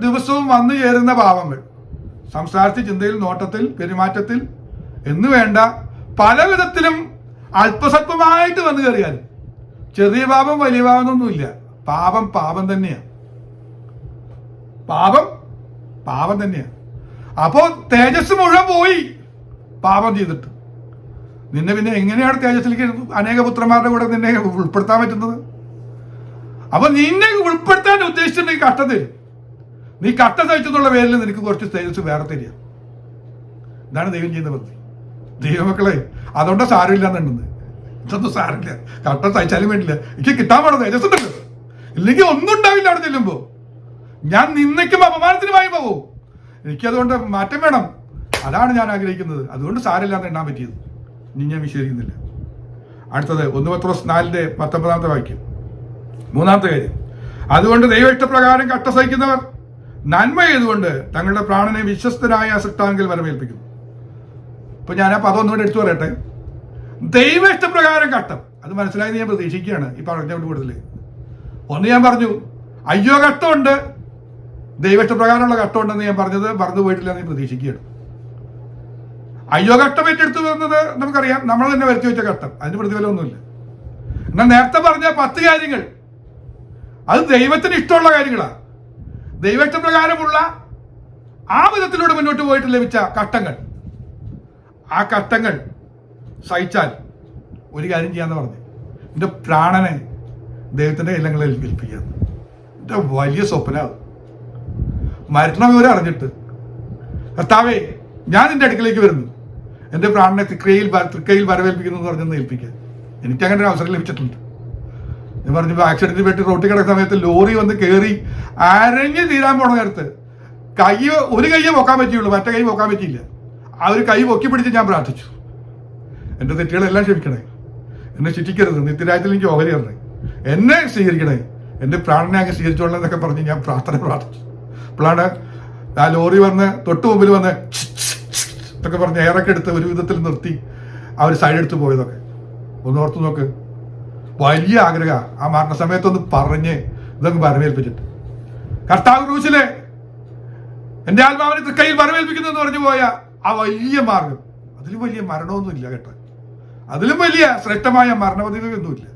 Speaker 1: ദിവസവും വന്നു ചേരുന്ന പാപങ്ങൾ, സംസാരത്തിൽ, ചിന്തയിൽ, നോട്ടത്തിൽ, പെരുമാറ്റത്തിൽ എന്ന് വേണ്ട പല വിധത്തിലും അല്പസല്പമായിട്ട് വന്നു കയറിയാലും ചെറിയ പാപം വലിയ പാപം എന്നൊന്നുമില്ല. പാപം പാപം തന്നെയാണ്. പാപം പാപം തന്നെയാണ്. അപ്പോ തേജസ് മുഴുവൻ പോയി പാപം ചെയ്തിട്ട്. നിന്നെ പിന്നെ എങ്ങനെയാണ് തേജസ്സിലേക്ക് അനേക പുത്രന്മാരുടെ കൂടെ നിന്നെ ഉൾപ്പെടുത്താൻ പറ്റുന്നത്? അപ്പൊ നിന്നെ ഉൾപ്പെടുത്താൻ ഉദ്ദേശിച്ചിട്ടുണ്ടെങ്കിൽ കട്ട തരും. നീ കട്ട സഹിച്ചെന്നുള്ള പേരിൽ നിനക്ക് കുറച്ച് തേജസ് വേറെ തരിക. ഇതാണ് ദൈവം ചെയ്യുന്ന പദ്ധതി. ദൈവമക്കളെ, അതുകൊണ്ട് സാരമില്ല എന്നുണ്ടെന്ന്. ഇതൊന്നും സാരമില്ല, കട്ട സഹിച്ചാലും വേണ്ടില്ല, എനിക്ക് കിട്ടാൻ വേണം തേജസ് ഉണ്ടല്ലോ. ഇല്ലെങ്കിൽ ഒന്നും ഉണ്ടാവില്ല. അവിടെ ചെല്ലുമ്പോ ഞാൻ നിന്നയ്ക്കും അപമാനത്തിനുമായി പോവും. എനിക്കതുകൊണ്ട് മാറ്റം വേണം. അതാണ് ഞാൻ ആഗ്രഹിക്കുന്നത്. അതുകൊണ്ട് സാരമില്ല എന്ന് എണ്ണാൻ പറ്റിയത്. ഇനി ഞാൻ വിശദീകരിക്കുന്നില്ല. അടുത്തത് 1 പത്രോസ് 4:19 വാക്യം. മൂന്നാമത്തെ കാര്യം, അതുകൊണ്ട് ദൈവ ഇഷ്ടപ്രകാരം കട്ട സഹിക്കുന്നവർ നന്മ ചെയ്തുകൊണ്ട് തങ്ങളുടെ പ്രാണനെ വിശ്വസ്തനായ സൃഷ്ടാവിൽ വരമേൽപ്പിക്കുന്നു. ഇപ്പൊ ഞാൻ ആ പദം ഒന്നുകൂടെ എടുത്തു പറയട്ടെ. ദൈവ ഇഷ്ടപ്രകാരം കട്ടം, അത് മനസ്സിലായെന്ന് ഞാൻ പ്രതീക്ഷിക്കുകയാണ് ഈ പറഞ്ഞോട് കൂടുതൽ. ഒന്ന് ഞാൻ പറഞ്ഞു, അയ്യോ കട്ടമുണ്ട്, ദൈവ ഇഷ്ടപ്രകാരമുള്ള കട്ടമുണ്ടെന്ന് ഞാൻ പറഞ്ഞത് മറന്നു പോയിട്ടില്ല എന്ന് പ്രതീക്ഷിക്കുകയാണ്. അയ്യോ ഘട്ടം ഏറ്റെടുത്തു വരുന്നത് നമുക്കറിയാം, നമ്മൾ തന്നെ വരുത്തി വെച്ച ഘട്ടം, അതിന് പ്രതിഫലമൊന്നുമില്ല. എന്നാൽ നേരത്തെ പറഞ്ഞ 10 കാര്യങ്ങൾ അത് ദൈവത്തിന് ഇഷ്ടമുള്ള കാര്യങ്ങളാണ്. ദൈവiഷ്ടപ്രകാരമുള്ള ആ വിധത്തിലൂടെ മുന്നോട്ട് പോയിട്ട് ലഭിച്ച ഘട്ടങ്ങൾ, ആ ഘട്ടങ്ങൾ സഹിച്ചാൽ ഒരു കാര്യം ചെയ്യാന്ന് പറഞ്ഞു, എൻ്റെ പ്രാണനെ ദൈവത്തിൻ്റെ ഇല്ലങ്ങളിൽ ഏൽപ്പിക്കുക. എൻ്റെ വലിയ സ്വപ്നമാണ്. മരണ വിവരം അറിഞ്ഞിട്ട്, കർത്താവേ ഞാൻ നിന്റെ അടുക്കിലേക്ക് വരുന്നു, എൻ്റെ പ്രാണനെ തൃക്കയിൽ വരവേൽപ്പിക്കുന്നു എന്ന് പറഞ്ഞൊന്ന് ഏൽപ്പിക്കുക. എനിക്കങ്ങനെ ഒരു അവസരം ലഭിച്ചിട്ടുണ്ട്. ഞാൻ പറഞ്ഞു, ആക്സിഡന്റിൽ പെട്ട് റോട്ടിൽ കിടക്കുന്ന സമയത്ത് ലോറി വന്ന് കയറി അരഞ്ഞ് തീരാൻ പോണ നേരത്ത് ഒരു കൈയെ പൊക്കാൻ പറ്റിയുള്ളൂ, മറ്റേ കൈ പൊക്കാൻ പറ്റിയില്ല. ആ ഒരു കൈ പൊക്കി പിടിച്ച് ഞാൻ പ്രാർത്ഥിച്ചു, എൻ്റെ തെറ്റുകളെല്ലാം ക്ഷമിക്കണേ, എന്നെ ശിക്ഷിക്കരുത്, നിത്യരാജ്യത്തിൽ എനിക്ക് ഓഹരി തരണേ, എന്നെ സ്വീകരിക്കണേ, എൻ്റെ പ്രാണനെ അങ്ങ് സ്വീകരിച്ചോളണം എന്നൊക്കെ പറഞ്ഞ് ഞാൻ പ്രാർത്ഥിച്ചു. അപ്പോഴാണ് ആ ലോറി വന്ന് തൊട്ട് മുമ്പിൽ വന്ന് എന്നൊക്കെ പറഞ്ഞ് എയറൊക്കെ എടുത്ത് ഒരു വിധത്തിൽ നിർത്തി അവർ സൈഡ് എടുത്ത് പോയതൊക്കെ ഒന്ന് ഓർത്ത് നോക്ക്. വലിയ ആഗ്രഹ ആ മരണസമയത്തൊന്ന് പറഞ്ഞ് ഇതൊക്കെ വരവേൽപ്പിച്ചിട്ട്, കർത്താവ് ക്രൂശിലെ എൻ്റെ ആത്മാവിനെ തൃക്കൈയിൽ വരവേൽപ്പിക്കുന്നു എന്ന് പറഞ്ഞു പോയ ആ വലിയ മാർഗം, അതിലും വലിയ മരണമൊന്നും ഇല്ല കേട്ടോ, അതിലും വലിയ ശ്രേഷ്ഠമായ മരണപതിയൊന്നുമില്ല.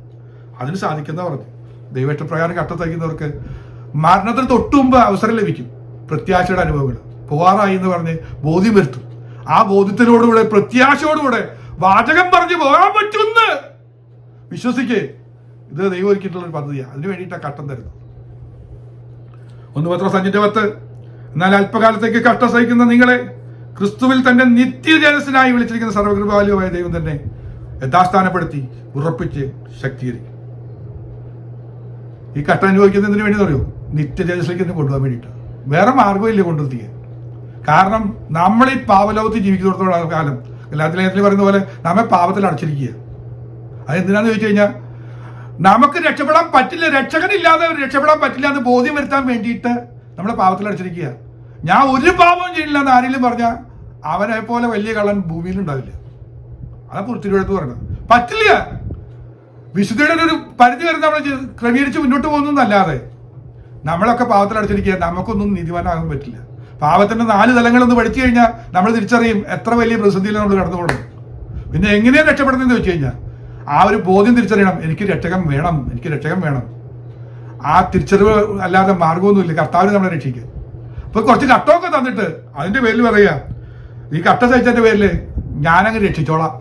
Speaker 1: അതിന് സാധിക്കുന്ന പറഞ്ഞു, ദൈവiഷ്ടപ്രകാരം കട്ട തയ്ക്കുന്നവർക്ക് മരണത്തിന് തൊട്ടു മുമ്പ് അവസരം ലഭിക്കും. പ്രത്യാശയുടെ അനുഭവങ്ങൾ പോവാറായി എന്ന് പറഞ്ഞ് ബോധ്യം വരുത്തും. ആ ബോധ്യത്തിനോടുകൂടെ പ്രത്യാശയോടുകൂടെ വാചകം പറഞ്ഞു പോകാൻ പറ്റുമെന്ന് വിശ്വസിക്കേ. ഇത് ദൈവം ഒരുക്കിയിട്ടുള്ളൊരു പദ്ധതിയാണ്. അതിന് വേണ്ടിയിട്ടാണ് കട്ടം തരുന്നത്. 1 പത്രോസ് 5:10, എന്നാൽ അല്പകാലത്തേക്ക് കട്ട സഹിക്കുന്ന നിങ്ങളെ ക്രിസ്തുവിൽ തന്റെ നിത്യജനസിനായി വിളിച്ചിരിക്കുന്ന സർവകൃപാലുവായ ദൈവം തന്നെ യഥാസ്ഥാനപ്പെടുത്തി ഉറപ്പിച്ച് ശക്തീകരിക്കും. ഈ കട്ട അനുഭവിക്കുന്നതിന് വേണ്ടി പറയൂ, നിത്യജനസിലേക്ക് തന്നെ കൊണ്ടുപോകാൻ വേണ്ടിയിട്ടാണ്. വേറെ മാർഗമില്ല കൊണ്ടുവരിക. കാരണം നമ്മൾ ഈ പാപലോകത്തിൽ ജീവിക്കുന്നിടത്തോളം കാലം എല്ലാത്തിലും പറയുന്ന പോലെ നമ്മെ പാപത്തിൽ അടച്ചിരിക്കുക. അതെന്തിനാന്ന് ചോദിച്ചു കഴിഞ്ഞാൽ, നമുക്ക് രക്ഷപ്പെടാൻ പറ്റില്ല, രക്ഷകനില്ലാതെ രക്ഷപ്പെടാൻ പറ്റില്ല എന്ന് ബോധ്യം വരുത്താൻ വേണ്ടിയിട്ട് നമ്മളെ പാപത്തിൽ അടച്ചിരിക്കുക. ഞാൻ ഒരു പാപവും ചെയ്യില്ല എന്ന് ആരെങ്കിലും പറഞ്ഞാൽ അവനെ പോലെ വലിയ കള്ളൻ ഭൂമിയിൽ ഉണ്ടാവില്ല. അതാ തിരുവെഴുത്ത് പറയുന്നത്. പറ്റില്ല. വിശുദ്ധിയുടെ ഒരു പരിധി വരെ നമ്മൾ ക്രമീകരിച്ച് മുന്നോട്ട് പോകുന്നതല്ലാതെ നമ്മളൊക്കെ പാപത്തിൽ അടച്ചിരിക്കുക. നമുക്കൊന്നും നീതിമാനാകാൻ പറ്റില്ല. പാപത്തിന്റെ 4 തലങ്ങളൊന്ന് പഠിച്ചു കഴിഞ്ഞാൽ നമ്മൾ തിരിച്ചറിയും എത്ര വലിയ പ്രതിസന്ധിയിൽ നമ്മൾ കടന്നു പോകുന്നത്. പിന്നെ എങ്ങനെയാണ് രക്ഷപ്പെടുന്നതെന്ന് വെച്ച് കഴിഞ്ഞാൽ ആ ഒരു ബോധ്യം തിരിച്ചറിയണം, എനിക്ക് രക്ഷകൻ വേണം, എനിക്ക് രക്ഷകൻ വേണം. ആ തിരിച്ചറിവ് അല്ലാതെ മാർഗമൊന്നുമില്ല കർത്താവിന് നമ്മളെ രക്ഷിക്കുക. ഇപ്പൊ കുറച്ച് കട്ടമൊക്കെ തന്നിട്ട് അതിന്റെ പേരിൽ പറയുക, ഈ കട്ട സഹിച്ചതിന്റെ പേരിൽ ഞാനങ്ങ് രക്ഷിച്ചോളാം,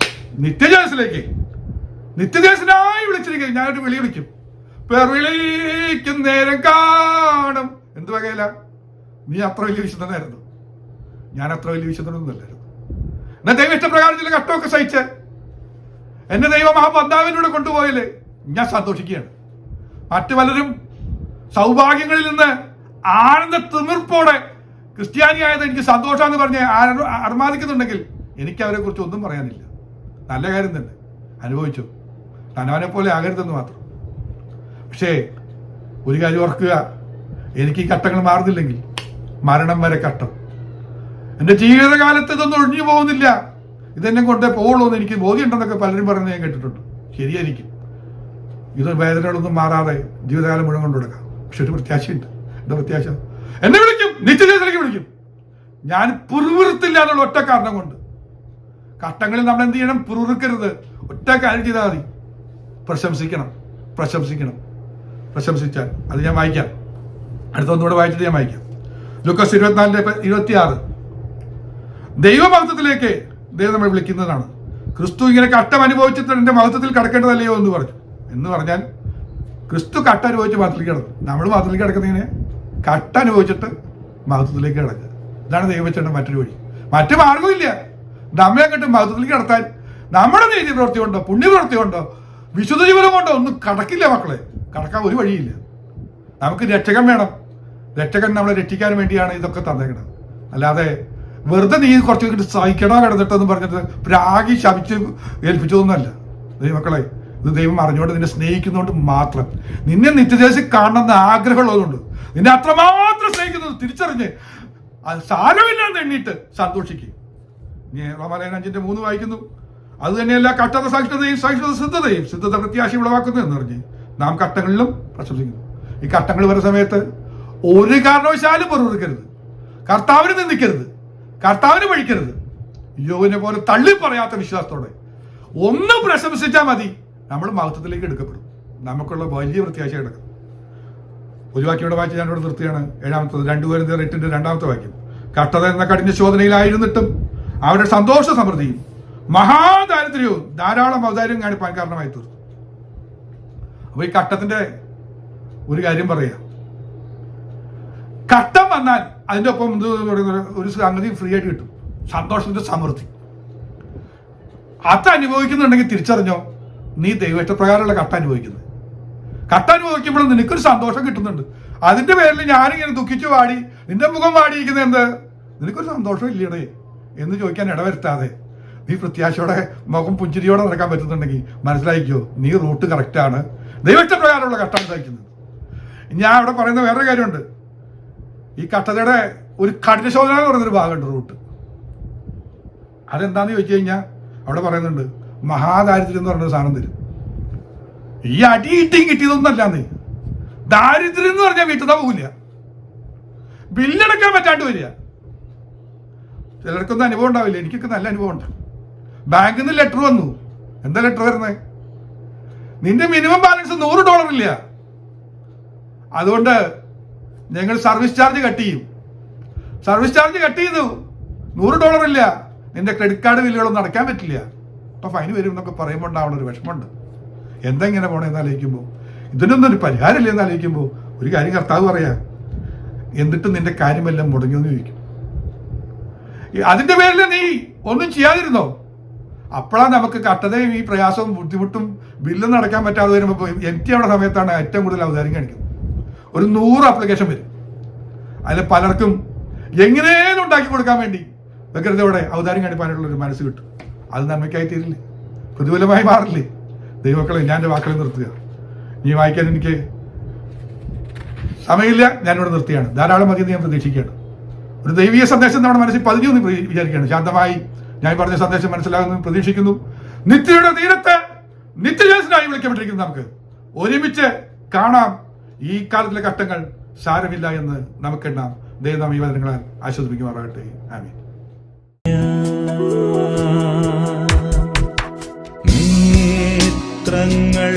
Speaker 1: നിത്യജനസിലേക്ക് നിത്യജനസിനായി വിളിച്ചിരിക്കുക. ഞാനൊരു വിളി വിളിക്കും, വിളിക്കും നേരം കാണും. എന്ത് വകയില്ല, നീ അത്ര വലിയ വിശുദ്ധനായിരുന്നു, ഞാൻ അത്ര വലിയ വിശുദ്ധനൊന്നുമല്ലായിരുന്നു. എന്നാൽ ദൈവiഷ്ടപ്രകാരം ചില കട്ടമൊക്കെ സഹിച്ച് എന്നെ ദൈവം ആ ബന്ധാവിലൂടെ കൊണ്ടുപോയാലേ ഞാൻ സന്തോഷിക്കുകയാണ്. മറ്റു പലരും സൗഭാഗ്യങ്ങളിൽ നിന്ന് ആനന്ദ തിമിർപ്പോടെ ക്രിസ്ത്യാനിയായത് എനിക്ക് സന്തോഷമെന്ന് പറഞ്ഞ് അർമാദിക്കുന്നുണ്ടെങ്കിൽ എനിക്ക് അവരെ കുറിച്ച് ഒന്നും പറയാനില്ല. നല്ല കാര്യം തന്നെ, അനുഭവിച്ചു, തനവനെ പോലെ ആകരുതെന്ന് മാത്രം. പക്ഷേ ഒരു കാര്യം ഓർക്കുക, എനിക്ക് ഈ കട്ടങ്ങൾ മാറുന്നില്ലെങ്കിൽ മരണം വരെ കട്ടം. എൻ്റെ ജീവിതകാലത്ത് ഇതൊന്നും ഒഴിഞ്ഞു പോകുന്നില്ല, ഇതെന്നെ കൊണ്ടേ പോവുള്ളൂ എന്ന് എനിക്ക് ബോധ്യമുണ്ടെന്നൊക്കെ പലരും പറയുന്നത് ഞാൻ കേട്ടിട്ടുണ്ട്. ശരിയായിരിക്കും, ഇത് വേദനകളൊന്നും മാറാതെ ജീവിതകാലം മുഴുവൻ കൊണ്ടുകൊടുക്കാം. പക്ഷെ ഒരു പ്രത്യാശയുണ്ട്. എന്താ പ്രത്യാശ? എന്നെ വിളിക്കും, നിത്യജീവിതത്തിലേക്ക് വിളിക്കും. ഞാൻ പിറുവിറുത്തില്ല എന്നുള്ള ഒറ്റ കാരണം കൊണ്ട്. കഷ്ടങ്ങളിൽ നമ്മൾ എന്ത് ചെയ്യണം? പിറുവിറുക്കരുത്. ഒറ്റ കാര്യം ചെയ്താൽ മതി, പ്രശംസിക്കണം. പ്രശംസിച്ചാൽ അത് ഞാൻ വായിക്കാം. അടുത്തൊന്നുകൂടെ വായിച്ചിട്ട് ഞാൻ വായിക്കാം. ലൂക്കോസ് 24:26. ദൈവമഹത്വത്തിലേക്ക് ദൈവം നമ്മൾ വിളിക്കുന്നതാണ്. ക്രിസ്തു ഇങ്ങനെ കട്ടം അനുഭവിച്ചിട്ട് എന്റെ മഹത്വത്തിൽ കടക്കേണ്ടതല്ലയോ എന്ന് പറഞ്ഞു. എന്ന് പറഞ്ഞാൽ ക്രിസ്തു കട്ട അനുഭവിച്ച് മഹത്വത്തിലേക്ക് കിടക്കും. നമ്മൾ മഹത്വത്തിലേക്ക് കിടക്കുന്നതിനെ കട്ട അനുഭവിച്ചിട്ട് മഹത്വത്തിലേക്ക് കിടക്കുക. ഇതാണ് ദൈവച്ചേട്ടൻ മറ്റൊരു വഴി. മറ്റു മാർഗമില്ല. നമ്മെ അങ്ങോട്ട് മഹത്വത്തിലേക്ക് കിടത്താൻ നമ്മുടെ നീതി പ്രവൃത്തി കൊണ്ടോ പുണ്യപ്രവൃത്തി കൊണ്ടോ വിശുദ്ധ ജീവിതം കൊണ്ടോ ഒന്നും കടക്കില്ല മക്കളെ. കടക്കാൻ ഒരു വഴിയില്ല. നമുക്ക് രക്ഷകൻ വേണം. രക്ഷകൻ നമ്മളെ രക്ഷിക്കാൻ വേണ്ടിയാണ് ഇതൊക്കെ തന്നേക്കുന്നത്. അല്ലാതെ വെറുതെ നീ കുറച്ച് സഹിക്കണോ കിടന്നിട്ടെന്ന് പറഞ്ഞിട്ട് പ്രാഗി ശപിച്ച് ഏൽപ്പിച്ചതൊന്നുമല്ല. ദൈവമക്കളെ, ഇത് ദൈവം അറിഞ്ഞുകൊണ്ട് നിന്നെ സ്നേഹിക്കുന്നതുകൊണ്ട് മാത്രം, നിന്നെ നിത്യദേശം കാണണമെന്ന് ആഗ്രഹമുള്ളതുകൊണ്ട്, നിന്നെ അത്രമാത്രം സ്നേഹിക്കുന്നത് തിരിച്ചറിഞ്ഞ് അത് സാരമില്ലാന്ന് എണ്ണീട്ട് സന്തോഷിക്കും. റോമാലേഖനം 5:3 വായിക്കുന്നു. അത് തന്നെയല്ല കട്ടത സഹിഷ്ണുതയും സഹിഷ്ണുത സിദ്ധതയും സിദ്ധത പ്രത്യാശ ഉളവാക്കുന്നു എന്ന് പറഞ്ഞ് നാം കട്ടങ്ങളിലും പ്രശംസിക്കുന്നു. ഈ കട്ടങ്ങൾ വരുന്ന സമയത്ത് ഒരു കാരണവശാലും പുറകരുത്, കർത്താവിനെ നിന്ദിക്കരുത്, കർത്താവിനെ പഴിക്കരുത്. യോവിനെ പോലെ തള്ളി പറയാത്ത വിശ്വാസത്തോടെ ഒന്ന് പ്രശംസിച്ചാൽ മതി, നമ്മൾ മഹത്വത്തിലേക്ക് എടുക്കപ്പെടും. നമുക്കുള്ള വലിയ പ്രത്യാശ എടുക്കും. ഒരു വാക്യോടെ വായിച്ച് ഞാൻ ഇവിടെ നിർത്തിയാണ്. 7-ാമത്തത് 2 കൊരിന്ത്യർ 8-ന്റെ 2-ാമത്തെ വാക്യം. കട്ടത എന്ന കഠിന ശോധനയിലായിരുന്നിട്ടും അവരുടെ സന്തോഷ സമൃദ്ധിയും മഹാദാരിദ്ര്യവും ധാരാളം ഔദാര്യം കാണിപ്പാൻ കാരണമായി തീർന്നു. അപ്പൊ ഈ കട്ടത്തിന്റെ ഒരു കാര്യം പറയാം. കട്ടം വന്നാൽ അതിൻ്റെ ഒപ്പം ഒരു സംഗതി ഫ്രീ ആയിട്ട് കിട്ടും, സന്തോഷത്തിന്റെ സമൃദ്ധി. അത് അനുഭവിക്കുന്നുണ്ടെങ്കിൽ തിരിച്ചറിഞ്ഞോ, നീ ദൈവഷ്ടപ്രകാരമുള്ള കട്ട അനുഭവിക്കുന്നത്. കട്ട അനുഭവിക്കുമ്പോൾ നിനക്കൊരു സന്തോഷം കിട്ടുന്നുണ്ട്. അതിന്റെ പേരിൽ ഞാനിങ്ങനെ ദുഃഖിച്ചു വാടി, നിന്റെ മുഖം വാടിയിരിക്കുന്നത് എന്ത്, നിനക്കൊരു സന്തോഷം ഇല്ലടേ എന്ന് ചോദിക്കാൻ ഇടവരുത്താതെ നീ പ്രത്യാശയോടെ മുഖം പുഞ്ചിരിയോടെ നടക്കാൻ പറ്റുന്നുണ്ടെങ്കിൽ മനസ്സിലാക്കിക്കോ, നീ റൂട്ട് കറക്റ്റാണ്, ദൈവഷ്ടപ്രകാരമുള്ള കട്ടാണ് സഹിക്കുന്നത്. ഞാൻ അവിടെ പറയുന്ന വേറൊരു കാര്യമുണ്ട്. ഈ കട്ടതയുടെ ഒരു കഠിന ശോധന എന്ന് പറയുന്നൊരു ഭാഗമുണ്ട്, റൂട്ട്. അതെന്താന്ന് ചോദിച്ചു കഴിഞ്ഞാൽ അവിടെ പറയുന്നുണ്ട്, മഹാദാരിദ്ര്യം എന്ന് പറഞ്ഞൊരു സാധനം തരും. ഈ അടി ഇട്ടിയും കിട്ടിയതൊന്നല്ല. നീ ദാരിദ്ര്യം എന്ന് പറഞ്ഞാൽ വീട്ടിൽ പോകില്ല, ബില്ലടക്കാൻ പറ്റാണ്ട് വരിക. ചിലർക്കൊന്നും അനുഭവം ഉണ്ടാവില്ല, എനിക്കൊക്കെ നല്ല അനുഭവം ഉണ്ട്. ബാങ്കിൽ നിന്ന് ലെറ്റർ വന്നു. എന്താ ലെറ്റർ വരുന്നത്? നിന്റെ മിനിമം ബാലൻസ് $100 ഇല്ല, അതുകൊണ്ട് ഞങ്ങൾ സർവീസ് ചാർജ് കട്ട് ചെയ്യും. സർവീസ് ചാർജ് കട്ട് ചെയ്തു, $100 ഇല്ല, നിന്റെ ക്രെഡിറ്റ് കാർഡ് ബില്ലുകളൊന്നും അടയ്ക്കാൻ പറ്റില്ല, അപ്പൊ ഫൈൻ വരും എന്നൊക്കെ പറയുമ്പോൾ ഉണ്ടാവുന്ന ഒരു വിഷമമുണ്ട്. എന്താ ഇങ്ങനെ പോണെന്ന് ആലോചിക്കുമ്പോൾ, ഇതിനൊന്നും ഒരു പരിഹാരമില്ല എന്ന് ആലോചിക്കുമ്പോൾ ഒരു കാര്യം കർത്താവ് പറയാ, എന്നിട്ട് നിന്റെ കാര്യമെല്ലാം മുടങ്ങിയെന്ന് ചോദിക്കും. അതിന്റെ പേരിൽ നീ ഒന്നും ചെയ്യാതിരുന്നോ? അപ്പോഴാണ് നമുക്ക് കട്ടതയും ഈ പ്രയാസവും ബുദ്ധിമുട്ടും ബില്ലും നടക്കാൻ പറ്റാതെ വരുമ്പോൾ എനിക്ക് അവിടെ സമയത്താണ് ഏറ്റവും കൂടുതൽ ഔദാര്യം കാണിക്കുന്നത്. ഒരു 100 ആപ്ലിക്കേഷൻ വരും. അതിൽ പലർക്കും എങ്ങനെയും ഉണ്ടാക്കി കൊടുക്കാൻ വേണ്ടി വ്യഗ്രതയോടെ ഔദാര്യം കാണിക്കാനുള്ള ഒരു മനസ്സ് കിട്ടും. അത് നന്മയ്ക്കായി തീരില്ലേ? പ്രതികൂലമായി മാറില്ലേ? ദൈവമക്കളെ, ഞാൻ എൻ്റെ വാക്കുകൾ നിർത്തുക. നീ വായിക്കാൻ എനിക്ക് സമയമില്ല, ഞാനിവിടെ നിർത്തിയാണ്. ധാരാളം മതി ഞാൻ പ്രതീക്ഷിക്കുകയാണ്. ഒരു ദൈവീയ സന്ദേശം നമ്മുടെ മനസ്സിൽ പതിഞ്ഞു വിചാരിക്കുകയാണ്. ശാന്തമായി ഞാൻ പറഞ്ഞ സന്ദേശം മനസ്സിലാകുന്നു പ്രതീക്ഷിക്കുന്നു. നിത്യയുടെ തീരത്ത് നിത്യജാസനായി വിളിക്കപ്പെട്ടിരിക്കുന്നു. നമുക്ക് ഒരുമിച്ച് കാണാം. ഈ കാലത്തിലെ കഷ്ടങ്ങൾ സാരമില്ല എന്ന് നമുക്കെണ്ണാം. ദൈവം ഈ വചനങ്ങളാൽ ആശ്വസിപ്പിക്കുമാറാകട്ടെ. ആമീൻ.
Speaker 2: നേത്രങ്ങൾ